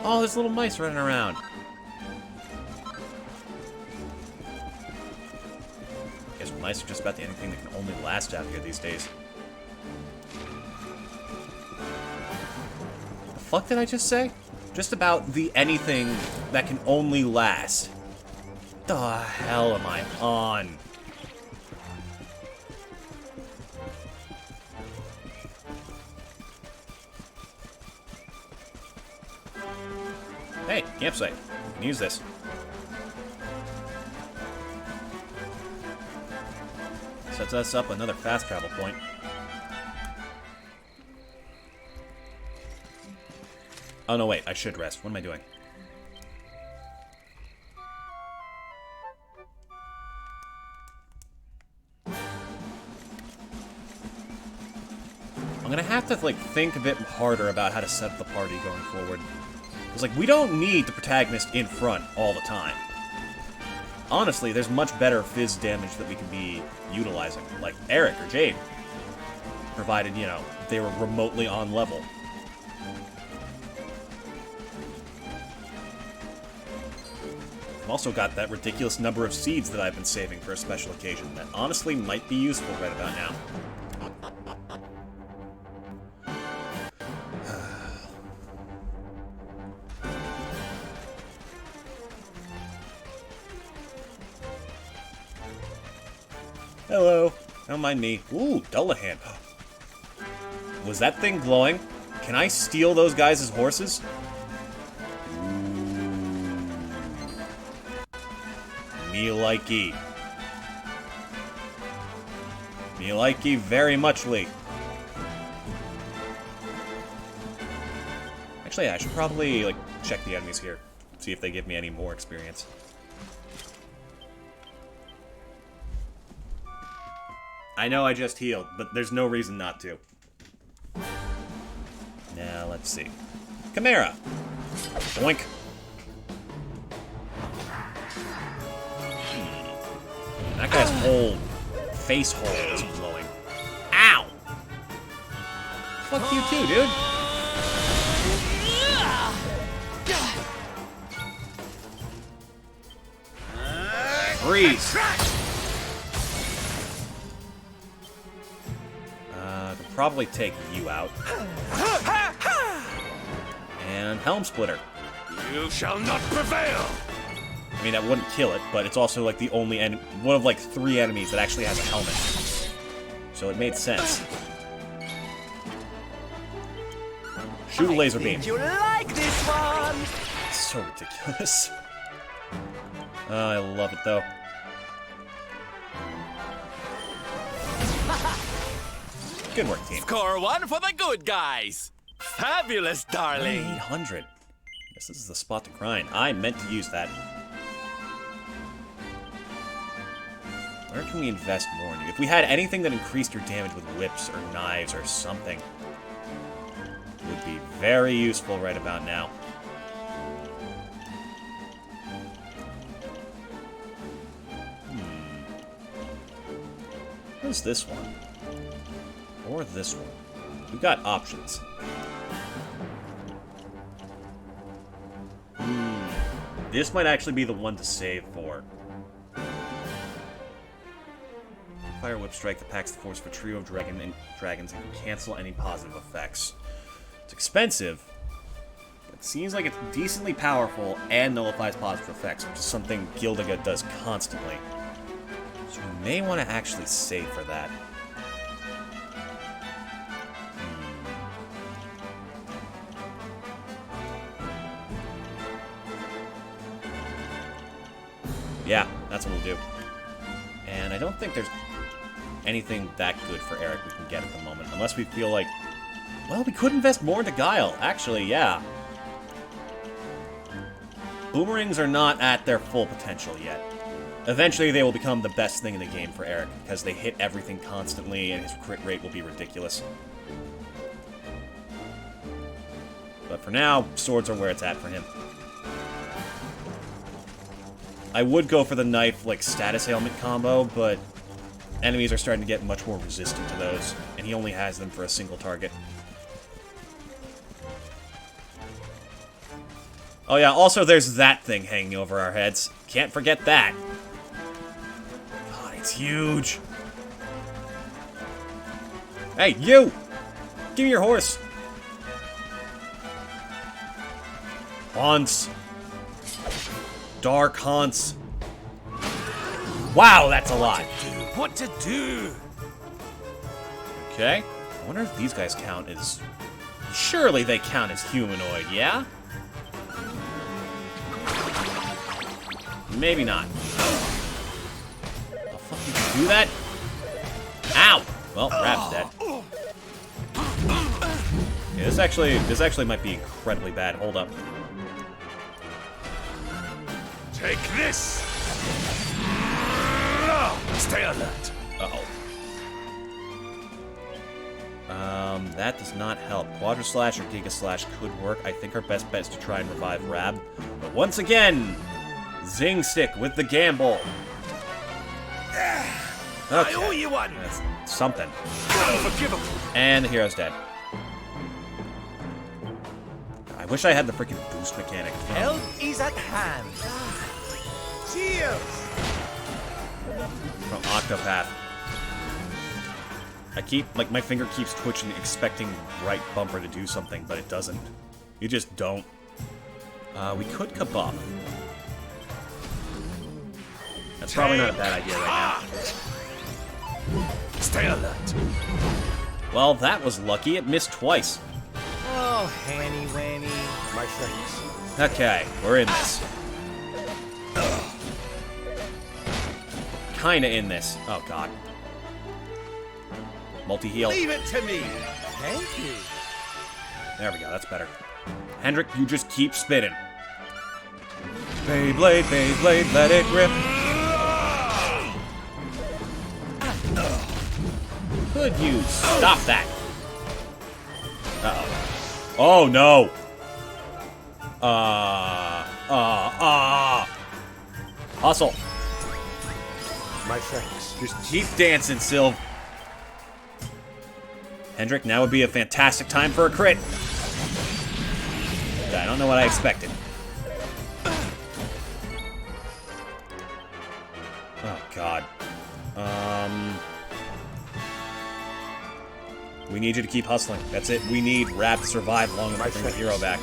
Oh, there's little mice running around. Guess mice are just about the only thing that can only last out here these days. The fuck did I just say? Just about the anything that can only last. The hell am I on? Hey, campsite. You can use this. Sets us up another fast travel point. Oh no, wait, I should rest. What am I doing? I'm gonna have to, like, think a bit harder about how to set up the party going forward. Because, like, we don't need the protagonist in front all the time. Honestly, there's much better fizz damage that we can be utilizing, like Eric or Jade. Provided, you know, they were remotely on level. I've also got that ridiculous number of seeds that I've been saving for a special occasion that honestly might be useful right about now. Hello. Don't mind me. Ooh, Dullahan. Was that thing glowing? Can I steal those guys as horses? Me likey. Me likey very muchly. Actually, I should probably, like, check the enemies here. See if they give me any more experience. I know I just healed, but there's no reason not to. Now, let's see. Chimera! Boink! That guy's whole face hole is glowing. Ow! Fuck you too, dude! Freeze! Could probably take you out. And Helm Splitter. You shall not prevail! I mean, that wouldn't kill it, but it's also like the only one of like 3 enemies that actually has a helmet. So it made sense. Shoot a laser beam. You like this one? It's so ridiculous. I love it though. Good work, team. Score 1 for the good guys. Fabulous, darling. 800. Guess this is the spot to grind. I meant to use that. Where can we invest more in you? If we had anything that increased your damage with whips or knives or something, it would be very useful right about now. What is this one? Or this one. We got options. This might actually be the one to save for. Fire Whip Strike that packs the force of a trio of dragons and can cancel any positive effects. It's expensive, but it seems like it's decently powerful and nullifies positive effects, which is something Gildiga does constantly. So we may want to actually save for that. Yeah, that's what we'll do. And I don't think there's anything that good for Eric we can get at the moment, unless we feel like... Well, we could invest more into Guile, actually, yeah. Boomerangs are not at their full potential yet. Eventually, they will become the best thing in the game for Eric, because they hit everything constantly, and his crit rate will be ridiculous. But for now, swords are where it's at for him. I would go for the knife, like, status ailment combo, but enemies are starting to get much more resistant to those, and he only has them for a single target. Oh yeah, also there's that thing hanging over our heads. Can't forget that. God, it's huge. Hey, you! Give me your horse. Haunts. Dark Haunts. Wow, that's a lot. What to do? Okay. I wonder if these guys count as... Surely they count as humanoid, yeah? Maybe not. The fuck, you can do that? Ow! Well, Rap's dead. Yeah, this actually might be incredibly bad. Hold up. Take this! Stay alert. Uh-oh. That does not help. Quadra Slash or Giga Slash could work. I think our best bet is to try and revive Rab. But once again, Zing Stick with the gamble. Okay. I owe you one. That's something. Unforgivable. And the hero's dead. I wish I had the freaking boost mechanic. Help is at hand. Cheers. From Octopath. I keep, like, my finger keeps twitching, expecting right bumper to do something, but it doesn't. You just don't. We could Kabuff. That's probably not a bad idea right now. Stay alert. Well, that was lucky. It missed twice. Oh, Hanny Wanny. My friends. Okay, we're in this. Kinda in this. Oh, God. Multi-heal. Leave it to me. Thank you. There we go, that's better. Hendrik, you just keep spitting. Beyblade, Beyblade, let it rip. Could you stop that? Uh-oh. Oh, no. Hustle. My friends. Just keep dancing, Sylv. Hendrik, now would be a fantastic time for a crit. I don't know what I expected. Oh, God. We need you to keep hustling. That's it. We need Rab to survive long enough to bring the hero back.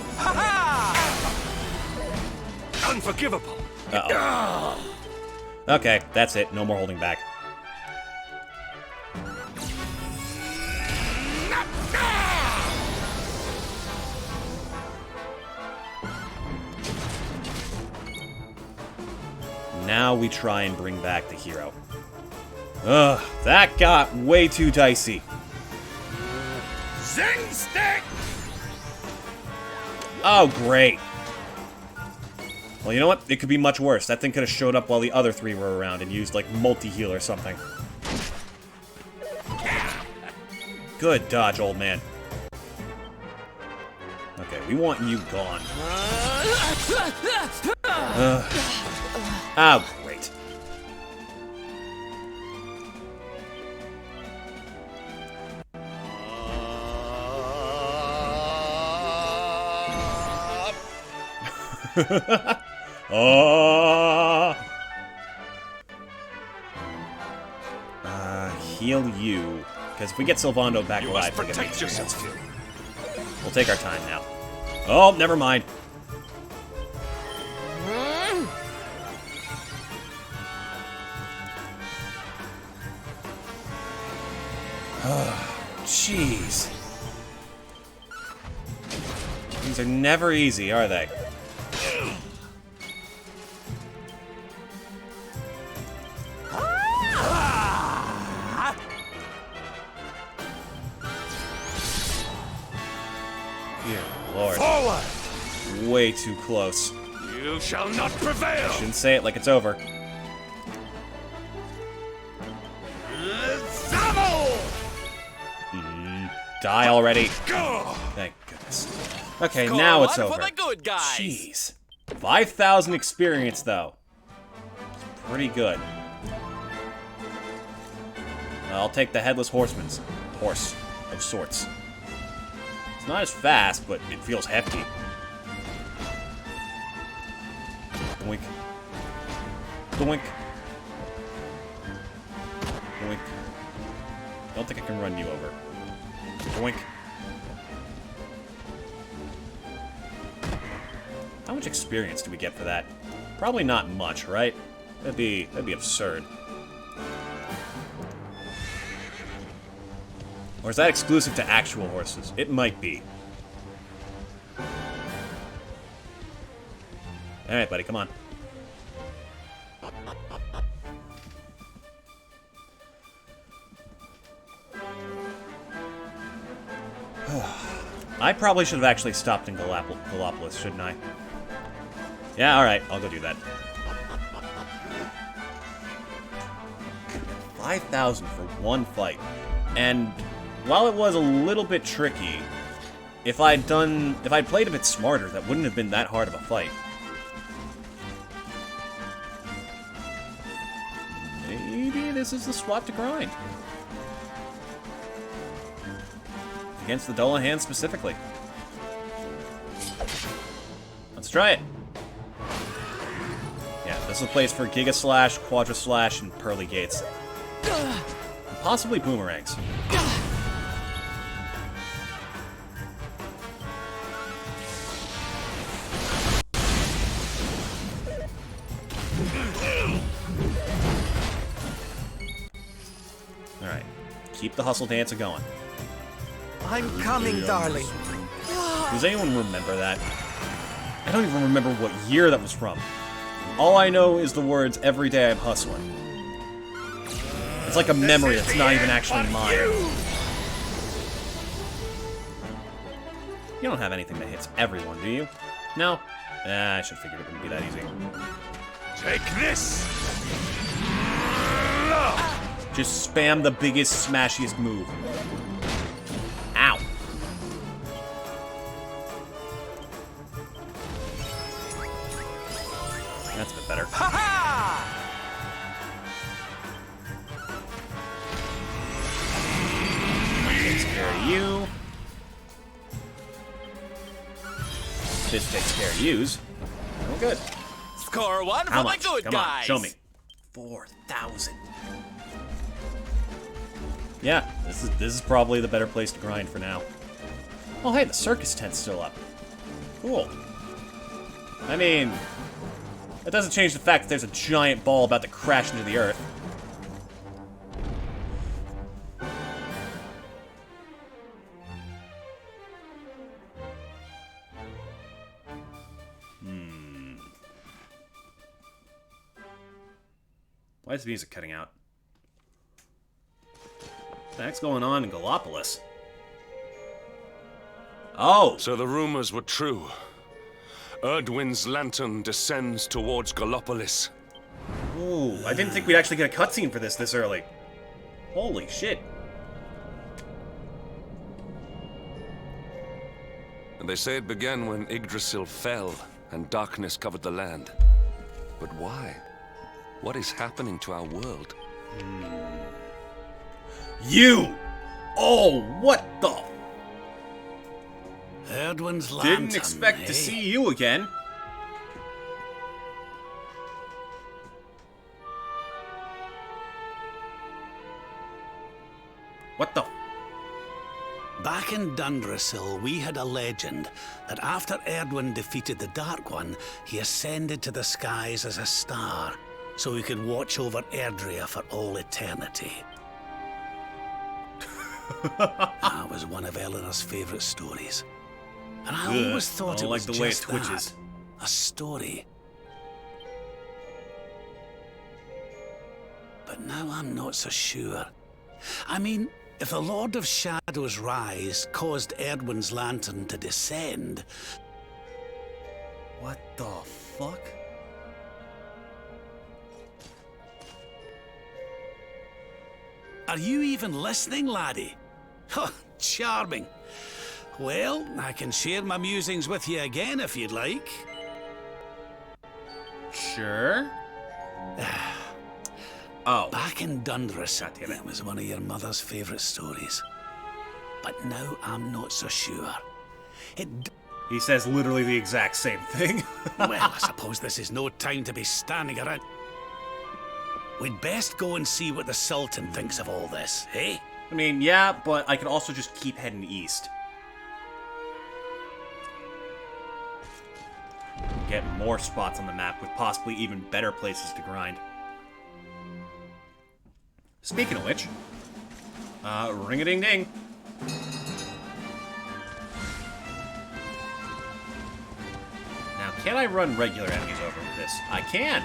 Unforgivable. Uh-oh. Okay, that's it. No more holding back. Now we try and bring back the hero. Ugh, that got way too dicey. Zing Stick! Oh, great. Well, you know what? It could be much worse. That thing could have showed up while the other three were around and used, like, multi-heal or something. Good dodge, old man. Okay, we want you gone. Oh, great. Heal you. Because if we get Sylvando back alive, we're gonna need yourself. We'll take our time now. Oh, never mind. Jeez. These are never easy, are they? Dear Lord. Forward! Way too close. You shall not prevail! Shouldn't say it like it's over. Die already. Thank goodness. Okay, now it's over. For the good guys. Jeez. 5,000 experience, though. It's pretty good. I'll take the Headless Horseman's horse of sorts. It's not as fast, but it feels hefty. Doink. Doink. Doink. I don't think I can run you over. Doink. How much experience do we get for that? Probably not much, right? That'd be absurd. Or is that exclusive to actual horses? It might be. Alright, buddy, come on. I probably should have actually stopped in Gallopolis, shouldn't I? Yeah, alright, I'll go do that. 5,000 for one fight. And while it was a little bit tricky, if I'd played a bit smarter, that wouldn't have been that hard of a fight. Maybe this is the spot to grind. Against the Dullahan specifically. Let's try it. Yeah, this is a place for Giga Slash, Quadra Slash, and Pearly Gates. And possibly boomerangs. Alright. Keep the hustle dance going. I'm coming, darling. Does anyone remember that? I don't even remember what year that was from. All I know is the words, "Every day I'm hustling." It's like a memory that's not even actually mine. You don't have anything that hits everyone, do you? No? I should have figured it wouldn't be that easy. Take this! Just spam the biggest, smashiest move. Ow. That's a bit better. Takes care of you. This takes care of yous. Oh, good. Score one How for much? the good Come guys. on, show me. 4,000. Yeah, this is probably the better place to grind for now. Oh, hey, the circus tent's still up. Cool. I mean, that doesn't change the fact that there's a giant ball about to crash into the earth. Why is the music cutting out? What the heck's going on in Gallopolis? Oh! So the rumors were true. Erdwin's lantern descends towards Gallopolis. Ooh, I didn't think we'd actually get a cutscene for this early. Holy shit. And they say it began when Yggdrasil fell and darkness covered the land. But why? What is happening to our world? You! Oh, what the? Erdwin's lantern, Didn't expect to see you again. What the? Back in Dundrasil, we had a legend that after Erdwin defeated the Dark One, he ascended to the skies as a star, so he could watch over Erdrea for all eternity. That was one of Eleanor's favorite stories. And I always thought it was the way it just twitches. that, a story. But now I'm not so sure. I mean, if the Lord of Shadow's rise caused Erdwin's lantern to descend... What the fuck? Are you even listening, laddie? Huh, charming. Well, I can share my musings with you again if you'd like. Sure. Oh. Back in Dundrasil, it was one of your mother's favourite stories. But now I'm not so sure. He says literally the exact same thing. Well, I suppose this is no time to be standing around. We'd best go and see what the Sultan thinks of all this, eh? I mean, yeah, but I could also just keep heading east. Get more spots on the map with possibly even better places to grind. Speaking of which, ring-a-ding-ding. Now, can I run regular enemies over with this? I can!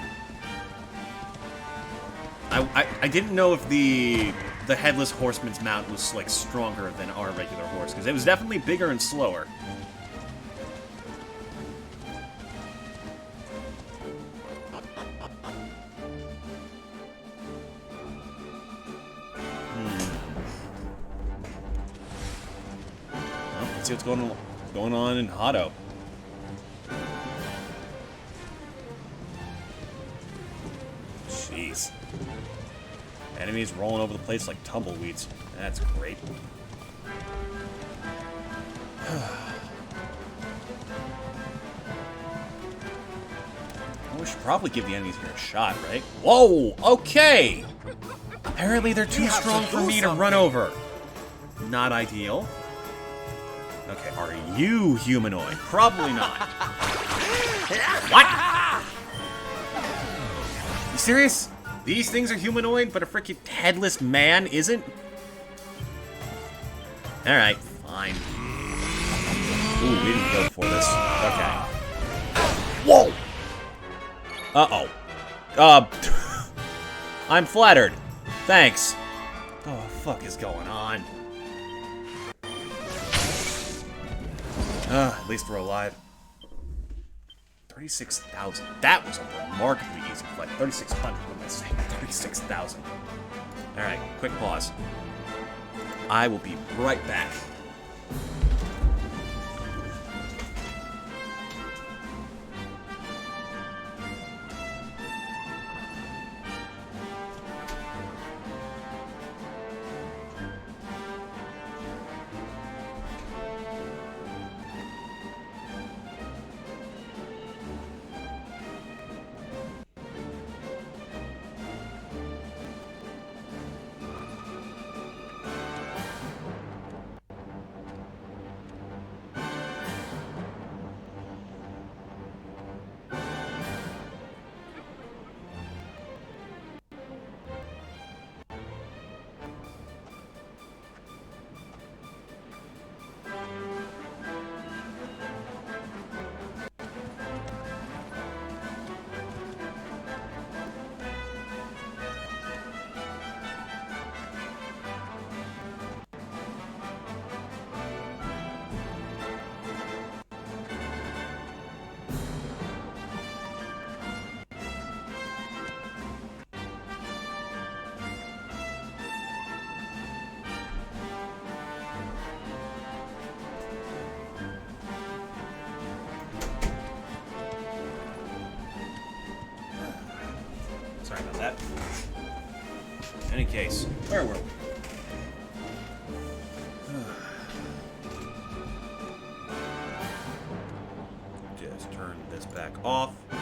I didn't know if the Headless Horseman's mount was, like, stronger than our regular horse, because it was definitely bigger and slower. Well, let's see what's going on in Hado. Jeez. Enemies rolling over the place like tumbleweeds. That's great. We should probably give the enemies here a shot, right? Whoa! Okay! Apparently they're too strong for me to run over. Not ideal. Okay, are you humanoid? Probably not. What? You serious? These things are humanoid, but a freaking headless man isn't? Alright, fine. Ooh, we didn't go for this. Okay. Whoa! Uh-oh. I'm flattered. Thanks. Oh, what the fuck is going on? At least we're alive. 36,000. That was a remarkably easy fight. 3,600, what am I saying? 36,000. Alright, quick pause. I will be right back. Sorry about that. In any case, where were we? Just turn this back off. I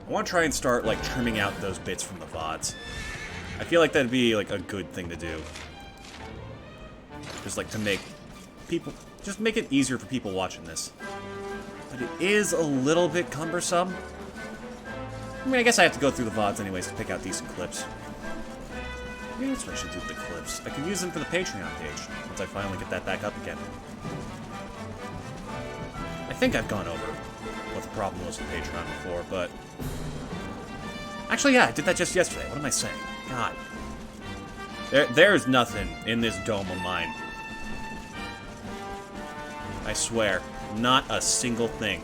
want to try and start, like, trimming out those bits from the VODs. I feel like that'd be, like, a good thing to do. Just, like, to make people... Just make it easier for people watching this. But it is a little bit cumbersome. I mean, I guess I have to go through the VODs anyways to pick out decent clips. Maybe that's what I should do with the clips. I could use them for the Patreon page, once I finally get that back up again. I think I've gone over what the problem was with Patreon before, but... Actually, yeah, I did that just yesterday. What am I saying? God. There's nothing in this dome of mine. I swear. Not a single thing.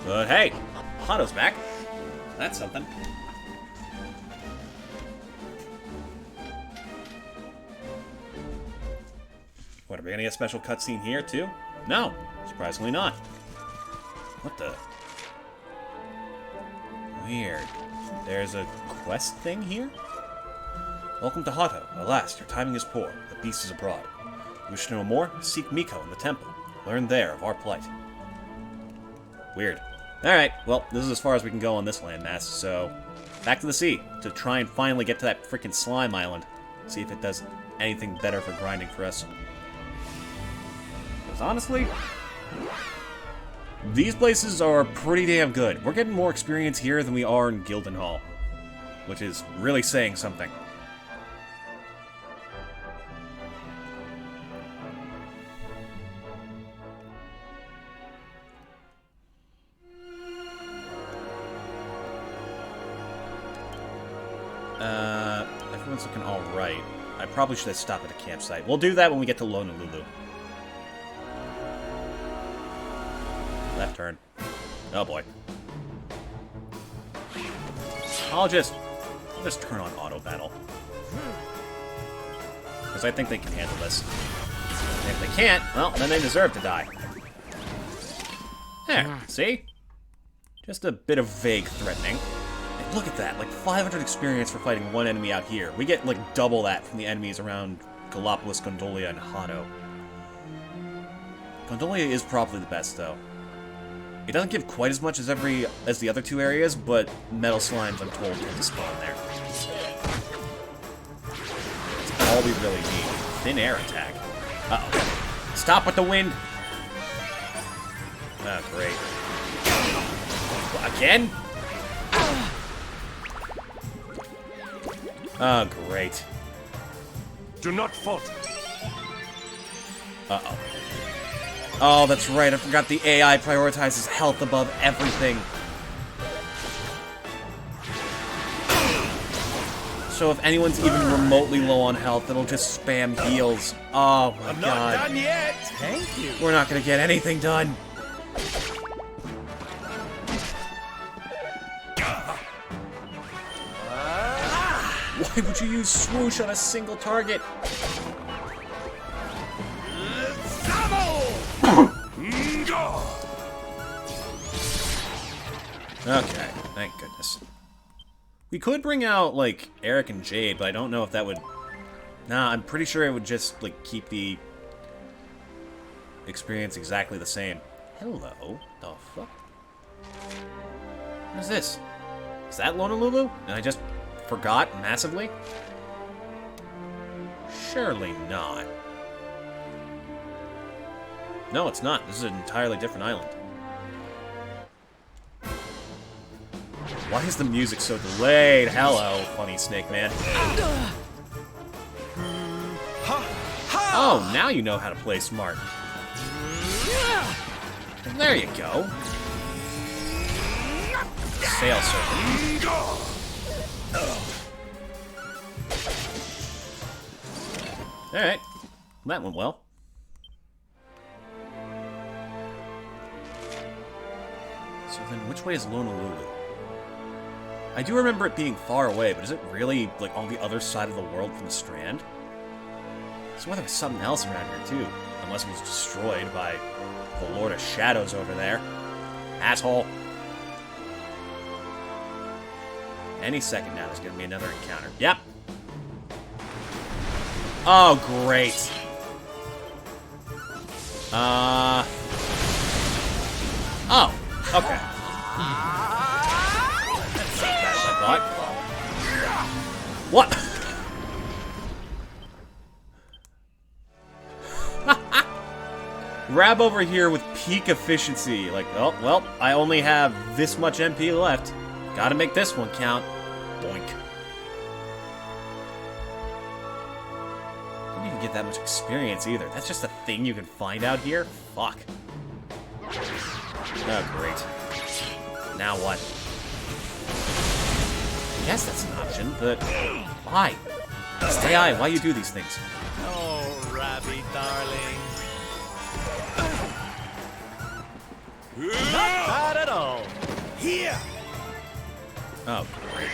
But hey, Hato's back. That's something. What, are we gonna get a special cutscene here, too? No, surprisingly not. What the? Weird. There's a quest thing here? Welcome to Hato. Alas, your timing is poor. The beast is abroad. You wish to know more? Seek Miko in the temple. Learn there of our plight. Weird. Alright, well, this is as far as we can go on this landmass, so... Back to the sea, to try and finally get to that frickin' slime island. See if it does anything better for grinding for us. Because honestly... These places are pretty damn good. We're getting more experience here than we are in Gildenhall. Which is really saying something. Everyone's looking alright. I probably should have stopped at a campsite. We'll do that when we get to Lonalulu. Left turn. Oh boy. I'll just turn on auto battle. Because I think they can handle this. And if they can't, well, then they deserve to die. There, see? Just a bit of vague threatening. And look at that, like 500 experience for fighting one enemy out here. We get like double that from the enemies around Gallopolis, Gondolia, and Hato. Gondolia is probably the best, though. It doesn't give quite as much as the other two areas, but metal slimes, I'm told, tend to spawn there. That's all we really need. Thin air attack. Uh-oh. Stop with the wind! Oh, great. Again? Oh, great. Do not falter. Uh-oh. Oh, that's right. I forgot the AI prioritizes health above everything. So if anyone's even remotely low on health, it'll just spam heals. Oh my god. I'm not done yet. Thank you. We're not gonna get anything done. Why would you use swoosh on a single target? Okay, thank goodness. We could bring out, like, Eric and Jade, but I don't know if that would... Nah, I'm pretty sure it would just, like, keep the experience exactly the same. Hello? The fuck? What is this? Is that Lonalulu? And I just forgot massively? Surely not. No, it's not. This is an entirely different island. Why is the music so delayed? Hello, funny snake man. Oh, now you know how to play smart. There you go. Sail serpent. Alright. That went well. So then, which way is Lonalulu? I do remember it being far away, but is it really, like, on the other side of the world from the Strand? So whether there's something else around here, too. Unless it was destroyed by the Lord of Shadows over there. Asshole. Any second now, there's gonna be another encounter. Yep. Oh, great. Oh, okay. What? Grab over here with peak efficiency. Like, oh, well, I only have this much MP left. Gotta make this one count. Boink. Didn't even get that much experience either. That's just a thing you can find out here? Fuck. Oh, great. Now what? I guess that's an option, but why? Stay eye, why you do these things? Oh, Rabby, darling. Not bad at all. Here! Oh, great.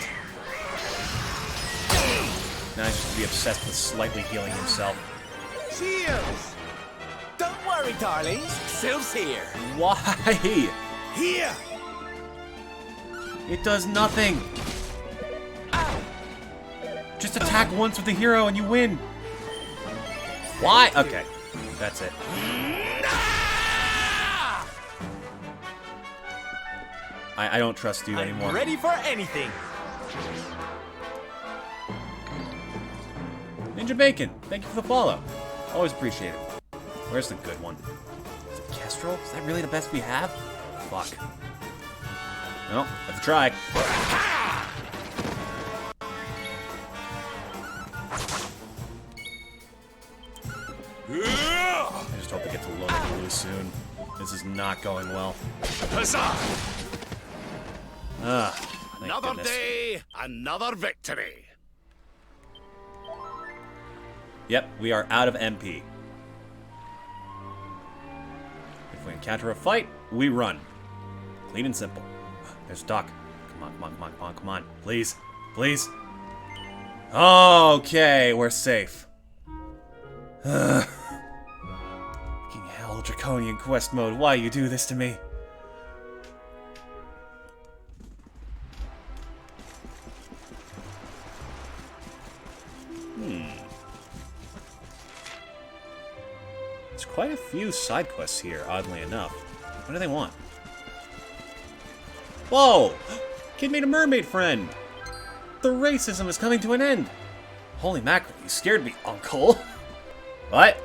Now he's just to be obsessed with slightly healing himself. Cheers! Don't worry, darlings. Sylph's here. Why? Here! It does nothing. Just attack once with the hero and you win. Why? Okay, that's it. I don't trust you anymore. I'm ready for anything. Ninja Bacon, thank you for the follow. Always appreciate it. Where's the good one? Is it Kestrel? Is that really the best we have? Fuck. No, let's try. I just hope I get to Lona Blue soon. This is not going well. Huzzah! Thank Another goodness. day, another victory. Yep, we are out of MP. If we encounter a fight, we run. Clean and simple. There's Doc. Come on, come on, come on, come on, come on. Please. Please. Okay, we're safe. Fucking hell, Draconian quest mode. Why you do this to me? There's quite a few side quests here, oddly enough. What do they want? Whoa! Kid made a mermaid friend! The racism is coming to an end! Holy mackerel, you scared me, Uncle! What?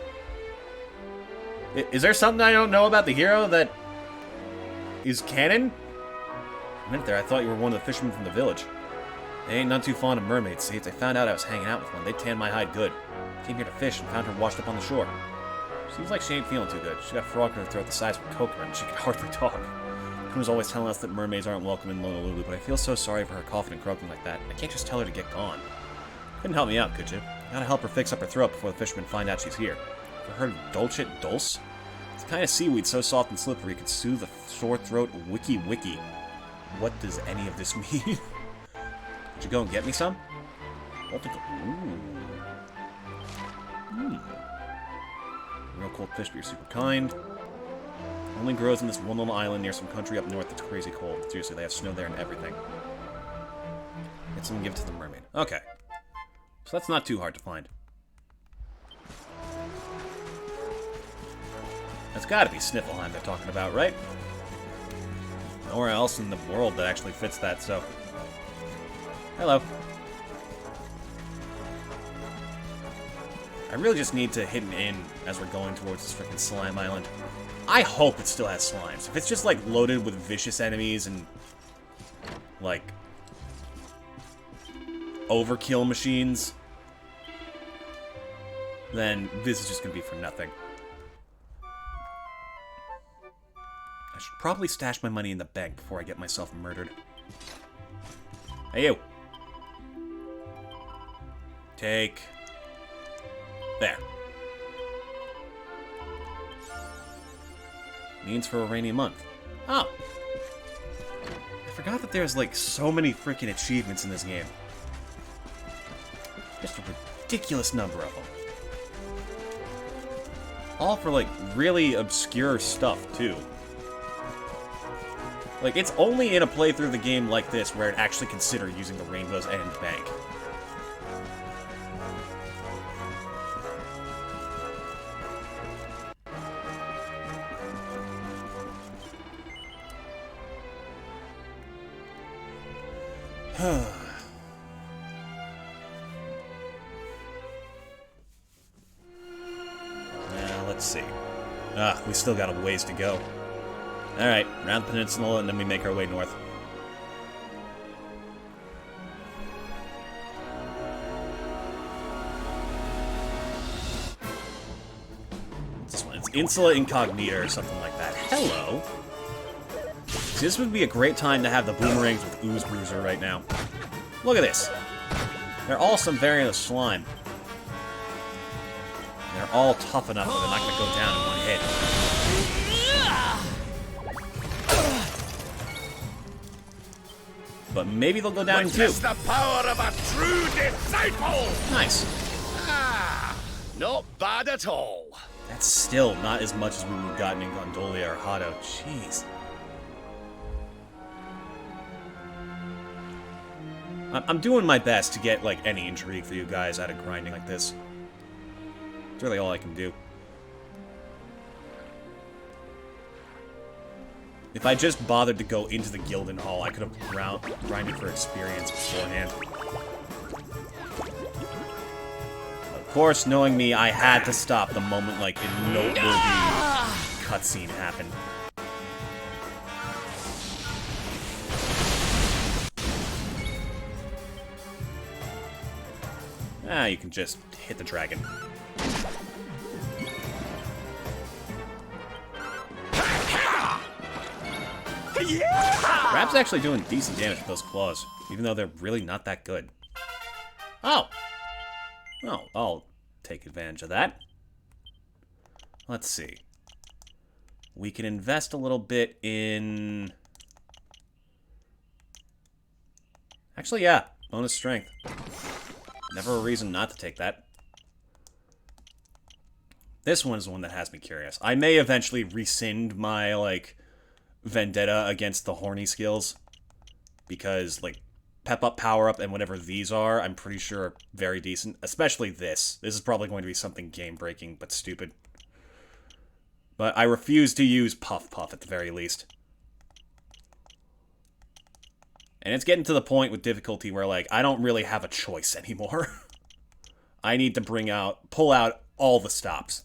Is there something I don't know about the hero that is canon? A minute there, I thought you were one of the fishermen from the village. They ain't none too fond of mermaids, see? If they found out I was hanging out with one, they'd tan my hide good. Came here to fish and found her washed up on the shore. Seems like she ain't feeling too good. She got a frog in her throat the size of a coconut and she could hardly talk. Kun was always telling us that mermaids aren't welcome in Honolulu, but I feel so sorry for her coughing and croaking like that. I can't just tell her to get gone. Couldn't help me out, could you? Gotta help her fix up her throat before the fishermen find out she's here. Ever heard of Dolce Dulce? It's the kind of seaweed so soft and slippery it could soothe a sore throat wiki. What does any of this mean? Could you go and get me some? Ooh. Real cold fish, but you're super kind. Only grows in this one little island near some country up north that's crazy cold. Seriously, they have snow there and everything. Get some and give it to the mermaid. Okay. So that's not too hard to find. That's gotta be Sniffleheim they're talking about, right? Nowhere else in the world that actually fits that, so... Hello. I really just need to hit an inn as we're going towards this freaking slime island. I hope it still has slimes. If it's just, like, loaded with vicious enemies and, like, overkill machines, then this is just gonna be for nothing. I should probably stash my money in the bank before I get myself murdered. Hey, you. Take... There. Means for a rainy month. Oh. I forgot that there's, like, so many freaking achievements in this game. Just a ridiculous number of them. All for, like, really obscure stuff, too. Like, it's only in a playthrough of the game like this where I'd actually consider using the Rainbow's End Bank. let's see. We still got a ways to go. Alright, around the peninsula, and then we make our way north. What's this one? It's Insula Incognita or something like that. Hello! See, this would be a great time to have the boomerangs with Ooze Bruiser right now. Look at this! They're all some variant of slime. They're all tough enough that they're not going to go down in one hit. But maybe they'll go down in two. Witness the power of a true disciple! Nice. Ah, not bad at all. That's still not as much as we would have gotten in Gondolia or Hado. Jeez. I'm doing my best to get, like, any intrigue for you guys out of grinding like this. It's really all I can do. If I just bothered to go into the Gildan Hall, I could have grinded for experience beforehand. Of course, knowing me, I had to stop the moment, like, a noteworthy cutscene happened. You can just hit the dragon. Rab's actually doing decent damage with those claws, even though they're really not that good. Oh! Oh, I'll take advantage of that. Let's see. We can invest a little bit in... Actually, yeah. Bonus strength. Never a reason not to take that. This one is the one that has me curious. I may eventually rescind my, like, vendetta against the horny skills. Because, like, pep up, power up, and whatever these are, I'm pretty sure are very decent. Especially this. This is probably going to be something game-breaking, but stupid. But I refuse to use Puff Puff at the very least. And it's getting to the point with difficulty where, like, I don't really have a choice anymore. I need to pull out all the stops.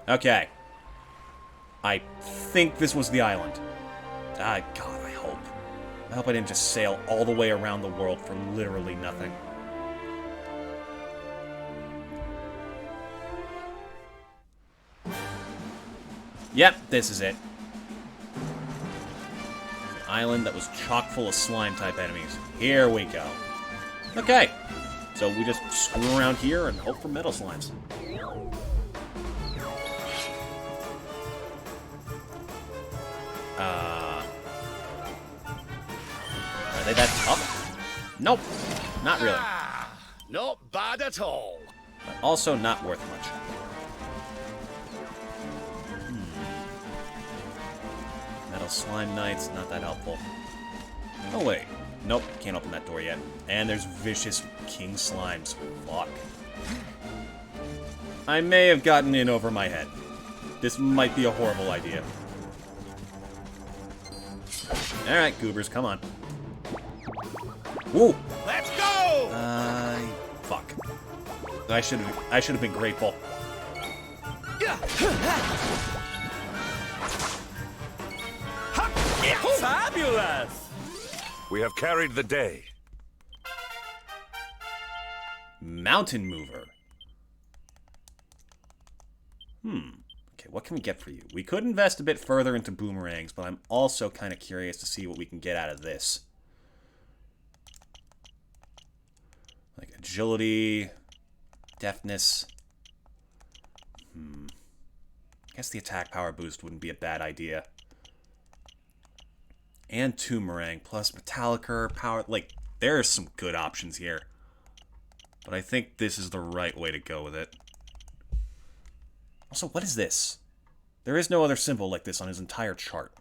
Okay. I think this was the island. God, I hope. I hope I didn't just sail all the way around the world for literally nothing. Yep, this is it. Island that was chock full of slime-type enemies. Here we go. Okay, so we just screw around here and hope for metal slimes. Are they that tough? Nope, not really. Not bad at all. But also not worth much. Metal Slime Knights, not that helpful. Oh wait, nope, can't open that door yet. And there's vicious king slimes. Fuck. I may have gotten in over my head. This might be a horrible idea. Alright, goobers, come on. Woo! Let's go! Fuck. I should have been grateful. Fabulous! We have carried the day. Mountain Mover. Okay, what can we get for you? We could invest a bit further into boomerangs, but I'm also kind of curious to see what we can get out of this. Like agility, deftness. I guess the attack power boost wouldn't be a bad idea. And Toomerang plus Metallicur power. Like, there are some good options here. But I think this is the right way to go with it. Also, what is this? There is no other symbol like this on his entire chart.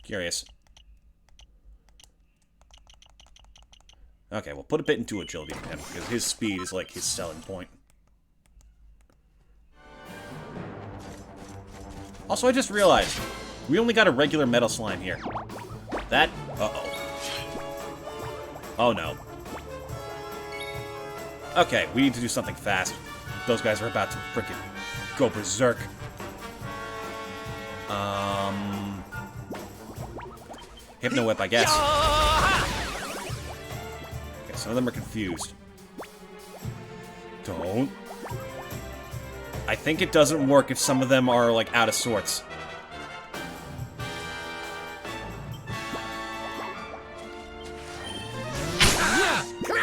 Curious. Okay, we'll put a bit into agility for him, because his speed is like his selling point. Also, I just realized, we only got a regular metal slime here. That... Uh-oh. Oh, no. Okay, we need to do something fast. Those guys are about to freaking go berserk. Hypno Whip, I guess. Okay, some of them are confused. Don't. I think it doesn't work if some of them are, like, out of sorts.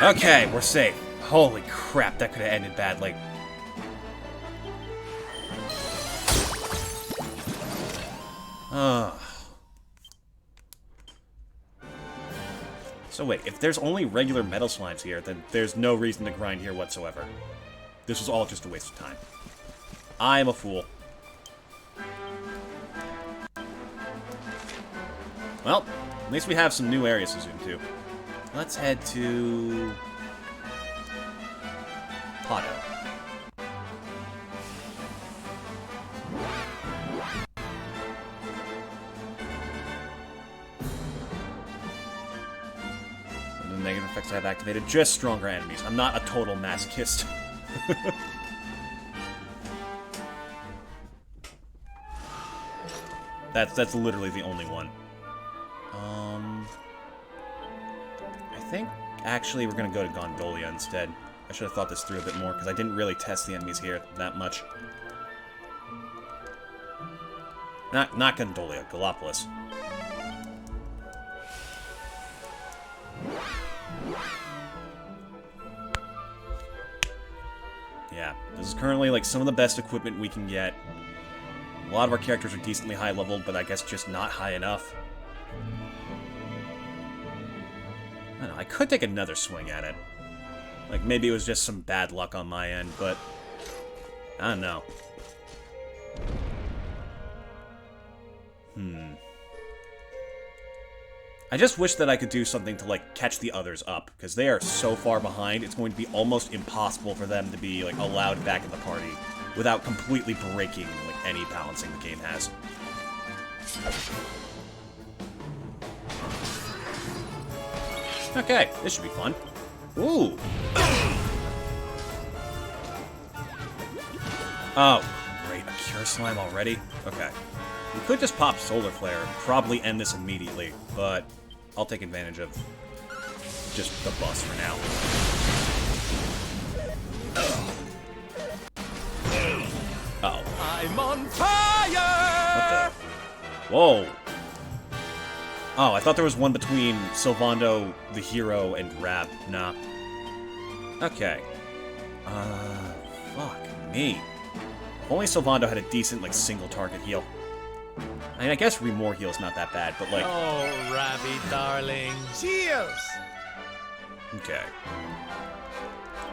Okay, we're safe. Holy crap, that could have ended badly. So wait, if there's only regular metal slimes here, then there's no reason to grind here whatsoever. This was all just a waste of time. I am a fool. Well, at least we have some new areas to zoom to. Let's head to... Potto. The negative effects I have activated, just stronger enemies. I'm not a total masochist. That's literally the only one. I think, actually, we're gonna go to Gondolia instead. I should have thought this through a bit more, because I didn't really test the enemies here that much. Not Gondolia, Gallopolis. Yeah, this is currently, like, some of the best equipment we can get. A lot of our characters are decently high leveled, but I guess just not high enough. I don't know, I could take another swing at it. Like, maybe it was just some bad luck on my end, but... I don't know. I just wish that I could do something to, like, catch the others up, because they are so far behind, it's going to be almost impossible for them to be, like, allowed back in the party without completely breaking, like, any balancing the game has. Okay, this should be fun. Ooh! Oh, great, a Cure Slime already? Okay. We could just pop Solar Flare and probably end this immediately, but I'll take advantage of just the bus for now. Uh-oh. I'm on fire! What the? Whoa! Oh, I thought there was one between Sylvando, the hero, and Rab. Nah. Okay. Fuck me. If only Sylvando had a decent, like, single target heal. I mean, I guess Remore heal's not that bad, but, like... Oh, Rabby, darling. Cheers! Okay.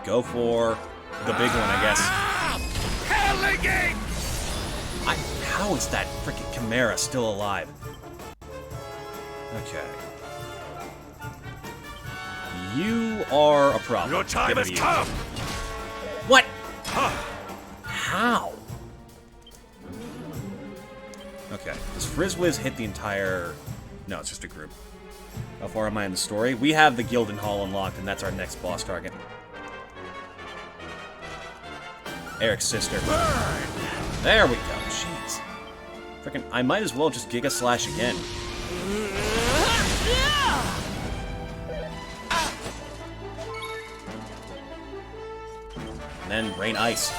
Go for the big one, I guess. Helliging! How is that freaking Chimera still alive? Okay. You are a problem. Your time has you. come! What? How? Okay. Does Frizzwiz hit the entire... No, it's just a group. How far am I in the story? We have the Gildan Hall unlocked, and that's our next boss target. Eric's sister. Burn! There we go. Jeez. Frickin', I might as well just Giga Slash again. And then Rain Ice.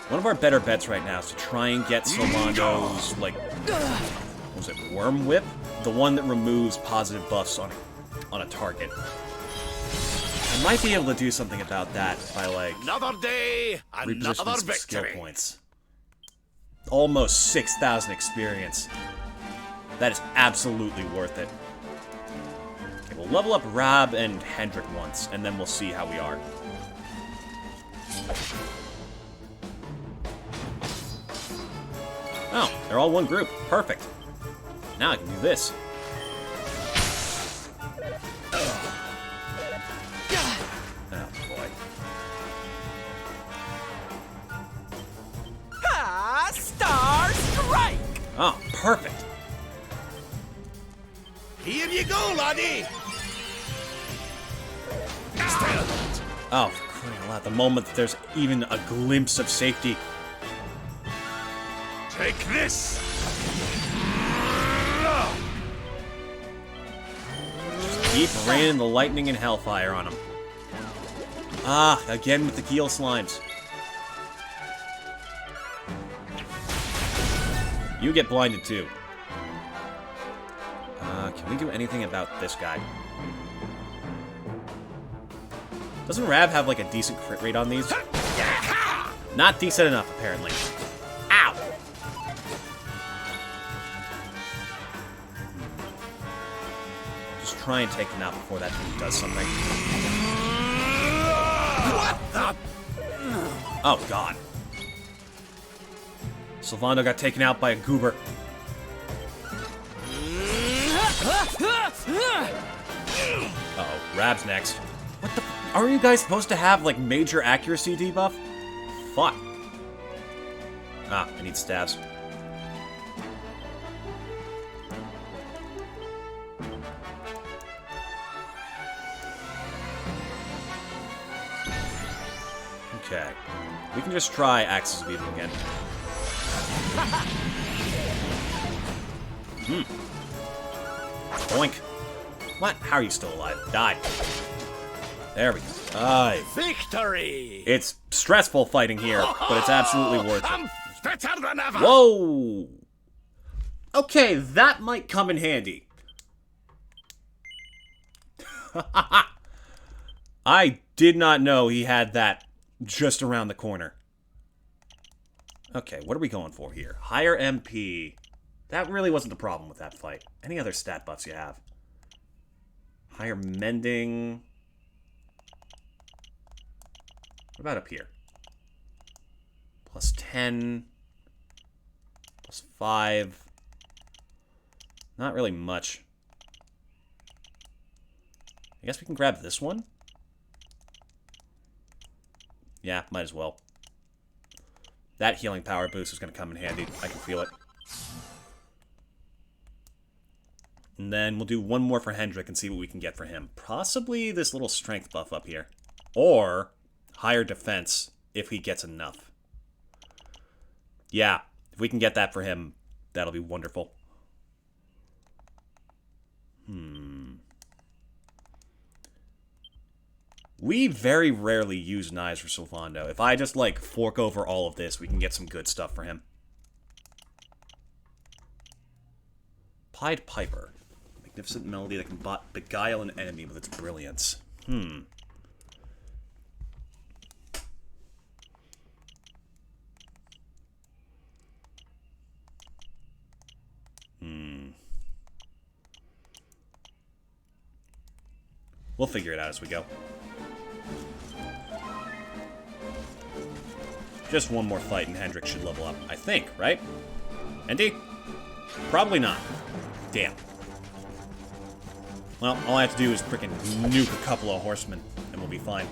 One of our better bets right now is to try and get Sylvando's, like, what was it, Worm Whip? The one that removes positive buffs on a target. I might be able to do something about that by, like, Another day, repositioning another some skill victory. points. Almost 6,000 experience. That is absolutely worth it. Okay, we'll level up Rab and Hendrik once, and then we'll see how we are. Oh, they're all one group. Perfect. Now I can do this. Oh, boy. Ah, Star Strike! Oh, perfect. Here you go, laddie! Oh, for crying out loud. The moment that there's even a glimpse of safety. Take this! Just keep raining the lightning and hellfire on him. Ah, again with the Keel slimes. You get blinded too. Can we do anything about this guy? Doesn't Rab have like a decent crit rate on these? Not decent enough, apparently. Ow! Just try and take him out before that thing does something. What the? Oh, God. Sylvando got taken out by a goober. Uh-oh, Rab's next. What the? Aren't you guys supposed to have, like, major accuracy debuff? Fuck. Ah, I need stabs. Okay. We can just try Axis of Evil again. Boink. What? How are you still alive? Die. There we go. Victory! It's stressful fighting here, but it's absolutely worth I'm it. fitter than ever! Whoa! Okay, that might come in handy. I did not know he had that just around the corner. Okay, what are we going for here? Higher MP. That really wasn't the problem with that fight. Any other stat buffs you have? Higher mending. What about up here? Plus 10. Plus 5. Not really much. I guess we can grab this one. Yeah, might as well. That healing power boost is going to come in handy. I can feel it. And then we'll do one more for Hendrik and see what we can get for him. Possibly this little strength buff up here. Or higher defense if he gets enough. Yeah, if we can get that for him, that'll be wonderful. We very rarely use knives for Sylvando. If I just, like, fork over all of this, we can get some good stuff for him. Pied Piper. Magnificent melody that can beguile an enemy with its brilliance. We'll figure it out as we go. Just one more fight and Hendrik should level up, I think, right? Andy? Probably not. Damn. Well, all I have to do is frickin' nuke a couple of horsemen, and we'll be fine.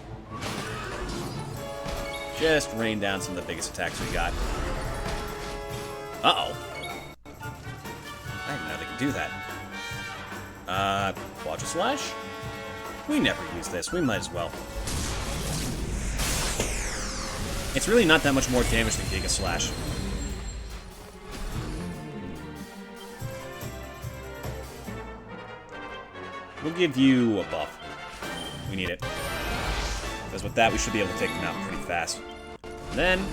Just rain down some of the biggest attacks we got. Uh-oh. I didn't know they could do that. Quadra Slash? We never use this, we might as well. It's really not that much more damage than Giga Slash. We'll give you a buff. We need it. Because with that, we should be able to take them out pretty fast. And then...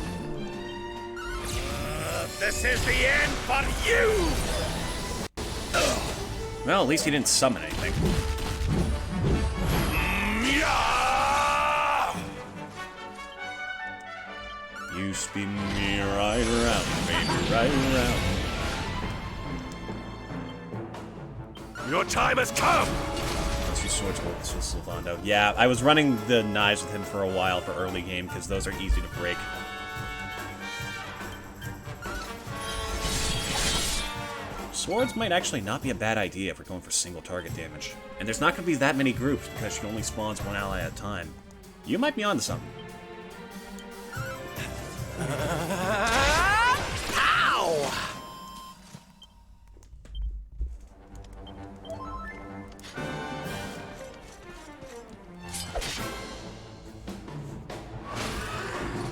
This is the end for you! well, at least he didn't summon anything. You spin me right around, baby, right around. Your time has come! Let's use Swords with Sylvando. Yeah, I was running the knives with him for a while for early game, because those are easy to break. Swords might actually not be a bad idea if we're going for single target damage. And there's not going to be that many groups, because she only spawns one ally at a time. You might be onto something. Ow!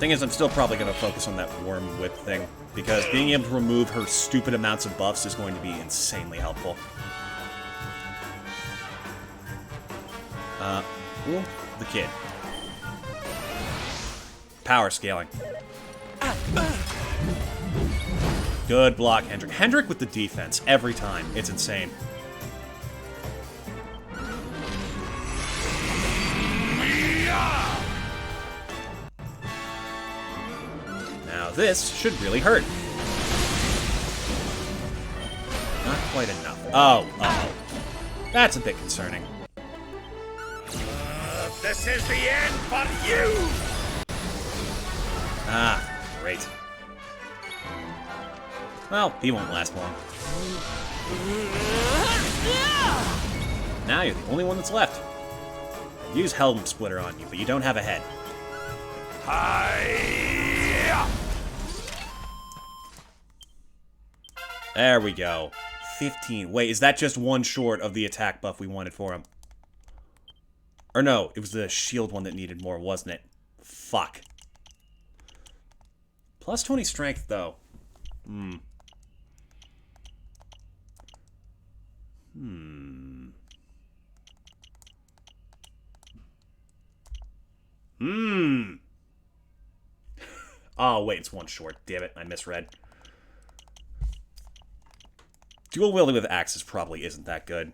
Thing is, I'm still probably going to focus on that Worm Whip thing, because being able to remove her stupid amounts of buffs is going to be insanely helpful. Ooh, the kid. Power scaling. Good block, Hendrik. Hendrik with the defense every time. It's insane. Now this should really hurt. Not quite enough. Oh, uh-oh. That's a bit concerning. This is the end for you! Ah, great. Well, he won't last long. Now you're the only one that's left. Use Helm Splitter on you, but you don't have a head. Hi-ya! There we go. 15. Wait, is that just one short of the attack buff we wanted for him? Or no, it was the shield one that needed more, wasn't it? Fuck. Plus 20 strength, though. Oh, wait, it's one short. Damn it, I misread. Dual wielding with axes probably isn't that good.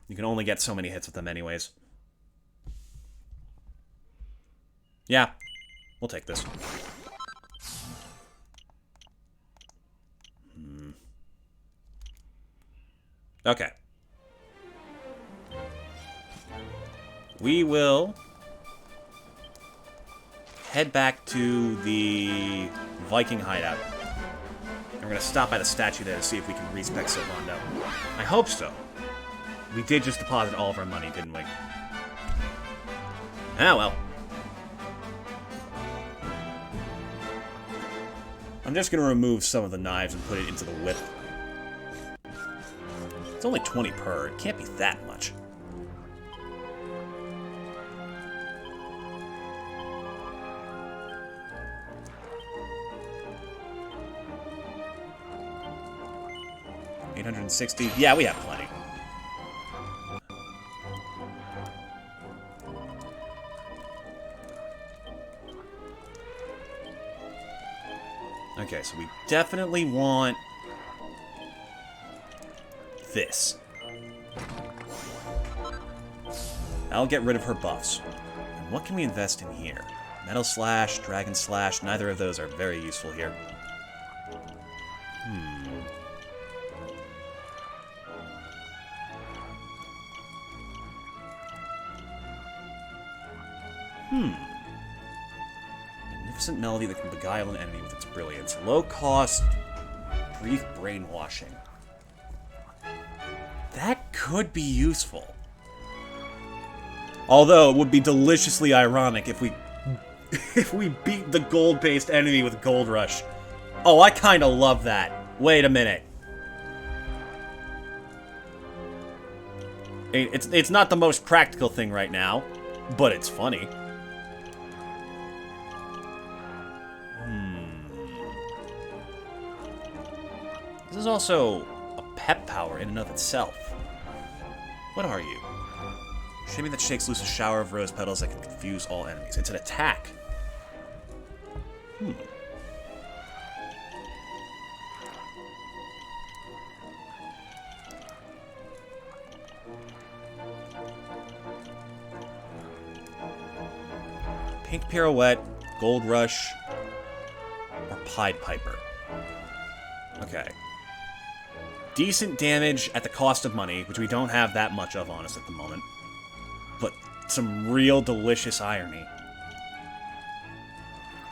You can only get so many hits with them anyways. Yeah, we'll take this. Okay. We will head back to the Viking hideout. And we're going to stop by the statue there to see if we can respec Sylvando. I hope so. We did just deposit all of our money, didn't we? Ah, well. I'm just going to remove some of the knives and put it into the whip. It's only 20 per. It can't be that much. $860. Yeah, we have plenty. Okay, so we definitely want this. I'll get rid of her buffs. And what can we invest in here? Metal Slash, Dragon Slash, neither of those are very useful here. Magnificent melody that can beguile an enemy with its brilliance. Low cost, brief brainwashing. That could be useful. Although it would be deliciously ironic if we beat the gold-based enemy with Gold Rush. Oh, I kinda love that. Wait a minute. It's not the most practical thing right now, but it's funny. This is also a pep power in and of itself. What are you? Shimmy that shakes loose a shower of rose petals that can confuse all enemies. It's an attack. Pink Pirouette, Gold Rush, or Pied Piper. Okay. Decent damage at the cost of money, which we don't have that much of on us at the moment. But some real delicious irony.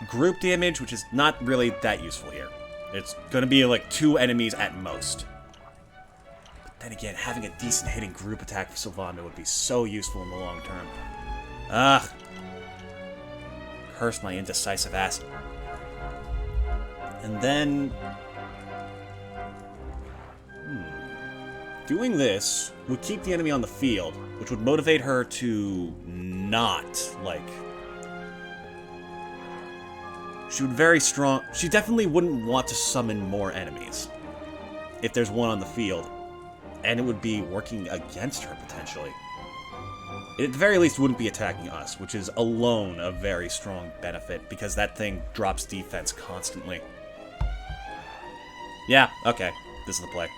Group damage, which is not really that useful here. It's going to be like 2 enemies at most. But then again, having a decent hitting group attack for Sylvando would be so useful in the long term. Ugh. Curse my indecisive ass. And then... doing this would keep the enemy on the field, which would motivate her to not, like... she would very strong... She definitely wouldn't want to summon more enemies if there's one on the field, and it would be working against her, potentially. It at the very least wouldn't be attacking us, which is alone a very strong benefit, because that thing drops defense constantly. Yeah, okay. This is the play.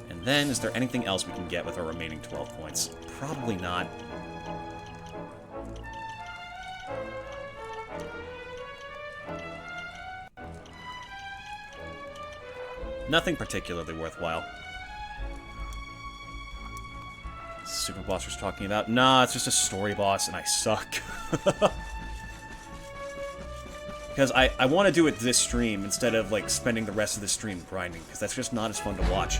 And then, is there anything else we can get with our remaining 12 points? Probably not. Nothing particularly worthwhile. Super boss was talking about? Nah, it's just a story boss, and I suck. Because I want to do it this stream instead of, like, spending the rest of the stream grinding, because that's just not as fun to watch.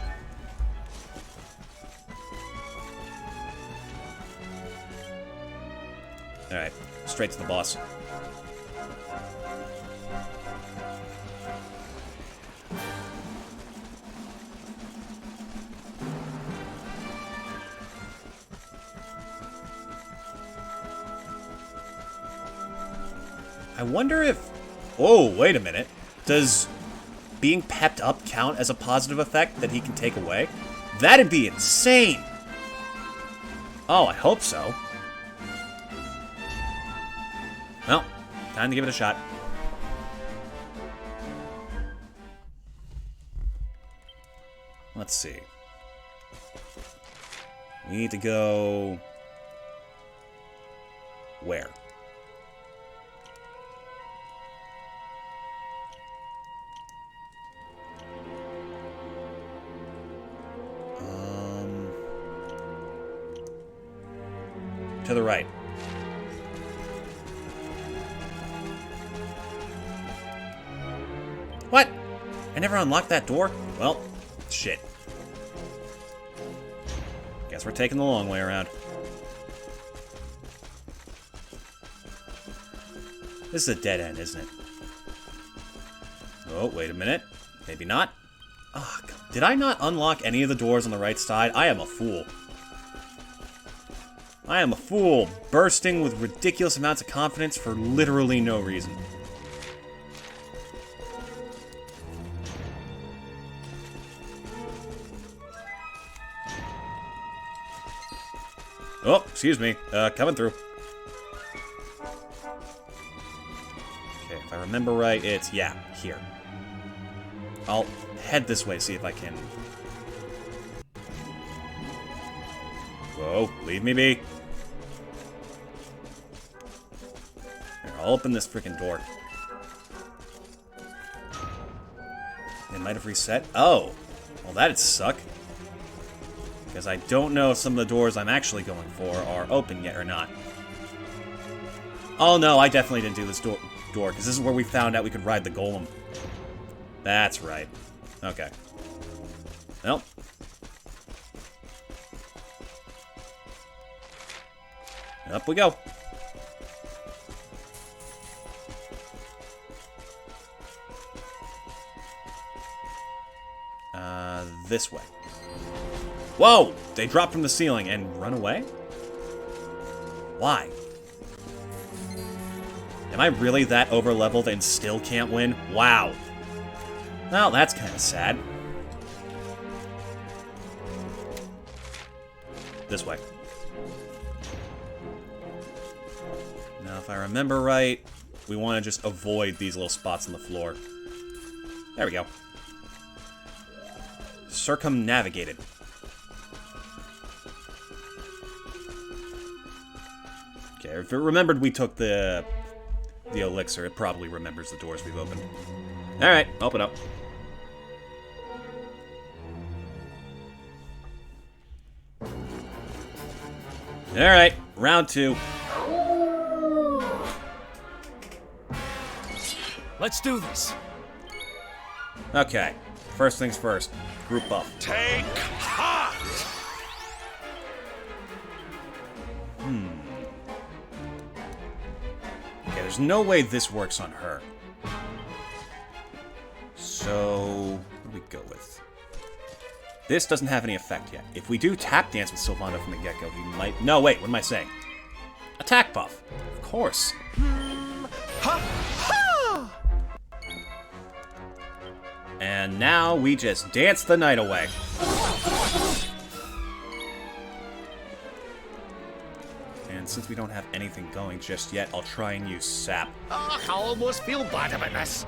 Alright, straight to the boss. I wonder if... Oh, wait a minute. Does being pepped up count as a positive effect that he can take away? That'd be insane! Oh, I hope so. Well, time to give it a shot. Let's see. We need to go... Where? To the right. What? I never unlocked that door? Well, shit. Guess we're taking the long way around. This is a dead end, isn't it? Oh, wait a minute. Maybe not. Oh, did I not unlock any of the doors on the right side? I am a fool. I am a fool, bursting with ridiculous amounts of confidence for literally no reason. Oh, excuse me. Coming through. Okay, if I remember right, it's, yeah, here. I'll head this way, see if I can... Whoa, leave me be. Here, I'll open this freaking door. It might have reset. Oh, well, that'd suck. Because I don't know if some of the doors I'm actually going for are open yet or not. Oh no, I definitely didn't do this door, because this is where we found out we could ride the golem. That's right. Okay. Well. Up we go. This way. Whoa! They dropped from the ceiling and run away? Why? Am I really that overleveled and still can't win? Wow. Well, that's kind of sad. This way. Now, if I remember right, we want to just avoid these little spots on the floor. There we go. Circumnavigated. Okay, if it remembered we took the elixir, it probably remembers the doors we've opened. Alright, open up. Alright, round 2. Let's do this. Okay, first things first. Group buff. Take heart! Okay, there's no way this works on her. So, what do we go with? This doesn't have any effect yet. If we do tap dance with Sylvando from the get-go, he might... No, wait, what am I saying? Attack buff. Of course. And now we just dance the night away. And since we don't have anything going just yet, I'll try and use sap. I almost feel bad about this.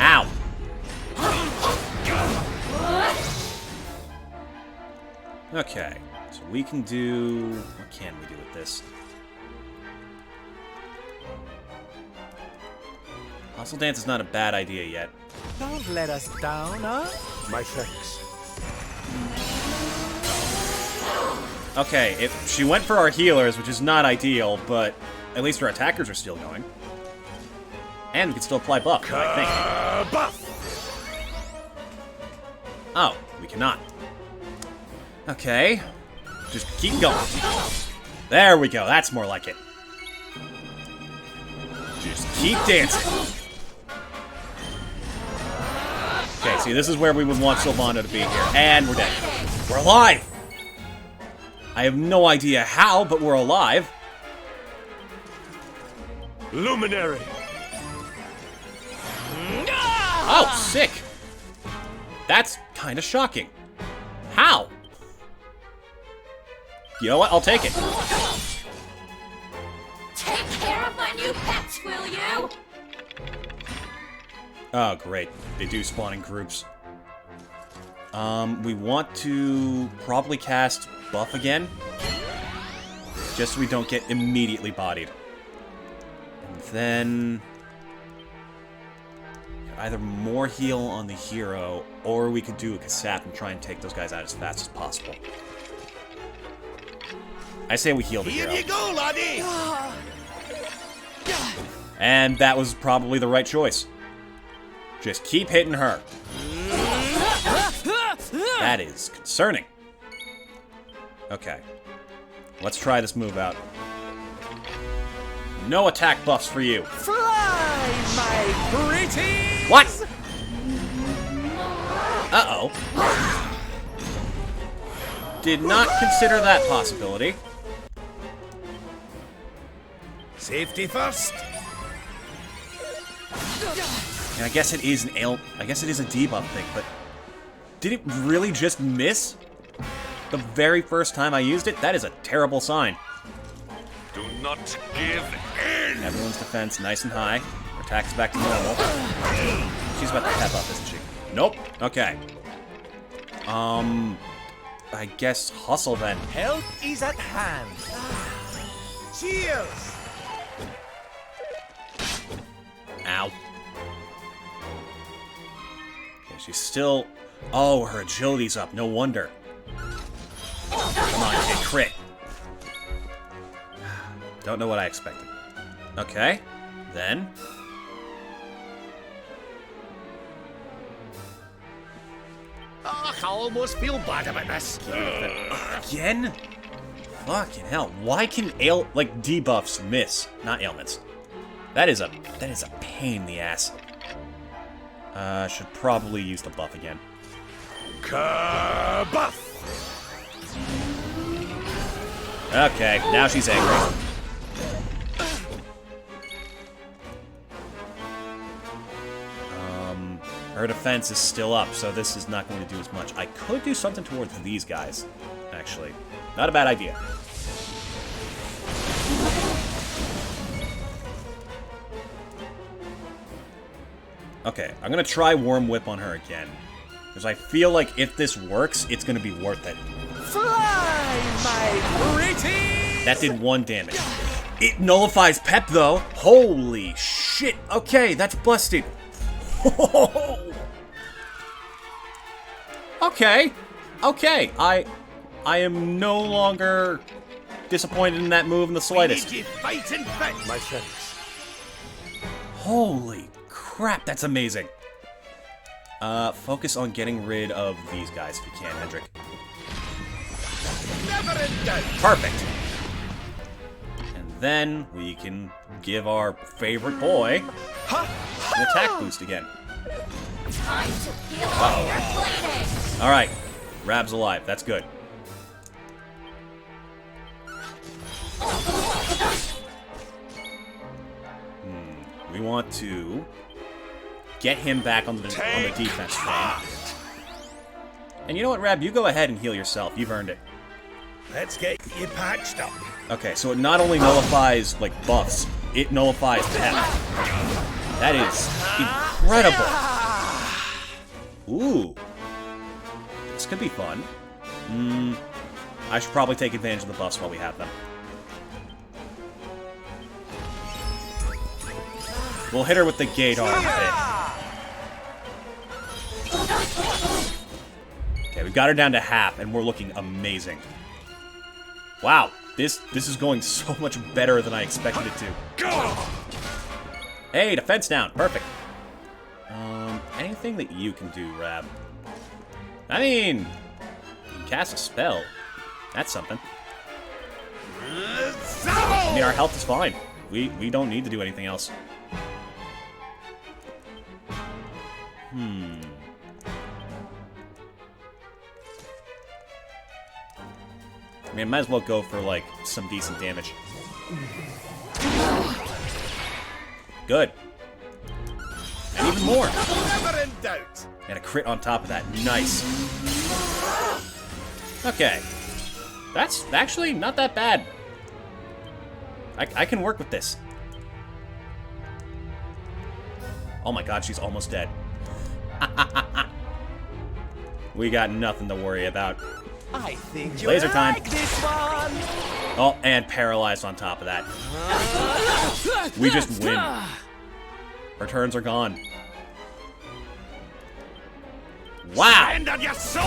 Ow! Okay, so we can do... What can we do with this? Hustle dance is not a bad idea yet. Don't let us down, huh? My thanks. Okay, she went for our healers, which is not ideal, but at least our attackers are still going. And we can still apply buff, I think. Buff! Oh, we cannot. Okay. Just keep going. There we go, that's more like it. Just keep dancing. Okay, see, this is where we would want Sylvando to be here. And we're dead. We're alive! I have no idea how, but we're alive. Luminary! Oh, sick! That's kind of shocking. How? You know what? I'll take it. Take care of my new pets, will you? Oh, great. They do spawn in groups. We want to probably cast buff again. Just so we don't get immediately bodied. And then... either more heal on the hero, or we could do a Kasap and try and take those guys out as fast as possible. I say we heal the hero. Here you go, laddie! And that was probably the right choice. Just keep hitting her. That is concerning. Okay. Let's try this move out. No attack buffs for you. Fly, my pretties! What? Uh-oh. Did not consider that possibility. Safety first. And I guess it is an I guess it is a debuff thing, but did it really just miss? The very first time I used it? That is a terrible sign. Do not give in! Everyone's defense nice and high. Her attack's back to normal. She's about to pep up, isn't she? Nope. Okay. I guess hustle then. Help is at hand. Cheers! Ow. Okay, she's still... Oh, her agility's up. No wonder. Come on, get crit. Don't know what I expected. Okay. Then... I almost feel bad about this. Again? Fucking hell. Why can debuffs miss? Not ailments. That is a pain in the ass. Should probably use the buff again. Buff! Okay, now she's angry. Her defense is still up, so this is not going to do as much. I could do something towards these guys, actually. Not a bad idea. Okay, I'm gonna try Worm Whip on her again. Because I feel like if this works, it's gonna be worth it. Fly, my pretties! That did 1 damage. It nullifies Pep, though. Holy shit. Okay, that's busted. Okay. Okay. I am no longer disappointed in that move in the slightest. We need you fighting fit. My thanks. Holy crap, that's amazing. Focus on getting rid of these guys if you can, Hendrik. Never in doubt. Perfect. And then we can give our favorite boy an attack boost again. Time to peel off your bleeding. Alright, Rab's alive. That's good. We want to get him back on the defense train. And you know what, Rab? You go ahead and heal yourself. You've earned it. Let's get you patched up. Okay, so it not only nullifies, like, buffs, it nullifies pep. That is incredible. Ooh. This could be fun. I should probably take advantage of the buffs while we have them. We'll hit her with the gate arm hit. Okay, we got her down to half, and we're looking amazing. Wow, this is going so much better than I expected it to. Hey, defense down. Perfect. Anything that you can do, Rab? I mean, you can cast a spell. That's something. I mean, our health is fine. We don't need to do anything else. I mean, I might as well go for, like, some decent damage. Good. And even more. Never in doubt. And a crit on top of that. Nice. Okay. That's actually not that bad. I can work with this. Oh my god, she's almost dead. We got nothing to worry about. I think you Laser time. like this one. Oh, and paralyzed on top of that. We just win. Our turns are gone. Wow! End of your soul!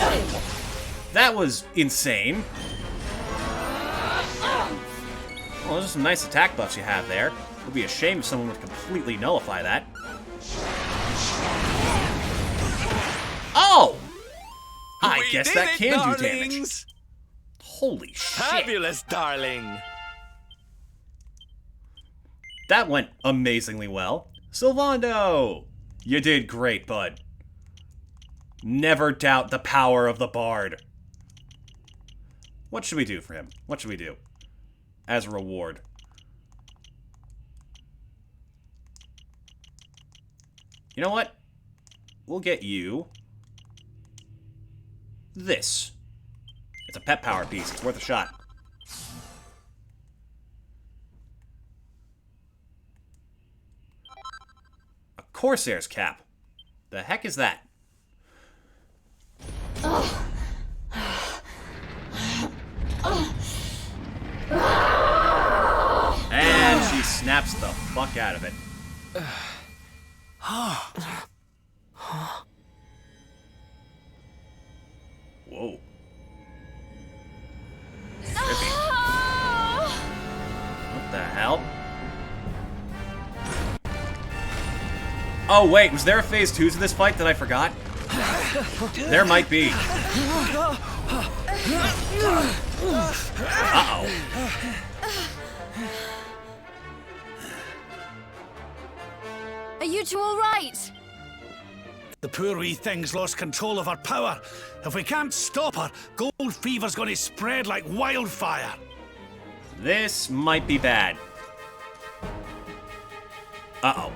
That was insane. Well, those are some nice attack buffs you have there. It would be a shame if someone would completely nullify that. Oh! I guess that can do damage. Holy shit. Fabulous, darling. That went amazingly well. Sylvando! You did great, bud. Never doubt the power of the Bard. What should we do for him? What should we do? As a reward. You know what? We'll get you this. It's a pet power piece. It's worth a shot. A Corsair's cap. The heck is that? And she snaps the fuck out of it. Whoa. Trippy. What the hell? Oh wait, was there a phase 2 to this fight that I forgot? There might be. Uh-oh. Are you two all right? The poor wee thing's lost control of her power. If we can't stop her, gold fever's going to spread like wildfire. This might be bad. Uh-oh.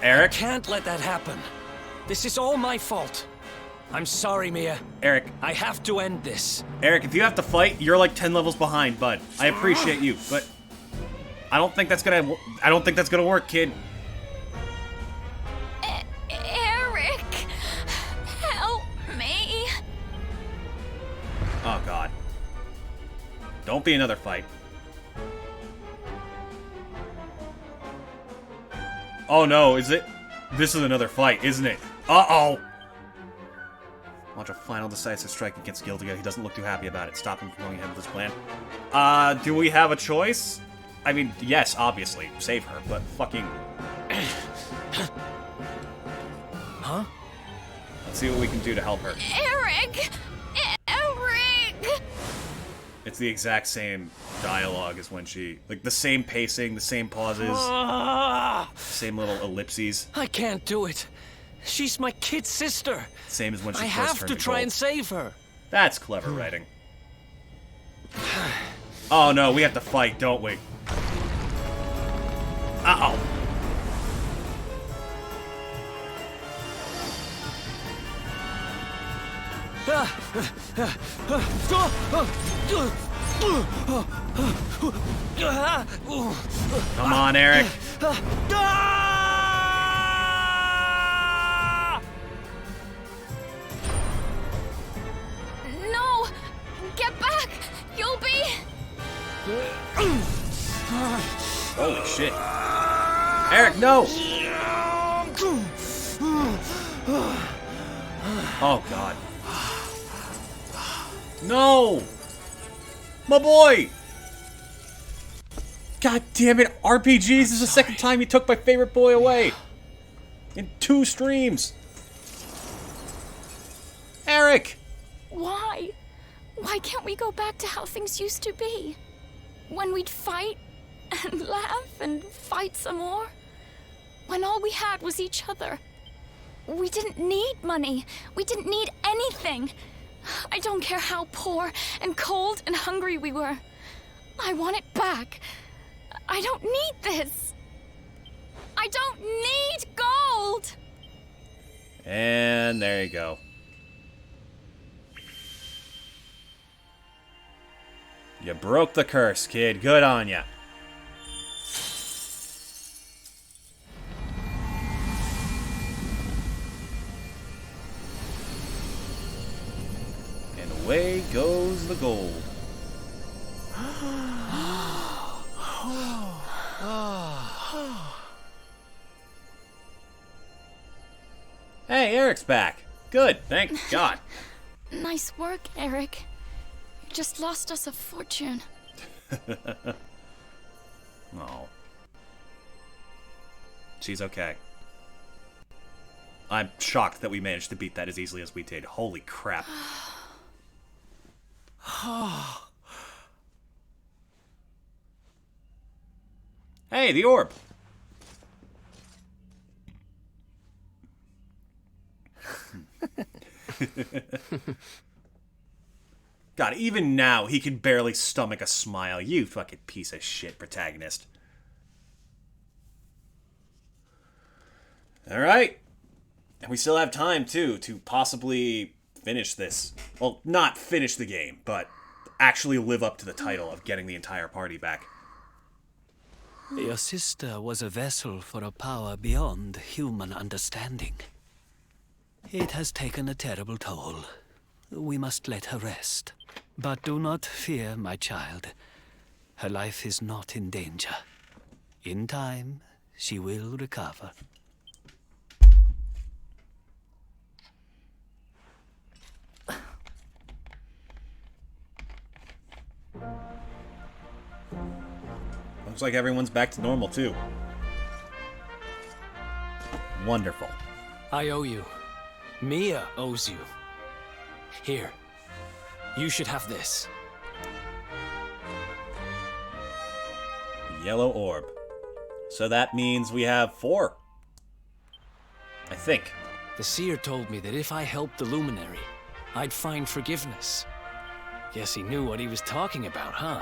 Eric? I can't let that happen. This is all my fault. I'm sorry, Mia. Eric. I have to end this. Eric, if you have to fight, you're like 10 levels behind, bud. I appreciate you, but I don't think that's gonna work, kid. Eric, help me. Oh god. Don't be another fight. Oh no, is it? This is another fight, isn't it? Uh-oh! Launch a final decisive strike against Gildiga. He doesn't look too happy about it. Stop him from going ahead with his plan. Do we have a choice? I mean, yes, obviously. Save her, but fucking... Huh? Let's see what we can do to help her. Eric! Eric! It's the exact same dialogue as when she... Like, the same pacing, the same pauses, same little ellipses. I can't do it. She's my kid sister. Same as when she I first have turned to to try gold. and save her. That's clever writing. Oh no, we have to fight, don't we? Uh-oh. Come on, Eric. No! Get back! You'll be... Holy shit. Eric, no! Oh, God. No! My boy! God damn it, RPGs, this is the second time you took my favorite boy away. In 2 streams. Eric! Why? Why can't we go back to how things used to be? When we'd fight and laugh and fight some more? When all we had was each other. We didn't need money. We didn't need anything. I don't care how poor and cold and hungry we were. I want it back. I don't need this. I don't need gold. And there you go. You broke the curse, kid. Good on ya. And away goes the gold. Hey, Eric's back. Good, thank God. Nice work, Eric. You just lost us a fortune. Oh. She's okay. I'm shocked that we managed to beat that as easily as we did. Holy crap. Hey, the orb. God, even now, he can barely stomach a smile. You fucking piece of shit protagonist. Alright. And we still have time, too, to possibly finish this. Well, not finish the game, but actually live up to the title of getting the entire party back. Your sister was a vessel for a power beyond human understanding. It has taken a terrible toll. We must let her rest. But do not fear, my child. Her life is not in danger. In time, she will recover. Looks like everyone's back to normal, too. Wonderful. I owe you. Mia owes you. Here. You should have this. Yellow orb. So that means we have 4. I think. The seer told me that if I helped the Luminary, I'd find forgiveness. Guess he knew what he was talking about, huh?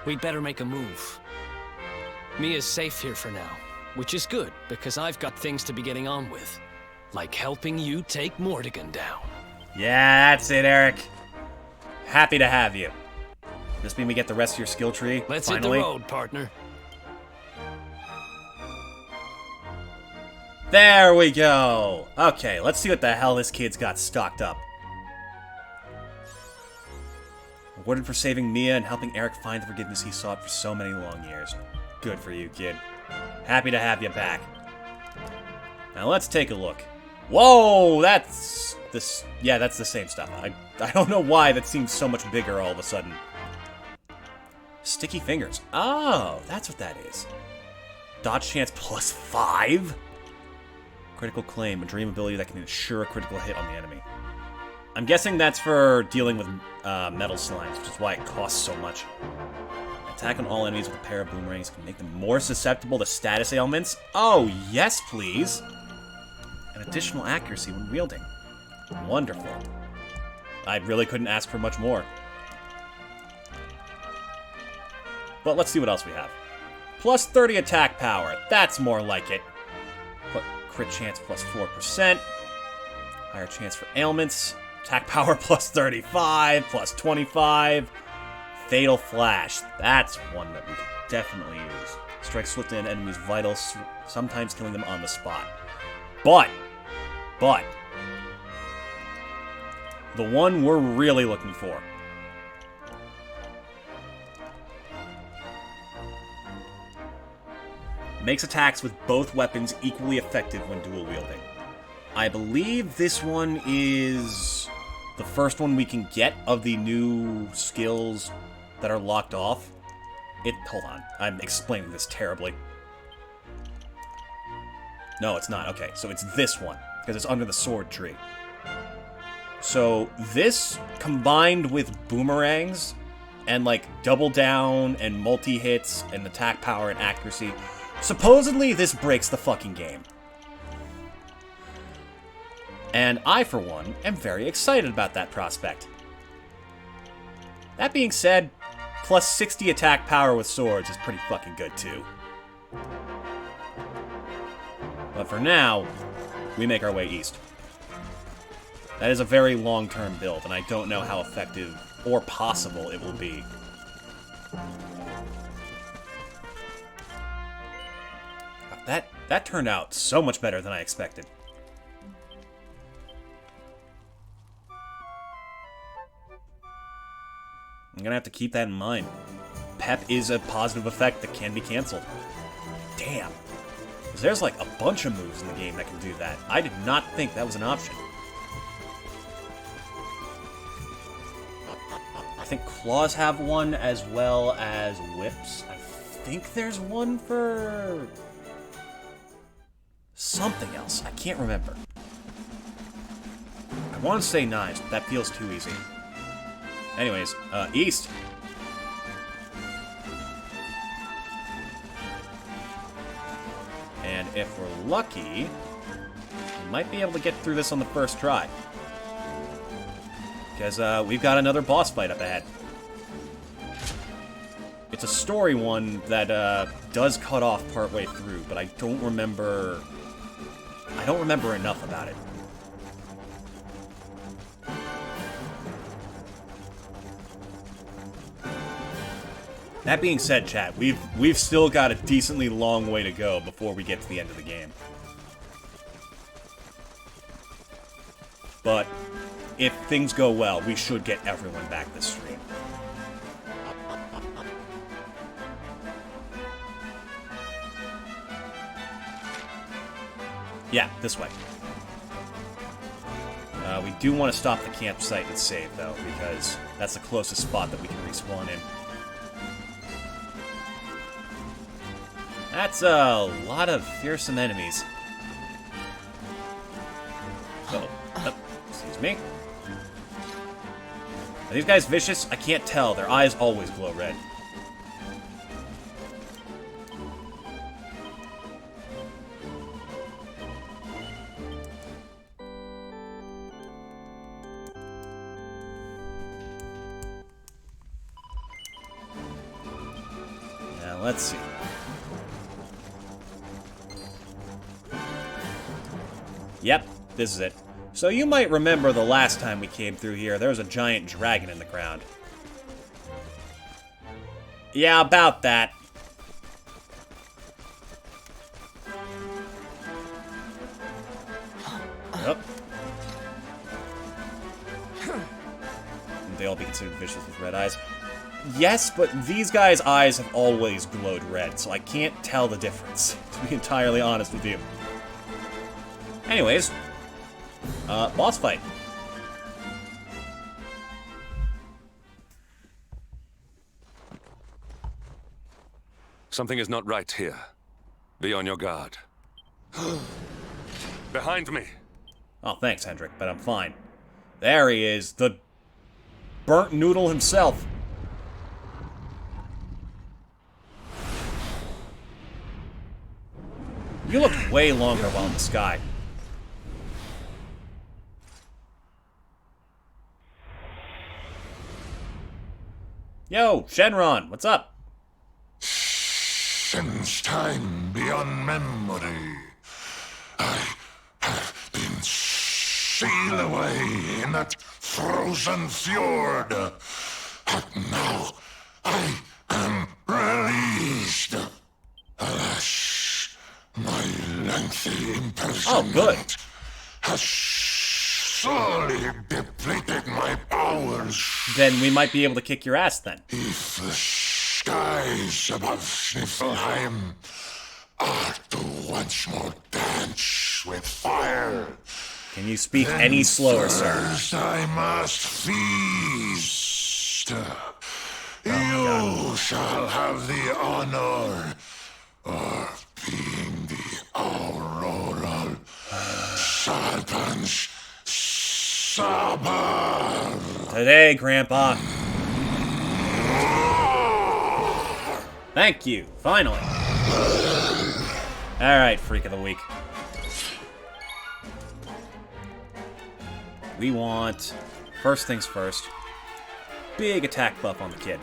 We'd better make a move. Mia's safe here for now, which is good, because I've got things to be getting on with. Like helping you take Mordegon down. Yeah, that's it, Eric. Happy to have you. This mean we get the rest of your skill tree, Let's finally? hit the road, partner. There we go! Okay, let's see what the hell this kid's got stocked up. Rewarded for saving Mia and helping Eric find the forgiveness he sought for so many long years. Good for you, kid. Happy to have you back. Now let's take a look. Whoa, that's this. Yeah, that's the same stuff. I don't know why that seems so much bigger all of a sudden. Sticky fingers. Oh, that's what that is. Dodge chance +5. Critical claim, a dream ability that can ensure a critical hit on the enemy. I'm guessing that's for dealing with metal slimes, which is why it costs so much. Attack on all enemies with a pair of boomerangs can make them more susceptible to status ailments. Oh, yes, please. And and additional accuracy when wielding. Wonderful. I really couldn't ask for much more. But let's see what else we have. Plus 30 attack power. That's more like it. Crit chance plus 4%. Higher chance for ailments. Attack power plus 35, plus 25. Fatal Flash. That's one that we could definitely use. Strike swiftly at enemies' vitals, sometimes killing them on the spot. But, the one we're really looking for. Makes attacks with both weapons equally effective when dual wielding. I believe this one is the first one we can get of the new skills that are locked off. Hold on, I'm explaining this terribly. No, it's not. Okay, so it's this one, because it's under the sword tree. So this, combined with boomerangs, and like double down, and multi-hits, and attack power and accuracy, supposedly this breaks the fucking game. And I, for one, am very excited about that prospect. That being said, plus 60 attack power with swords is pretty fucking good too. But for now, we make our way east. That is a very long-term build, and I don't know how effective or possible it will be. That turned out so much better than I expected. I'm gonna have to keep that in mind. Pep is a positive effect that can be cancelled. Damn. 'Cause there's like a bunch of moves in the game that can do that. I did not think that was an option. I think claws have one as well as whips. I think there's one for something else. I can't remember. I want to say knives, but that feels too easy. Anyways, east. And if we're lucky, we might be able to get through this on the first try. Because we've got another boss fight up ahead. It's a story one that does cut off partway through, but I don't remember enough about it. That being said, chat, we've still got a decently long way to go before we get to the end of the game. But if things go well, we should get everyone back this stream. Yeah, this way. We do want to stop the campsite and save, though, because that's the closest spot that we can respawn in. That's a lot of fearsome enemies. Oh, excuse me. Are these guys vicious? I can't tell. Their eyes always glow red. Now, let's see. Yep, this is it. So you might remember the last time we came through here, there was a giant dragon in the ground. Yeah, about that. Yep. They all be considered vicious with red eyes. Yes, but these guys' eyes have always glowed red, so I can't tell the difference, to be entirely honest with you. Anyways, boss fight. Something is not right here. Be on your guard. Behind me. Oh, thanks, Hendrik, but I'm fine. There he is, the burnt noodle himself. You looked way longer while in the sky. Yo, Shenron, what's up? Since time beyond memory, I have been sealed away in that frozen fjord. But now I am released. Alas, my lengthy imprisonment has sorely depleted my powers. Then we might be able to kick your ass then. If the skies above Sniffelheim are to once more dance with fire, can you speak any slower, sir? First I must feast. You shall have the honor of being the Auroral Serpent's Sabbath. Today, Grandpa. Thank you, finally. Alright, Freak of the Week. We want, first things first, big attack buff on the kid.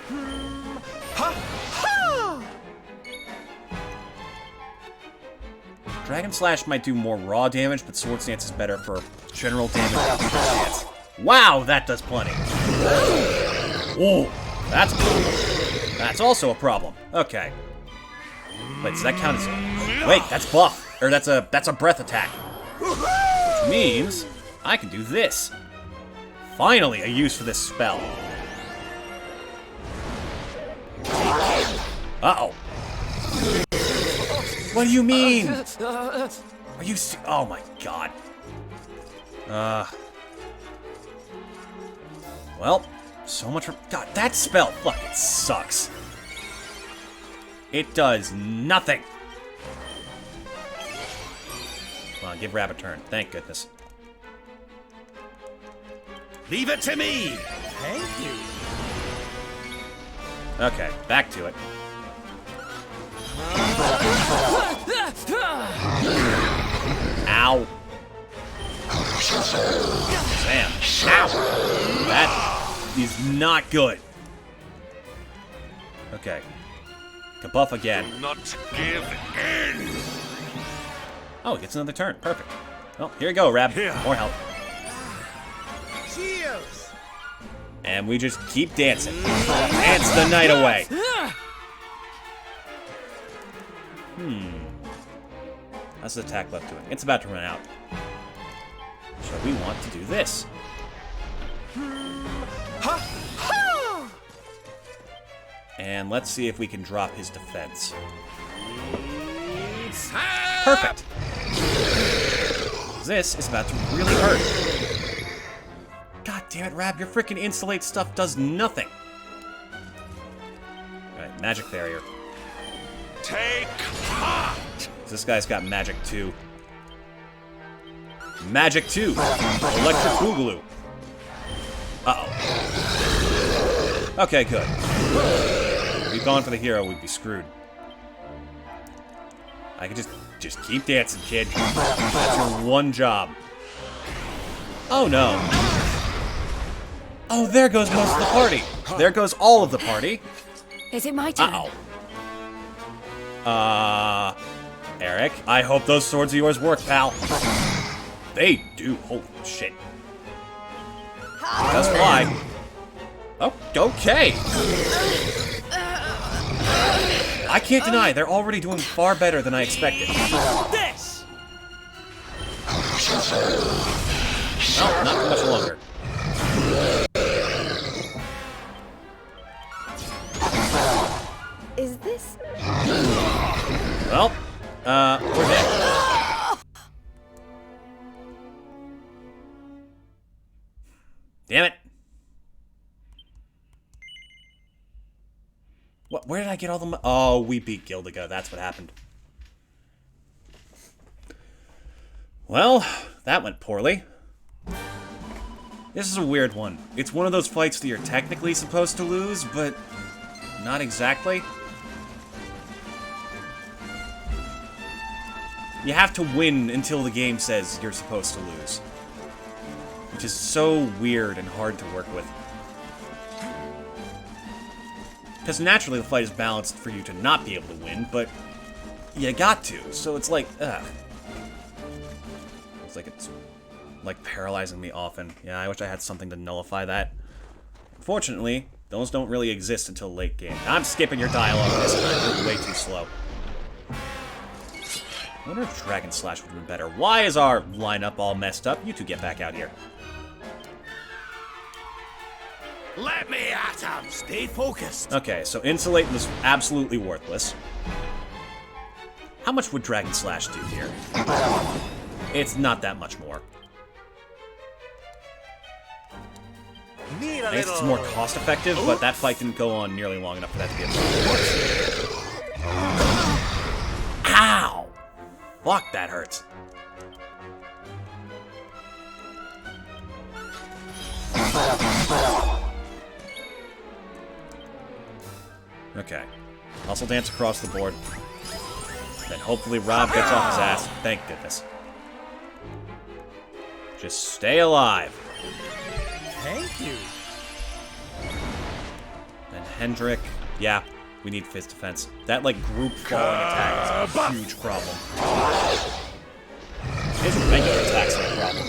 Dragon Slash might do more raw damage, but Sword Stance is better for general damage. Wow, that does plenty. Whoa, that's also a problem. Okay. Wait, does that count as wait, that's buff. Or that's a breath attack. Which means I can do this. Finally, a use for this spell. Uh-oh. What do you mean? Are you oh my god. Well, so much for god, that spell fucking sucks. It does nothing. Come on, give Rab a turn. Thank goodness. Leave it to me. Thank you. Okay, back to it. Ow. Sam. Ow. That is not good. Okay. Kabuff again. Not give in. Oh, he gets another turn. Perfect. Well, here you go, Rab. More help. Cheers. And we just keep dancing. Dance the night away. How's the attack buff doing? It's about to run out. So we want to do this. And let's see if we can drop his defense. Perfect. This is about to really hurt. God damn it, Rab, your freaking insulate stuff does nothing. Alright, magic barrier. Take heart. This guy's got magic 2. Magic 2. Electric Boogaloo. Uh-oh. Okay, good. If we'd gone for the hero, we'd be screwed. I could just keep dancing, kid. That's your one job. Oh, no. Oh, there goes most of the party. There goes all of the party. Is it my turn? Uh-oh. Eric, I hope those swords of yours work, pal. They do. Holy shit. Just fly. Oh, okay. I can't deny, they're already doing far better than I expected. This! Well, not for much longer. Is this... Well, we're dead. Damn it. What? Where did I get all the oh, we beat Gildiga. That's what happened. Well, that went poorly. This is a weird one. It's one of those fights that you're technically supposed to lose, but not exactly. You have to win until the game says you're supposed to lose. Which is so weird and hard to work with. Because naturally the fight is balanced for you to not be able to win, but you got to. So it's like, ugh. It's like paralyzing me often. Yeah, I wish I had something to nullify that. Fortunately, those don't really exist until late game. I'm skipping your dialogue this time. You're way too slow. I wonder if Dragon Slash would have been better. Why is our lineup all messed up? You two get back out here. Let me at him! Stay focused! Okay, so Insulate was absolutely worthless. How much would Dragon Slash do here? It's not that much more. I guess it's more cost-effective, but that fight didn't go on nearly long enough for that to be a Ow! Fuck, that hurts. Okay. Hustle dance across the board. Then hopefully Rob gets off his ass. Thank goodness. Just stay alive. Thank you. Then Hendrik. Yeah, we need fist defense. That, like, group falling attack is a huge problem. His regular attacks are a problem.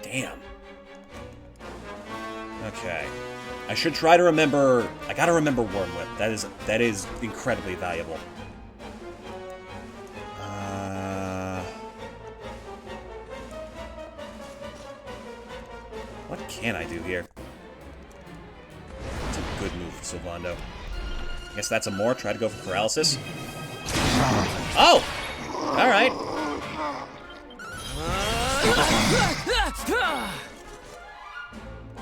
Damn. Okay. I should try to remember... I gotta remember Wormwhip. That is incredibly valuable. What can I do here? It's a good move for Sylvando. I guess that's a more. Try to go for paralysis. Oh! Alright.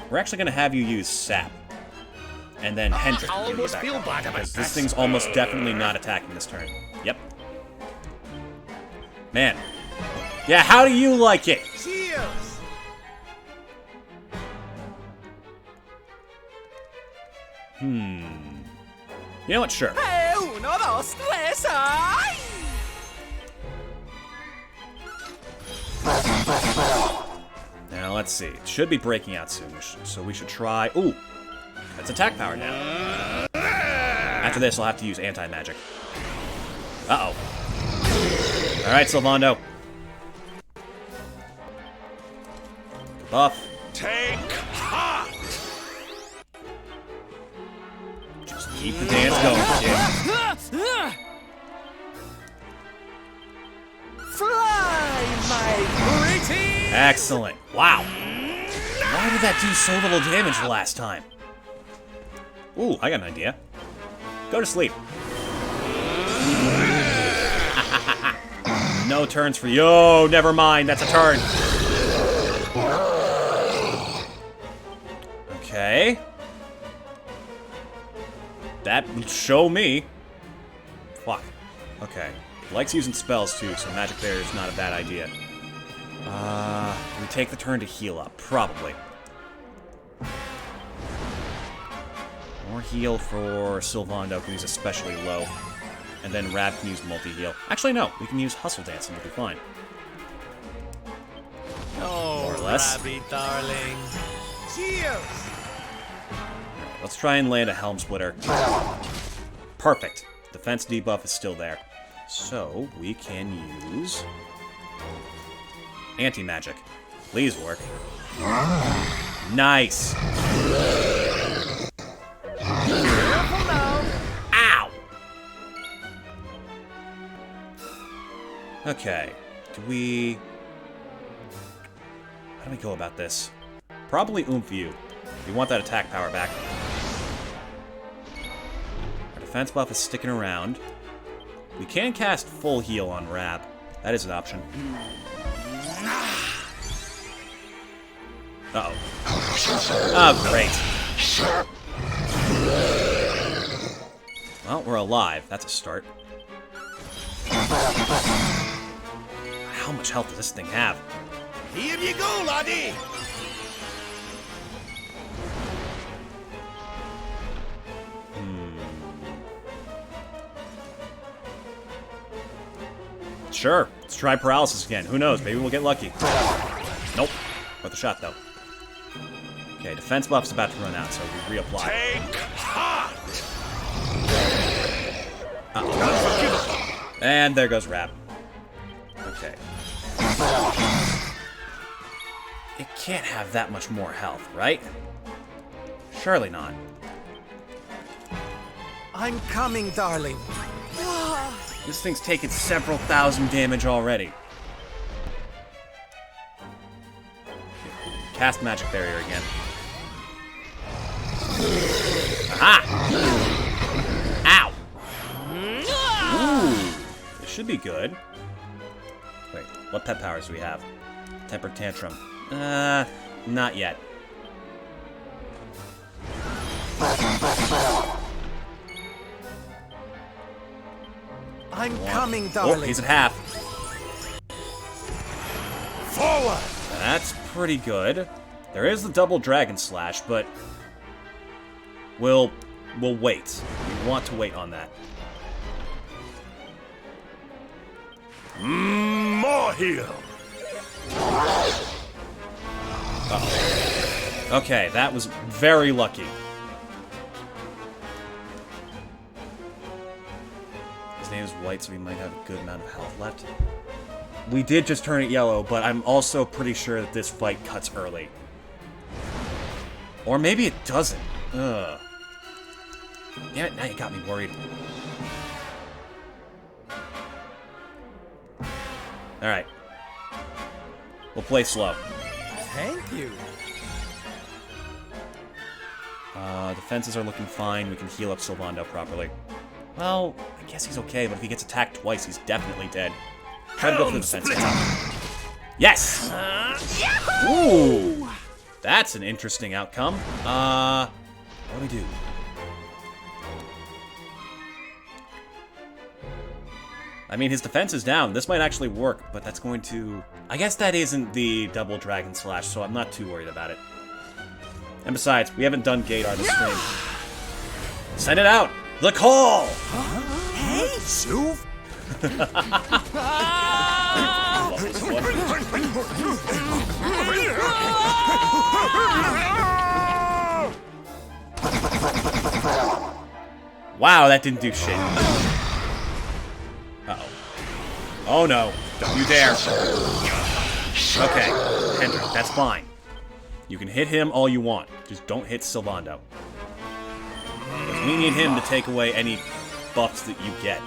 We're actually going to have you use Sap. And then Hendrik can give you back up, because this thing's almost definitely not attacking this turn. Yep. Man. Yeah, how do you like it? Cheers! You know what? Sure. Now, let's see. It should be breaking out soon, so we should try... Ooh! That's attack power now. After this, I'll have to use anti-magic. Uh-oh. Alright, Sylvando. Buff. Take heart! Just keep the dance going, kid. Fly, my pretty! Excellent. Wow. Why did that do so little damage last time? Ooh, I got an idea. Go to sleep. No turns for you. Oh, never mind. That's a turn. Okay. That would show me. Fuck. Okay. Likes using spells too, so magic there is not a bad idea. We take the turn to heal up, probably. More heal for Sylvando, because he's especially low. And then Rab can use multi-heal. Actually, no. We can use Hustle Dance and we'll be fine. Oh, more or less. Rabby, darling. Cheers! Right, let's try and land a Helm Splitter. Perfect. Defense debuff is still there. So, we can use... Anti-magic. Please work. Nice! Ow! Okay. Do we... How do we go about this? Probably Oomph you. We want that attack power back. Our defense buff is sticking around. We can cast full heal on Rab. That is an option. Uh-oh. Oh, great. Well, we're alive. That's a start. How much health does this thing have? Here you go, laddie! Sure. Let's try paralysis again. Who knows? Maybe we'll get lucky. Nope. Worth a shot, though. Okay, defense buff's about to run out, so we reapply. Take heart! Uh-oh. And there goes Rap. Okay. It can't have that much more health, right? Surely not. I'm coming, darling. This thing's taken several thousand damage already. Cast Magic Barrier again. Aha! Ow! Ooh, this should be good. Wait, what pet powers do we have? Temper Tantrum. Not yet. I'm coming, Oh, darling. he's at half. Forward! That's pretty good. There is the double Dragon Slash, but we'll wait. We want to wait on that. More heal! Uh-oh. Okay, that was very lucky. His name is White, so we might have a good amount of health left. We did just turn it yellow, but I'm also pretty sure that this fight cuts early. Or maybe it doesn't. Ugh. Damn it, now you got me worried. Alright. We'll play slow. Thank you. Defenses are looking fine. We can heal up Sylvando properly. Well, I guess he's okay, but if he gets attacked twice, he's definitely dead. Try to go for the defense. Yes! Ooh! That's an interesting outcome. What do we do? I mean, his defense is down. This might actually work, but that's going to... I guess that isn't the double Dragon Slash, so I'm not too worried about it. And besides, we haven't done Gator this stream. Send it out! The call! Hey, Sue! Wow, that didn't do shit. Uh-oh. Oh no, don't you dare. Okay, Hendrik, that's fine. You can hit him all you want, just don't hit Sylvando. Because we need him to take away any buffs that you get.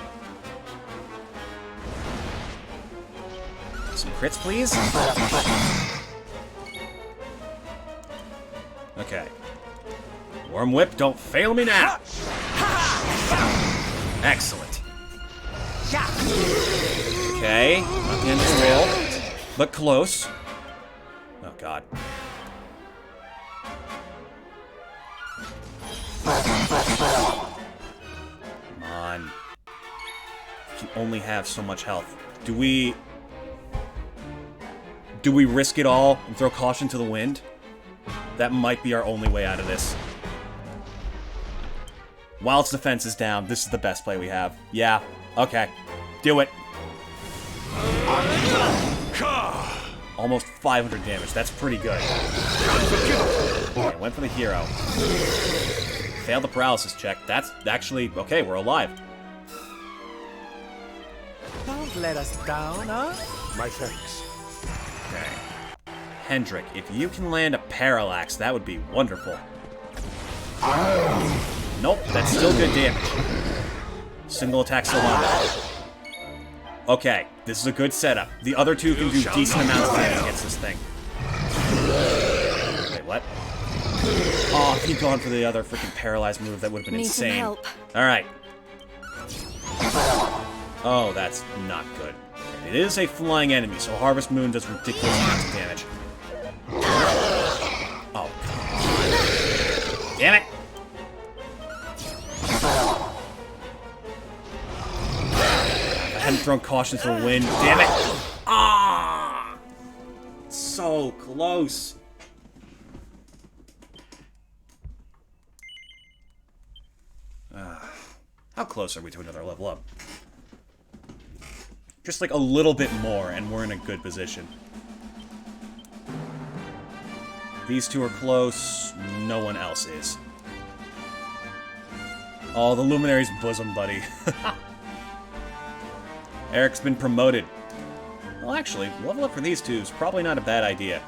Some crits, please? Okay. Worm Whip, don't fail me now! Excellent. Okay, not the end of the roll, but close. Oh god. Come on. You can only have so much health. Do we risk it all and throw caution to the wind? That might be our only way out of this. While its defense is down, this is the best play we have. Yeah, okay. Do it. Almost 500 damage. That's pretty good. Okay, went for the hero. Failed the paralysis check. That's actually... Okay, we're alive. Don't let us down, huh? My thanks. Okay. Hendrik, if you can land a parallax, that would be wonderful. Nope, that's still good damage. Single attack Sylvando. Okay, this is a good setup. The other two can do decent amounts of damage against this thing. Wait, what? Oh, if he'd gone for the other freaking paralyzed move, that would have been insane. Need some help. Alright. Oh, that's not good. It is a flying enemy, so Harvest Moon does ridiculous amounts of damage. Oh, come on. Damn it! I hadn't thrown caution to the wind. Damn it! Ah! So close. How close are we to another level up? Just like a little bit more, and we're in a good position. These two are close. No one else is. Oh, the Luminary's bosom buddy. Eric's been promoted. Well, actually, level up for these two is probably not a bad idea.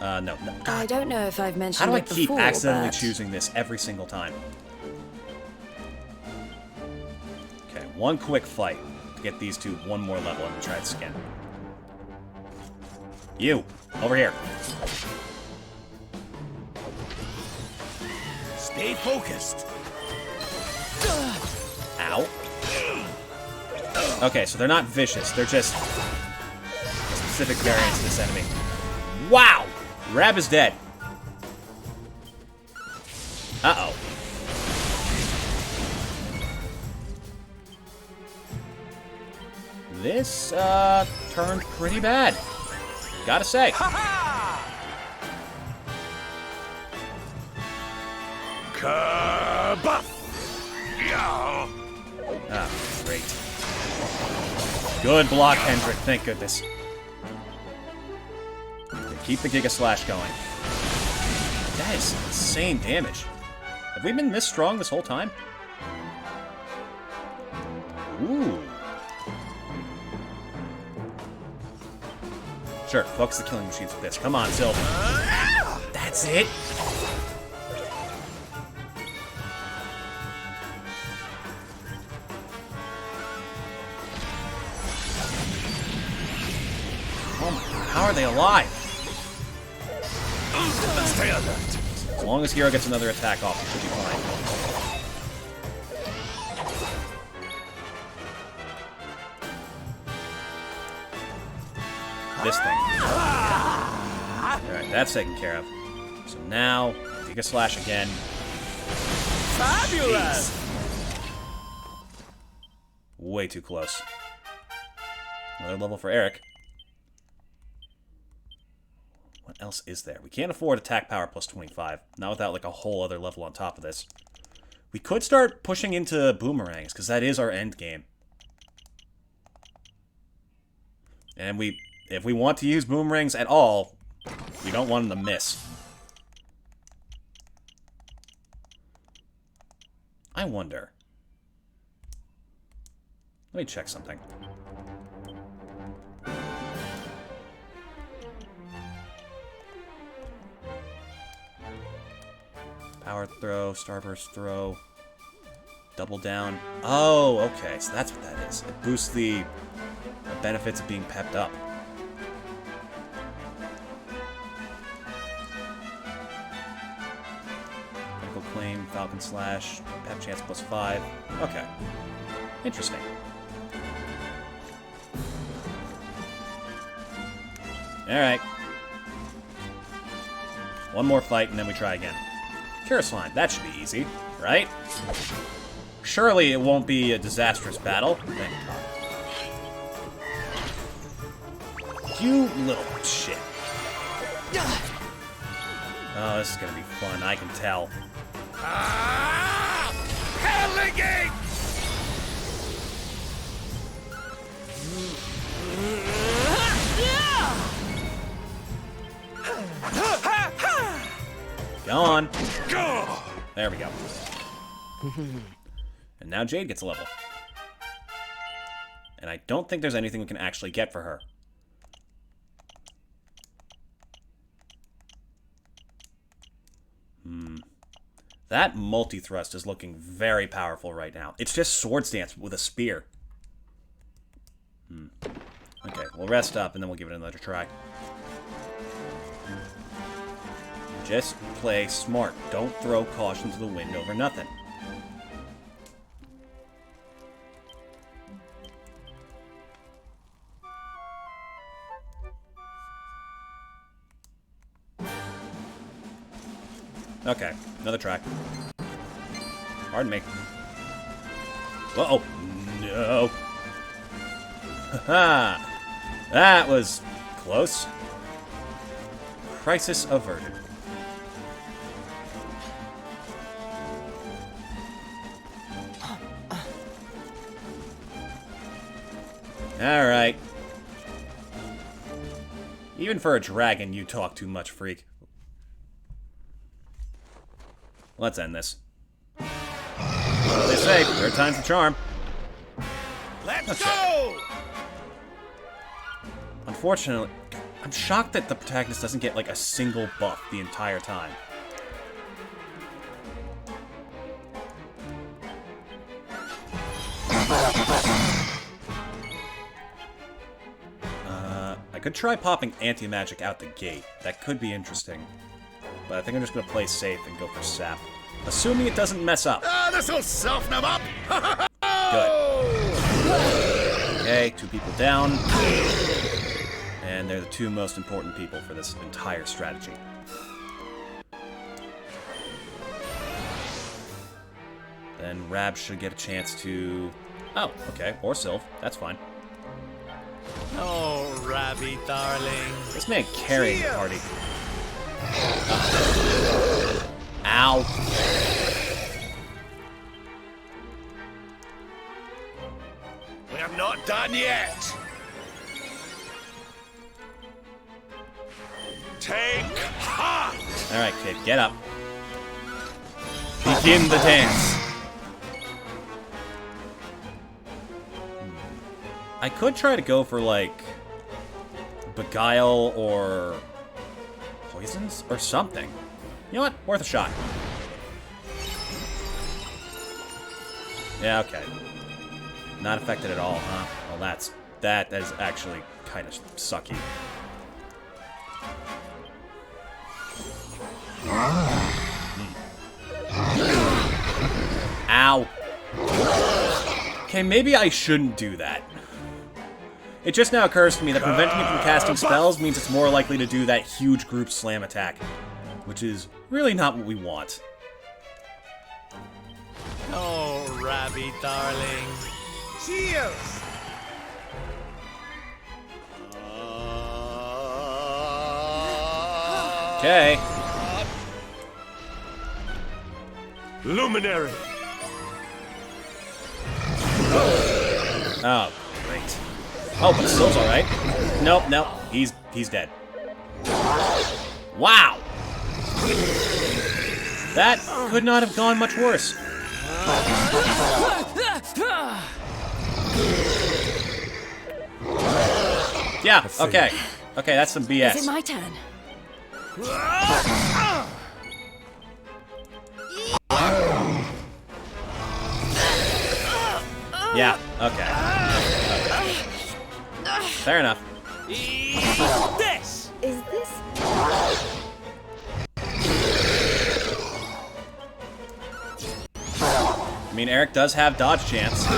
No. I don't know if I've mentioned How do I it keep before, accidentally but... choosing this every single time? Okay, one quick fight to get these two one more level and try this again. You, over here. Stay focused. Ow. Okay, so they're not vicious. They're just specific variants of this enemy. Wow! Rab is dead. Uh-oh. This, turned pretty bad. Gotta say. Kabuff! Ah, great. Good block, Hendrik. Thank goodness. Keep the Giga Slash going. That is insane damage. Have we been this strong this whole time? Ooh. Sure, focus the killing machines with this. Come on, Sylvan. That's it. Oh my god, how are they alive? Stay alert. As long as Hero gets another attack off, he should be fine. This thing. Alright, that's taken care of. So now, Giga Slash again. Fabulous! Jeez. Way too close. Another level for Eric. What else is there? We can't afford attack power plus 25. Not without like a whole other level on top of this. We could start pushing into boomerangs, because that is our end game. And if we want to use boomerangs at all, we don't want them to miss. I wonder. Let me check something. Power throw, starburst throw, double down. Oh, okay, so that's what that is. It boosts the benefits of being pepped up. Critical claim, Falcon Slash, pep chance plus 5. Okay. Interesting. Alright. One more fight and then we try again. Cure Slime, that should be easy, right? Surely it won't be a disastrous battle. Thank God. You little shit. Oh, this is gonna be fun, I can tell. Hellingate! Go on. There we go. And now Jade gets a level. And I don't think there's anything we can actually get for her. That multi-thrust is looking very powerful right now. It's just Swords Dance with a spear. Okay, we'll rest up and then we'll give it another try. Just play smart. Don't throw caution to the wind over nothing. Okay, another try. Pardon me. Uh-oh. No. Haha. That was close. Crisis averted. Alright. Even for a dragon, you talk too much, freak. Let's end this. What they say, third time's the charm. Let's go! Unfortunately, I'm shocked that the protagonist doesn't get like a single buff the entire time. I could try popping anti-magic out the gate. That could be interesting. But I think I'm just gonna play safe and go for sap. Assuming it doesn't mess up. This'll soften him up! Good. Okay, 2 people down. And they're the 2 most important people for this entire strategy. Then Rab should get a chance to... Oh, okay, or Sylph. That's fine. Oh, Rabby, darling. This man carrying the party. Ow. We're not done yet! Take heart! Alright, kid, get up. Begin the dance. I could try to go for, like, Beguile or Poisons or something. You know what? Worth a shot. Yeah, okay. Not affected at all, huh? Well, that is actually kind of sucky. Ow. Okay, maybe I shouldn't do that. It just now occurs to me that preventing it from casting spells means it's more likely to do that huge group slam attack, which is really not what we want. Oh, Rabby, darling. Cheers! Okay. Luminary! Oh, great. Oh, but Sylph's alright. Nope, nope. He's dead. Wow! That could not have gone much worse. Yeah, okay. Okay, that's some BS. Is it my turn? Yeah, okay. Fair enough. This! Is this? I mean, Eric does have dodge chance.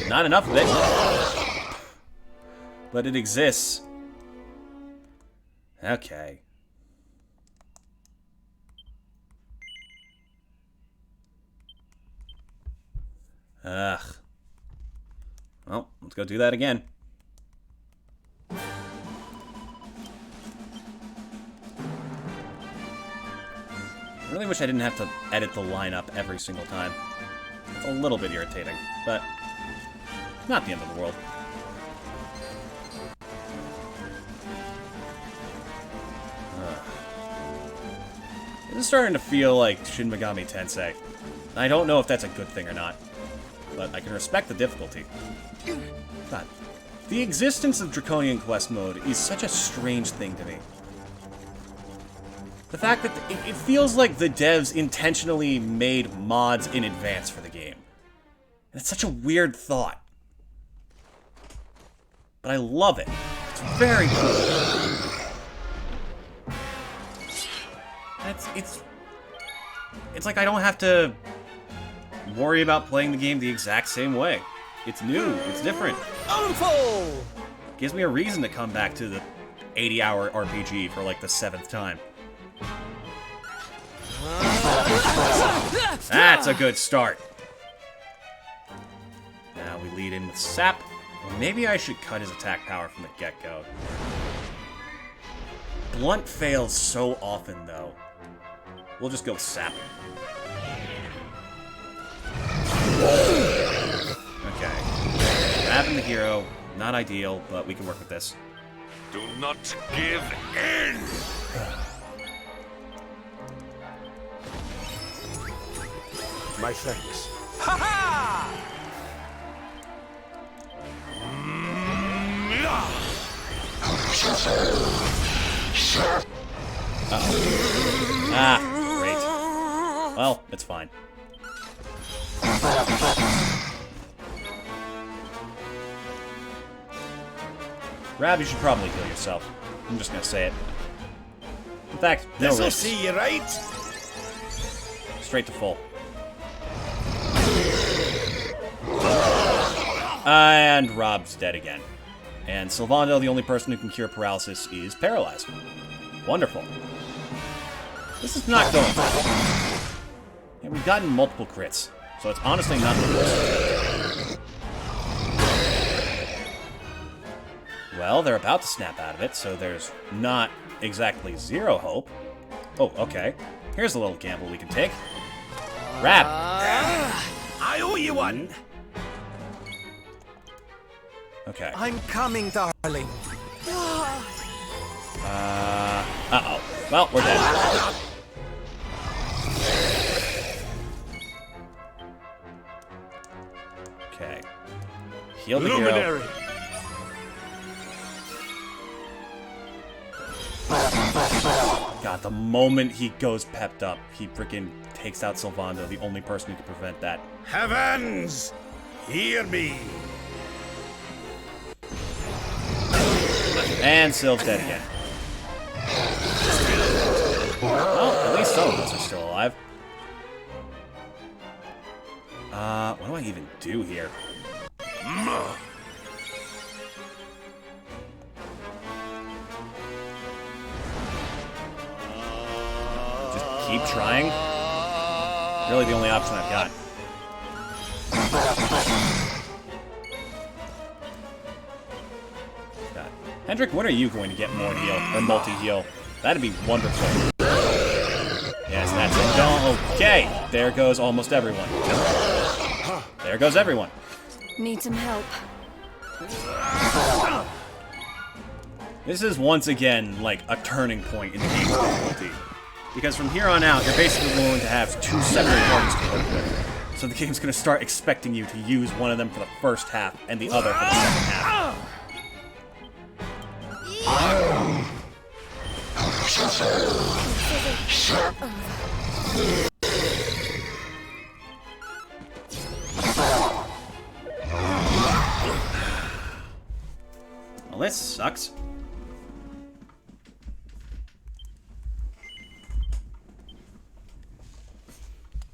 Not enough of it. But it exists. Okay. Ugh. Well, let's go do that again. I really wish I didn't have to edit the lineup every single time. It's a little bit irritating, but not the end of the world. This is starting to feel like Shin Megami Tensei. I don't know if that's a good thing or not, but I can respect the difficulty. God, the existence of Draconian Quest mode is such a strange thing to me. The fact that it feels like the devs intentionally made mods in advance for the game. And it's such a weird thought. But I love it. It's very cool. It's like I don't have to worry about playing the game the exact same way. It's new, it's different. Gives me a reason to come back to the 80-hour RPG for like the 7th time. That's a good start. Now we lead in with Sap. Well, maybe I should cut his attack power from the get-go. Blunt fails so often, though. We'll just go with Sap. Okay. Grabbing the hero. Not ideal, but we can work with this. Do not give in! My thanks. Uh-oh. Ah, great. Well, it's fine. Rab, you should probably heal yourself. I'm just gonna say it. In fact, no This'll risks. see you right. Straight to full. And Rob's dead again. And Sylvando, the only person who can cure paralysis, is paralyzed. Wonderful. This is not going well. Yeah, we've gotten multiple crits, so it's honestly not the worst. Well, they're about to snap out of it, so there's not exactly zero hope. Oh, okay. Here's a little gamble we can take. Rab! I owe you one. Okay. I'm coming, darling. Uh-oh. Well, we're dead. Okay. Heal the hero. God, the moment he goes pepped up, he freaking takes out Sylvando, the only person who can prevent that. Heavens, hear me. And Syl's dead again. Well, at least some of us are still alive. What do I even do here? Just keep trying? Really the only option I've got. God. Hendrik, when are you going to get more heal, or multi-heal? That'd be wonderful. Yes, that's it. Oh, okay, there goes almost everyone. There goes everyone. Need some help. This is once again like a turning point in the game's difficulty. Because from here on out, you're basically going to have two separate parties to work with. So the game's going to start expecting you to use one of them for the first half and the other for the second half. Well, this sucks.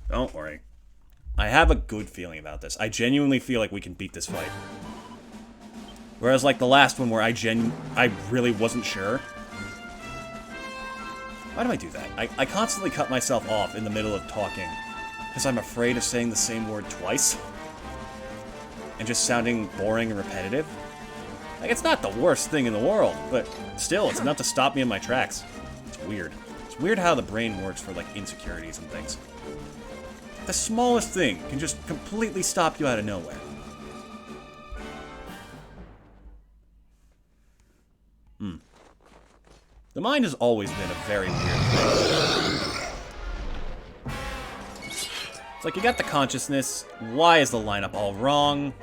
Don't worry. I have a good feeling about this. I genuinely feel like we can beat this fight. Whereas like the last one where I really wasn't sure. Why do I do that? I constantly cut myself off in the middle of talking because I'm afraid of saying the same word twice and just sounding boring and repetitive. Like, it's not the worst thing in the world, but still, it's enough to stop me in my tracks. It's weird. It's weird how the brain works for, like, insecurities and things. The smallest thing can just completely stop you out of nowhere. The mind has always been a very weird thing. It's like, you got the consciousness. Why is the lineup all wrong?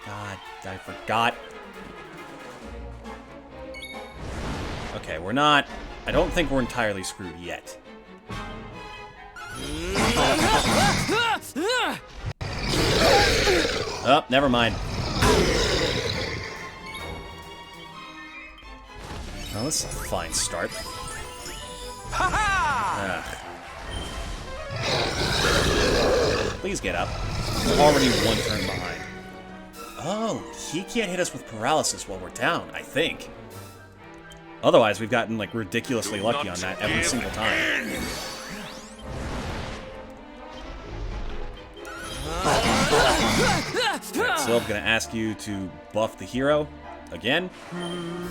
God, I forgot. Okay, we're not... I don't think we're entirely screwed yet. Oh, never mind. Well, this is a fine start. Please get up. We're already one turn behind. Oh, he can't hit us with paralysis while we're down, I think. Otherwise, we've gotten, like, ridiculously lucky on that every single time. Right, so I'm gonna ask you to buff the hero again. And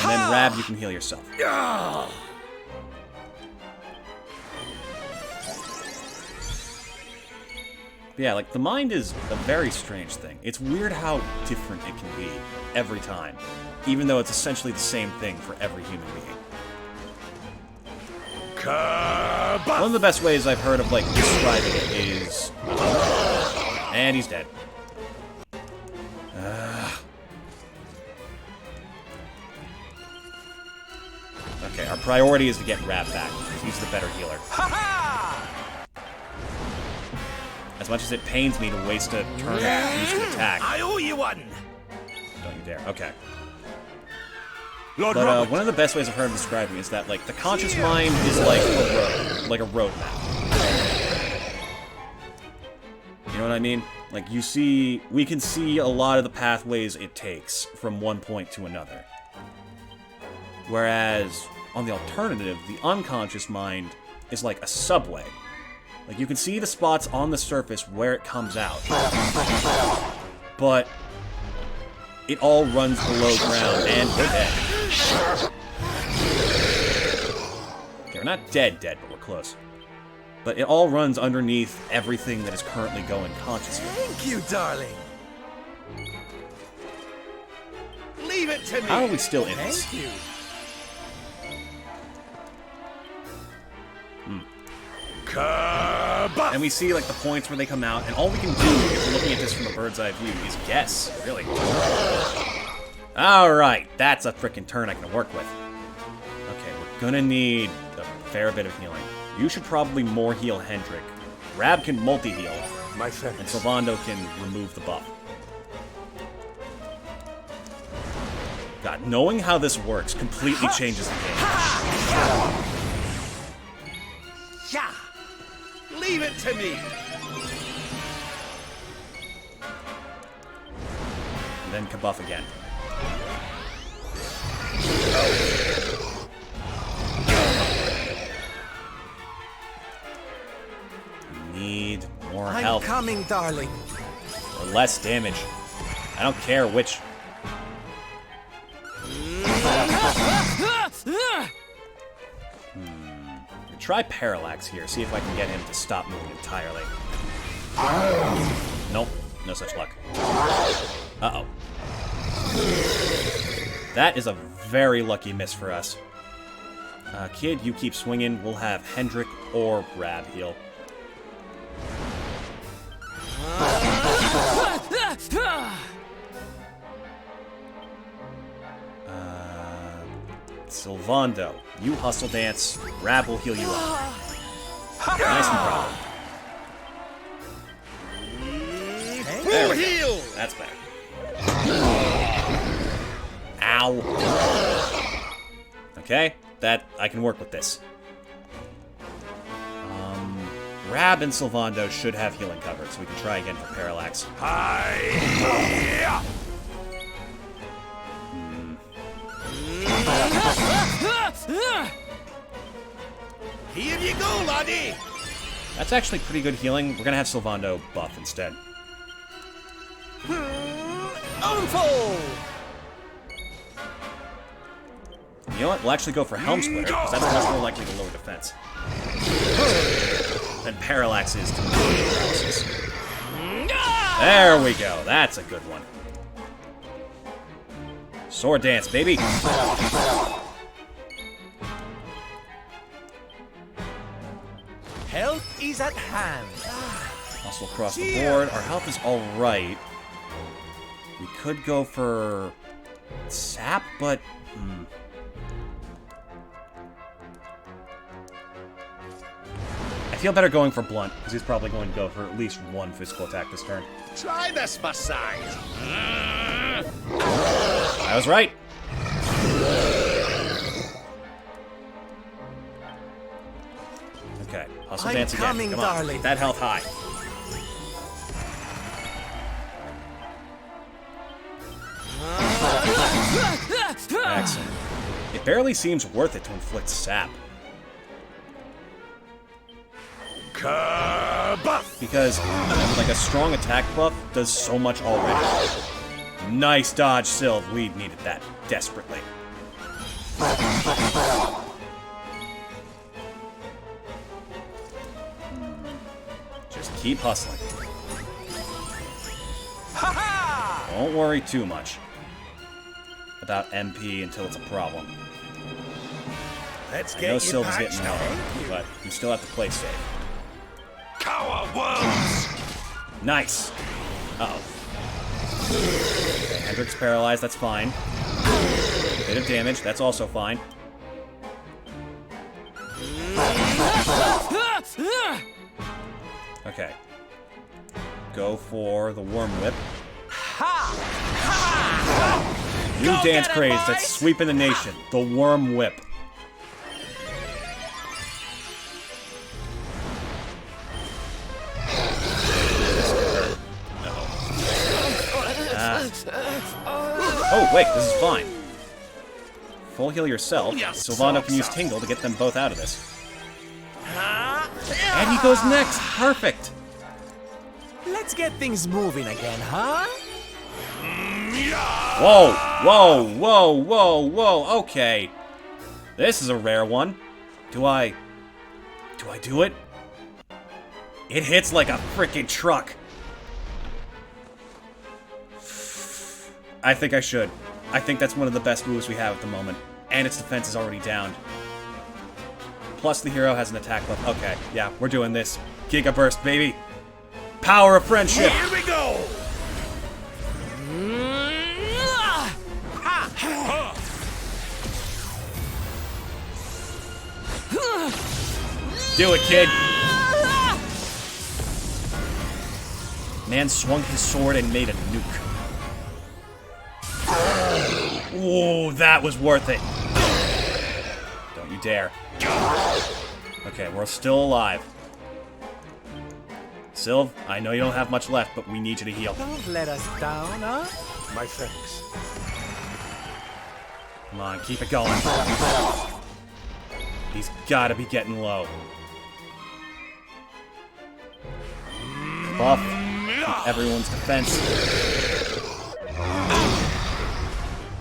then Rab, you can heal yourself. But yeah, like, the mind is a very strange thing. It's weird how different it can be every time, even though it's essentially the same thing for every human being. Kaboom! One of the best ways I've heard of, like, describing it is... and he's dead. Okay, our priority is to get Rab back, because he's the better healer. As much as it pains me to waste a turn to use an attack. I owe you one! Don't you dare. Okay. But one of the best ways I've heard of describing is that, like, the conscious mind is like a road map. You know what I mean? Like, we can see a lot of the pathways it takes from one point to another. Whereas, on the alternative, the unconscious mind is like a subway. Like, you can see the spots on the surface where it comes out. But it all runs below ground, and we're dead. Okay, we're not dead, but we're close. But it all runs underneath everything that is currently going consciously. Thank you, darling. Leave it to me. How are we still in this? Thank you. And we see, like, the points where they come out, and all we can do, if we're looking at this from a bird's eye view, is guess, really. Alright, that's a frickin' turn I can work with. Okay, we're gonna need a fair bit of healing. You should probably more heal Hendrik. Rab can multi-heal, and Sylvando can remove the buff. God, knowing how this works completely changes the game. Yeah. Leave it to me. And then kabuff again. Need more health. I'm coming, darling. Or less damage. I don't care which. Try Parallax here, see if I can get him to stop moving entirely. Nope, no such luck. Uh-oh. That is a very lucky miss for us. Kid, you keep swinging. We'll have Hendrik or Rab heal. Sylvando, you hustle dance. Rab will heal you up. Nice and proper. There we go. That's better. Ow. Okay, I can work with this. Rab and Sylvando should have healing covered, so we can try again for Parallax. Here you go, laddie. That's actually pretty good healing. We're gonna have Sylvando buff instead. Unfold. You know what? We'll actually go for Helm Splitter, because that's much more likely to lower defense. Than Parallax is to paralysis. There we go. That's a good one. Sword dance, baby. Help is at hand. Also across the board. Our health is alright. We could go for Sap, but... I feel better going for Blunt, because he's probably going to go for at least one physical attack this turn. Try this massage. I was right. Okay, hustle dance again. Coming, Come on, darling. keep that health high. Excellent. It barely seems worth it to inflict sap. Because, like, a strong attack buff does so much already. Nice dodge, Sylv. We needed that desperately. Just keep hustling. Don't worry too much about MP until it's a problem. Let's I get know you Sylva's patched getting up. low, but we still have to play safe. Cower worms! Nice! Uh-oh. Okay, Hendrick's paralyzed, that's fine. Bit of damage, that's also fine. Okay. Go for the Worm Whip. New dance craze that's sweeping the nation. The Worm Whip. Oh, wait, this is fine. Full heal yourself. Sylvando can use Tingle to get them both out of this. And he goes next. Perfect. Let's get things moving again, huh? Whoa, whoa, whoa, whoa, whoa. Okay. This is a rare one. Do I do it? It hits like a freaking truck. I think I should. I think that's one of the best moves we have at the moment. And its defense is already down. Plus the hero has an attack buff. Okay, yeah, we're doing this. Giga Burst, baby. Power of friendship. Here we go. Do it, kid. Man swung his sword and made a nuke. Ooh, that was worth it. Don't you dare. Okay, we're still alive. Sylv, I know you don't have much left, but we need you to heal. Don't let us down, huh? My thanks. Come on, keep it going. He's gotta be getting low. Buff. Keep everyone's defense.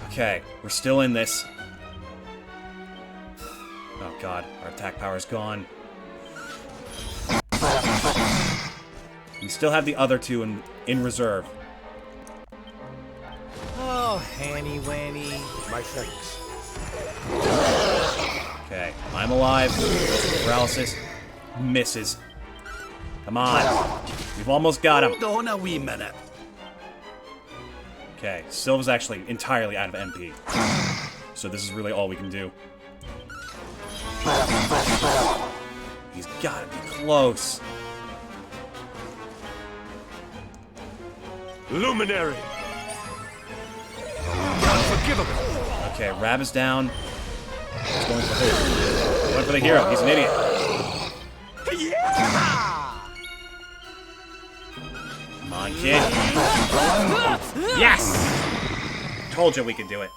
Okay, we're still in this. Oh god, our attack power is gone. We still have the other two in reserve. Oh, Hanny Wanny. My thanks. Okay, I'm alive. Paralysis misses. Come on. We've almost got him. Hold on a wee minute. Okay, Sylva's actually entirely out of MP. So this is really all we can do. He's gotta be close. Luminary! Unforgivable! Okay, Rab is down. He's going for who? Going for the hero. He's an idiot. Come on, kid. Yes! Told you we could do it.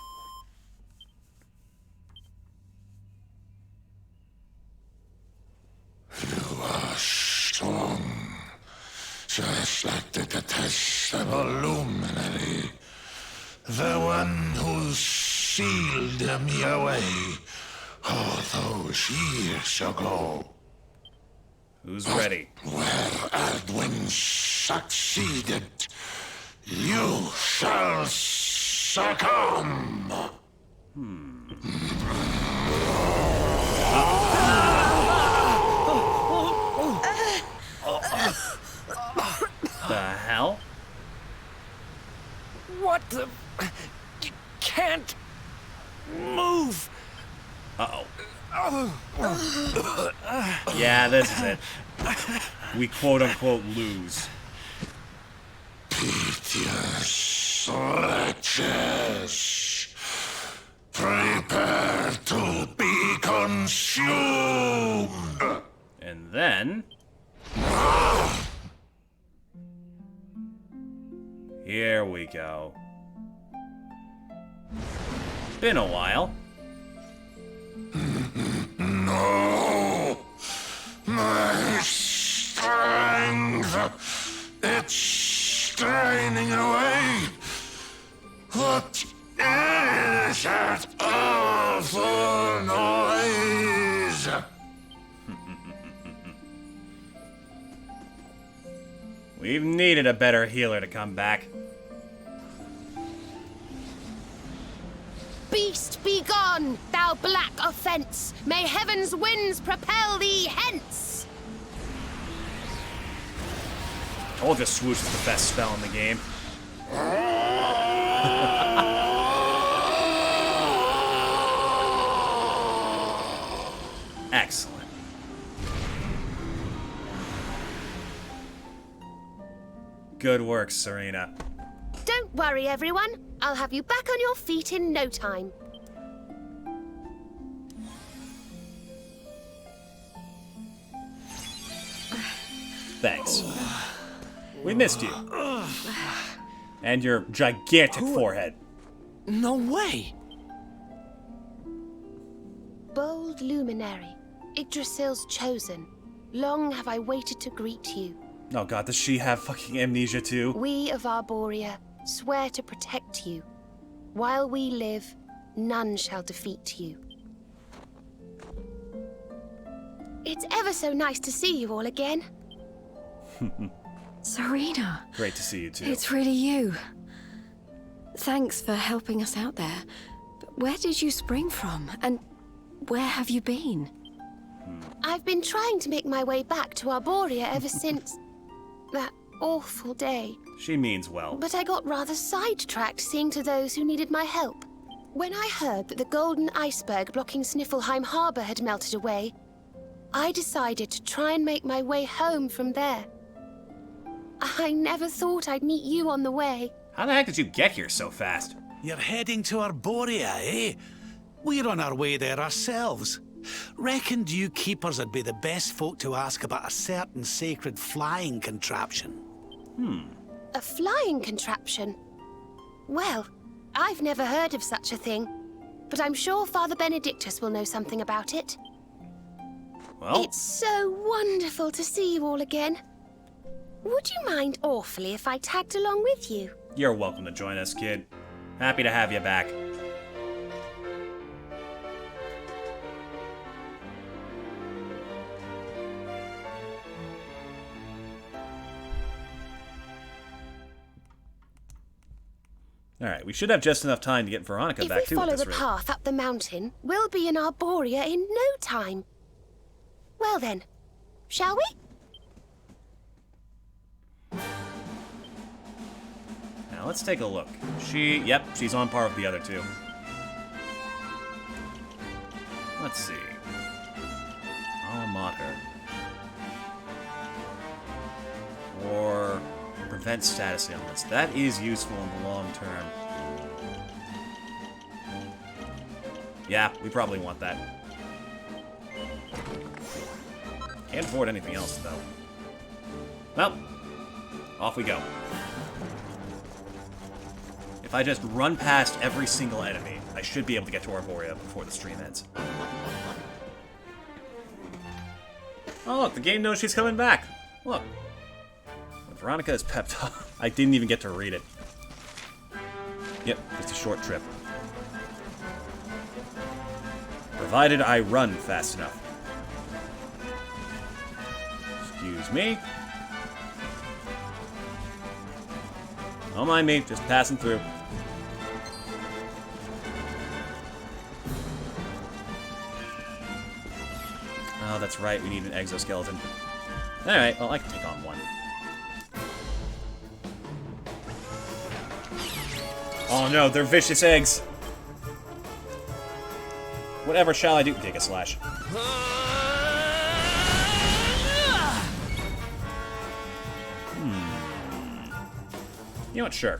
You are strong. Just like the detestable Luminary. The one who sealed me away all those years ago. Who's ready? Where Ardwin succeeded, you shall succumb. The hell? What the? You can't move. Uh-oh. Yeah, this is it. We quote-unquote lose. Piteous wretches, prepare to be consumed. And then... Here we go. Been a while. No! My strength! It's straining away! What is that awful noise? We've needed a better healer to come back. Beast, be Begone, thou black offense! May heaven's winds propel thee hence! Told you swoosh is the best spell in the game. Excellent. Good work, Serena. Don't worry, everyone. I'll have you back on your feet in no time. Thanks. We missed you. And your gigantic forehead. No way! Bold luminary, Yggdrasil's chosen. Long have I waited to greet you. Oh god, does she have fucking amnesia too? We of Arborea swear to protect you. While we live, none shall defeat you. It's ever so nice to see you all again. Serena. Great to see you too. It's really you. Thanks for helping us out there. But where did you spring from? And where have you been? I've been trying to make my way back to Arborea ever since that awful day. She means well. But I got rather sidetracked seeing to those who needed my help. When I heard that the golden iceberg blocking Sniffelheim Harbor had melted away, I decided to try and make my way home from there. I never thought I'd meet you on the way. How the heck did you get here so fast? You're heading to Arborea, eh? We're on our way there ourselves. Reckoned you keepers would be the best folk to ask about a certain sacred flying contraption. A flying contraption? Well, I've never heard of such a thing, but I'm sure Father Benedictus will know something about it. Well, It's so wonderful to see you all again. Would you mind awfully if I tagged along with you? you're welcome to join us, kid. Happy to have you back. Alright, we should have just enough time to get Veronica If back we too. follow at this the rate. path up the mountain, we'll be in Arborea in no time. Well then, shall we? Now let's take a look. Yep, she's on par with the other two. Let's see. Alma Mater. Or prevent status ailments. That is useful in the long term. Yeah, we probably want that. Can't afford anything else, though. Well, off we go. If I just run past every single enemy, I should be able to get to Arborea before the stream ends. Oh, look, the game knows she's coming back. Look. When Veronica is pepped up. I didn't even get to read it. Yep, just a short trip. Provided I run fast enough. Excuse me. Don't mind me, just passing through. Oh, that's right, we need an exoskeleton. Alright, well, I can take on one. Oh no, they're vicious eggs! Whatever shall I do? Take a slash. You know what? Sure.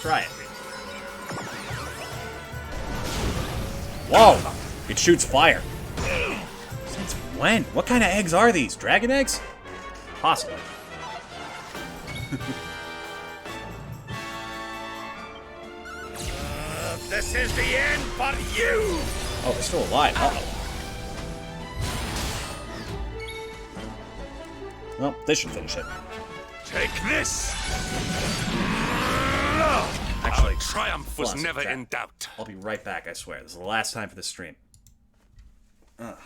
Try it. Whoa! It shoots fire. Since when? What kind of eggs are these? Dragon eggs? Possibly. This is the end for you! Oh, they're still alive. Uh-oh. Well, this should finish it. Take this! Actually, triumph was hold on, never chat. in doubt. I'll be right back, I swear. This is the last time for this stream. Ugh.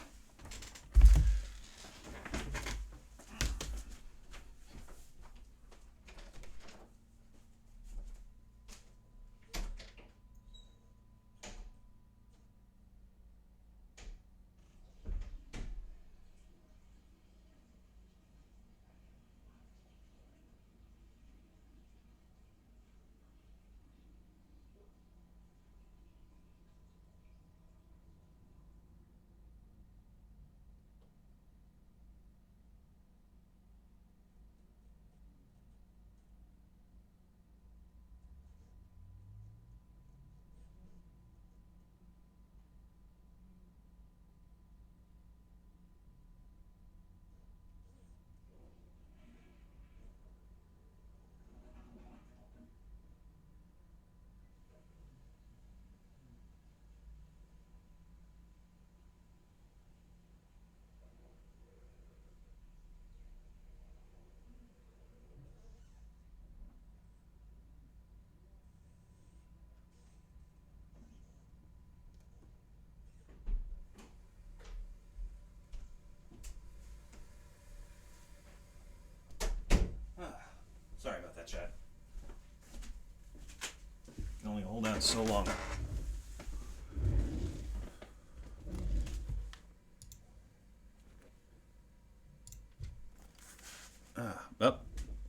so long. Oh,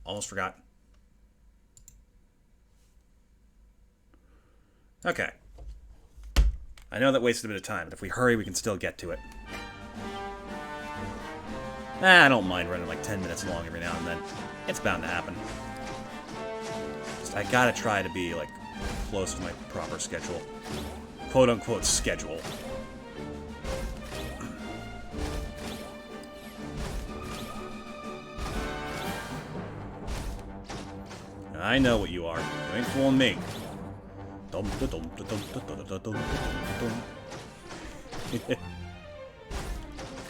almost forgot. Okay. I know that wasted a bit of time, but if we hurry, we can still get to it. I don't mind running like 10 minutes long every now and then. It's bound to happen. Just, I gotta try to be, like, close to my proper schedule. Quote-unquote schedule. I know what you are. You ain't fooling me.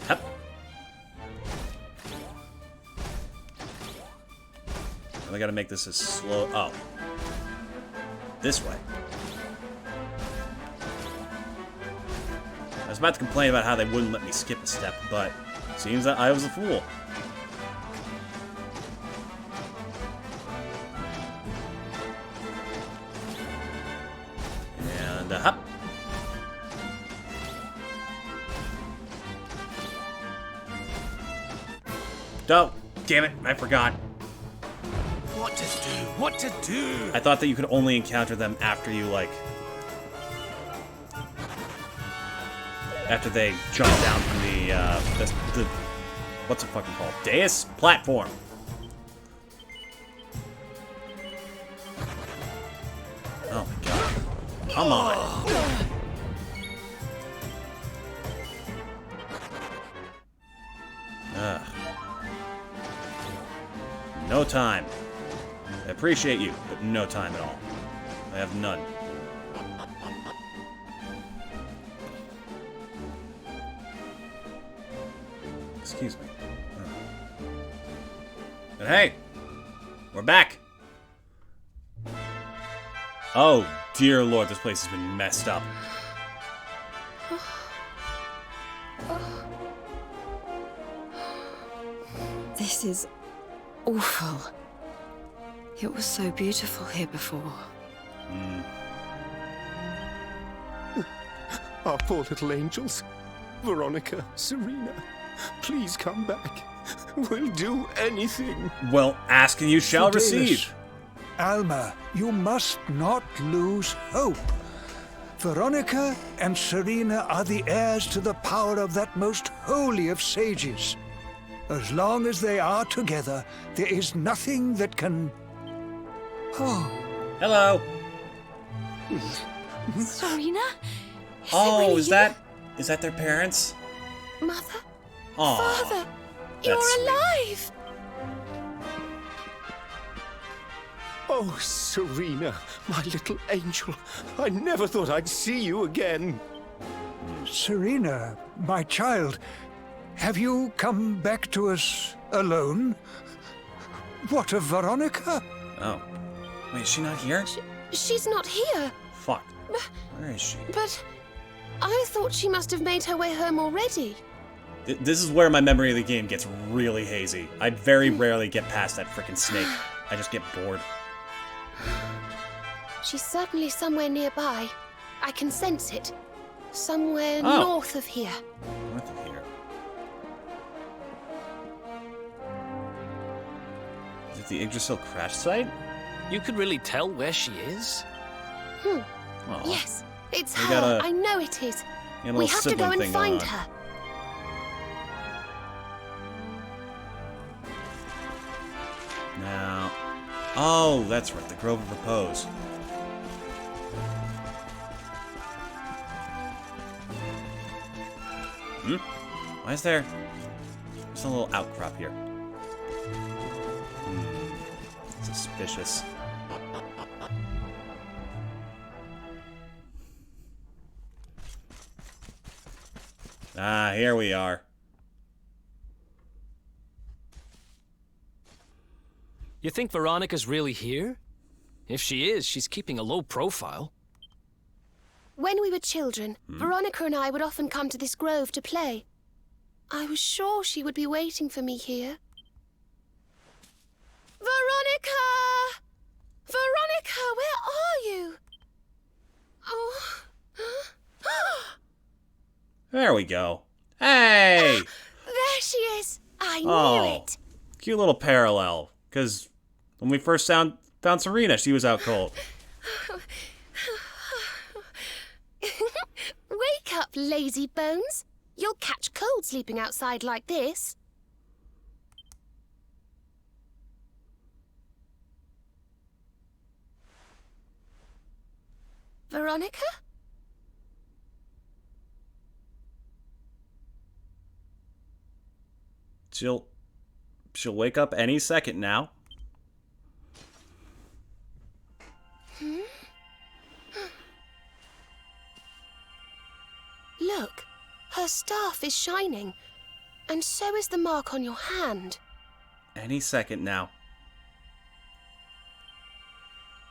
Hup. I gotta make this as slow. Oh. This way. I was about to complain about how they wouldn't let me skip a step, but seems that I was a fool. And hop. Oh, damn it, I forgot. What to do? What to do? I thought that you could only encounter them after you, like... after they jump down from the what's it fucking called? Dais? Platform. Oh my god. Come on. Ugh. No time. I appreciate you, but no time at all. I have none. Excuse me. But hey, we're back. Oh, dear Lord, this place has been messed up. This is awful. It was so beautiful here before. Our poor little angels. Veronica, Serena, please come back. We'll do anything. Well, ask and you shall receive. Alma, you must not lose hope. Veronica and Serena are the heirs to the power of that most holy of sages. As long as they are together, there is nothing that can... Oh. Hello. Serena? Oh, is that their parents? Mother? Aw, Father? that's You're sweet. alive! Oh, Serena, my little angel. I never thought I'd see you again. Serena, my child, have you come back to us alone? What of Veronica? Oh. Wait, is she not here? She's not here. Fuck. Where is she? But I thought she must have made her way home already. This is where my memory of the game gets really hazy. I very rarely get past that frickin' snake. I just get bored. She's certainly somewhere nearby. I can sense it. Somewhere Oh. north of here. North of here. Is it the Yggdrasil crash site? You could really tell where she is? Aw. Yes, it's We her. got a- I know it is. a little We have to go sibling and thing find going on. her. Now... Oh, that's right, the Grove of Repose. Why is there... There's a little outcrop here. Suspicious. Ah, here we are. You think Veronica's really here? If she is, she's keeping a low profile. When we were children, Veronica and I would often come to this grove to play. I was sure she would be waiting for me here. Veronica! Veronica, where are you? Oh. There we go. Hey! There she is. I knew Oh, it. cute little parallel. Because when we first found Serena, she was out cold. Wake up, lazy bones. You'll catch cold sleeping outside like this. Veronica? She'll wake up any second now. Look, her staff is shining, and so is the mark on your hand. Any second now.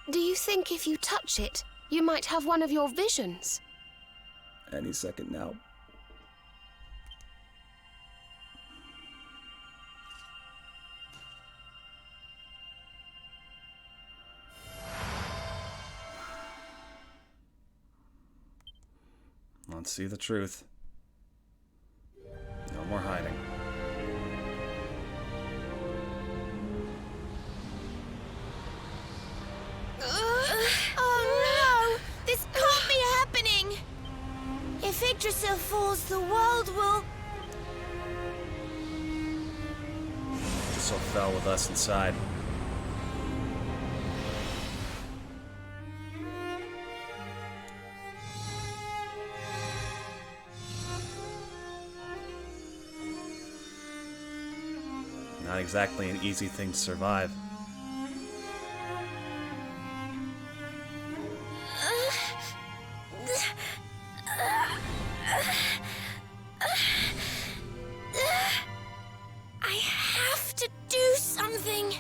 Do you think if you touch it, you might have one of your visions? Any second now. Let's see the truth. No more hiding. Oh no! This can't be happening! If Yggdrasil falls, the world will... Yggdrasil fell with us inside. Not exactly an easy thing to survive. I have to do something.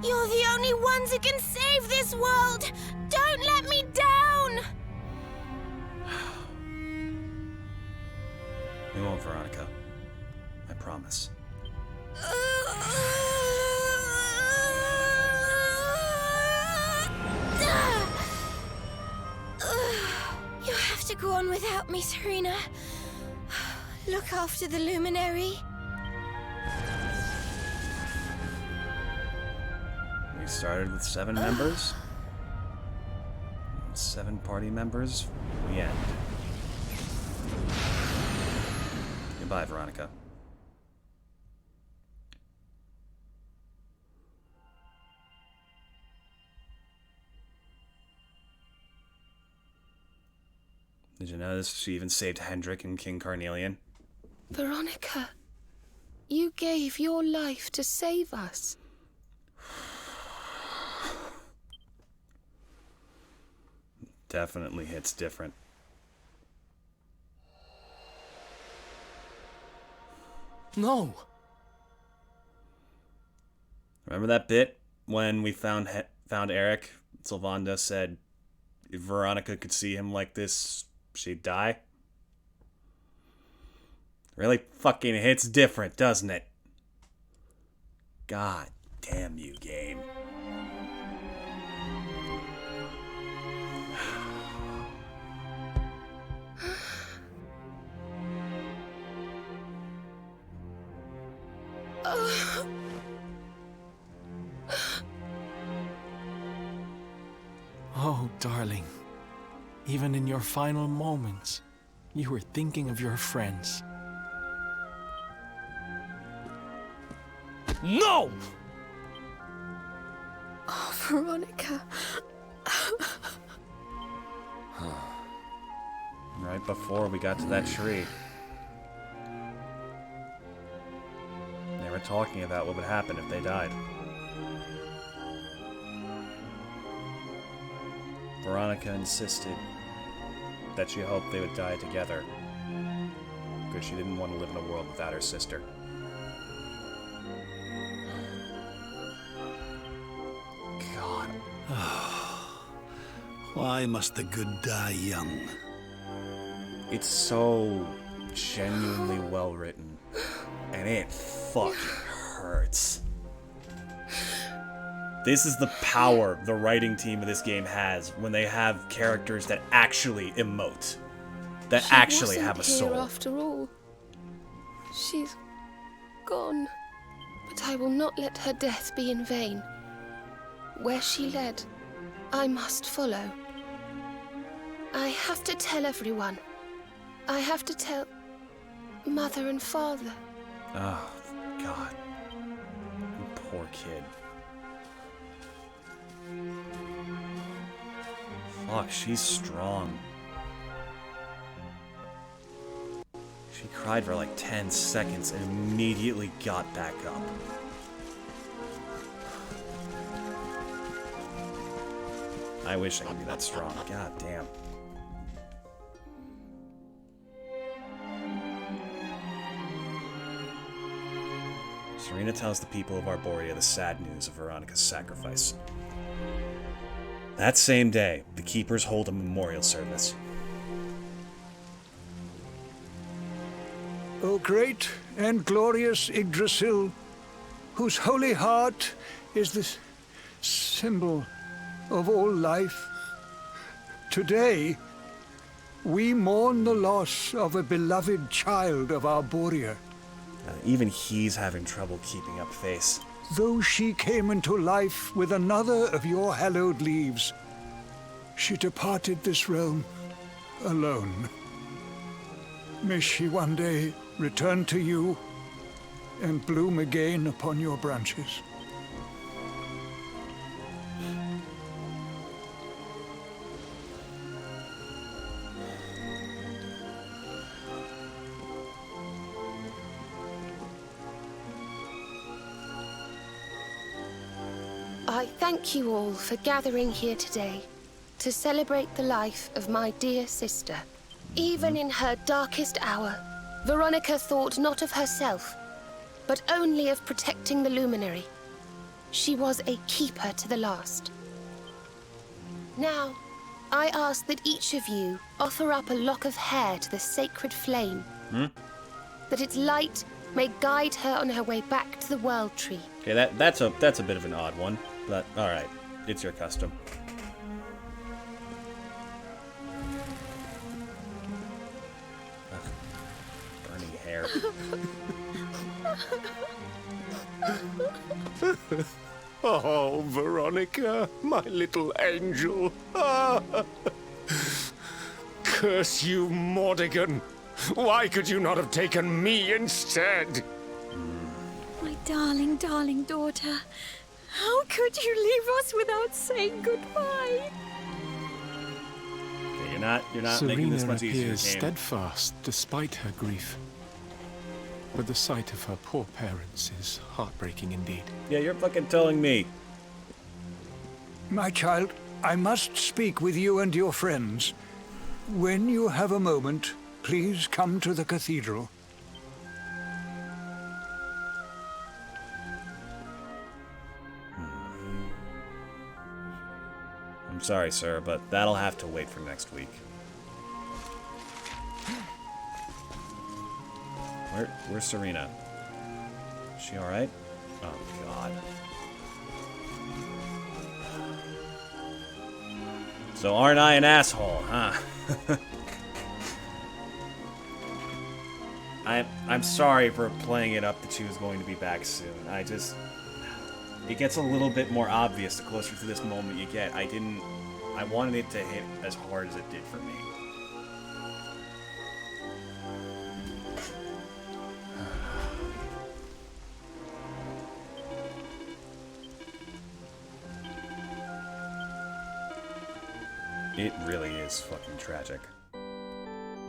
You're the only ones who can save this world. Don't let me down. We won't, Veronica. I promise. You have to go on without me, Serena. Look after the luminary. We started with 7 members. 7 party members. We end. Goodbye, Veronica. Did you notice she even saved Hendrik and King Carnelian? Veronica, you gave your life to save us. Definitely hits different. No. Remember that bit when we found Eric? Sylvanda said if Veronica could see him like this, she'd die. Really fucking hits different, doesn't it? God damn you, game. Oh, darling. Even in your final moments, you were thinking of your friends. No! Oh, Veronica. Right before we got to that tree. They were talking about what would happen if they died. Veronica insisted that she hoped they would die together because she didn't want to live in a world without her sister. God. Why must the good die young? It's so genuinely well written. And it fucking hurts. This is the power the writing team of this game has when they have characters that actually emote. That She actually wasn't have a here soul. After all, she's gone. But I will not let her death be in vain. Where she led, I must follow. I have to tell everyone. I have to tell Mother and Father. Oh, God. Poor kid. Fuck, she's strong. She cried for like 10 seconds and immediately got back up. I wish I could be that strong. God damn. Serena tells the people of Arborea the sad news of Veronica's sacrifice. That same day, the Keepers hold a memorial service. O great and glorious Yggdrasil, whose holy heart is the symbol of all life, today we mourn the loss of a beloved child of Arborea. Even he's having trouble keeping up face. Though she came into life with another of your hallowed leaves, she departed this realm alone. May she one day return to you and bloom again upon your branches. I thank you all for gathering here today to celebrate the life of my dear sister. Even in her darkest hour, Veronica thought not of herself, but only of protecting the Luminary. She was a keeper to the last. Now, I ask that each of you offer up a lock of hair to the sacred flame, that its light may guide her on her way back to the World Tree. Okay, that's a bit of an odd one, but all right, it's your custom. Ugh, burning hair. Oh, Veronica, my little angel. Ah. Curse you, Mordegon. Why could you not have taken me instead? My darling, darling daughter. How could you leave us without saying goodbye? Okay, you're not making this Serena much easier. appears Game. steadfast despite her grief. But the sight of her poor parents is heartbreaking indeed. Yeah, you're fucking telling me. My child, I must speak with you and your friends. When you have a moment, please come to the cathedral. I'm sorry, sir, but that'll have to wait for next week. Where's Serena? Is she alright? Oh, God. So aren't I an asshole, huh? I'm sorry for playing it up that she was going to be back soon. It gets a little bit more obvious the closer to this moment you get. I wanted it to hit as hard as it did for me. It really is fucking tragic.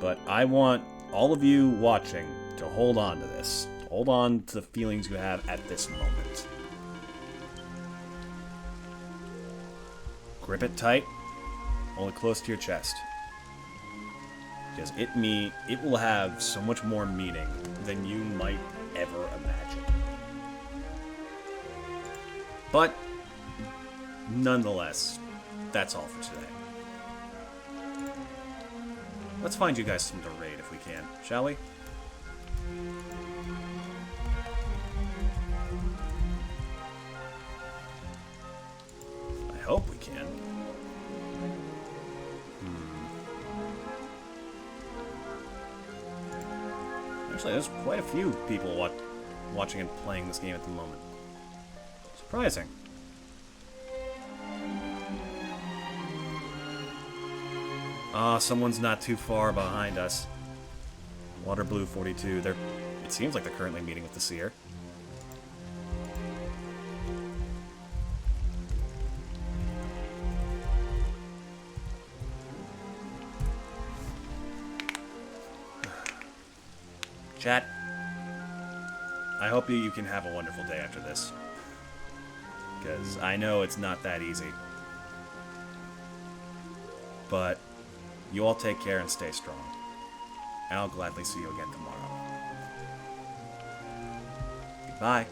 But I want all of you watching to hold on to this. Hold on to the feelings you have at this moment. Grip it tight. Hold it close to your chest. Because it will have so much more meaning than you might ever imagine. But, nonetheless, that's all for today. Let's find you guys some to raid if we can, shall we? hope we can. Actually, there's quite a few people watching and playing this game at the moment. Surprising. Ah, someone's not too far behind us. Water Blue 42. It seems like they're currently meeting with the Seer. Chat, I hope you can have a wonderful day after this. Because I know it's not that easy. But you all take care and stay strong. And I'll gladly see you again tomorrow. Goodbye.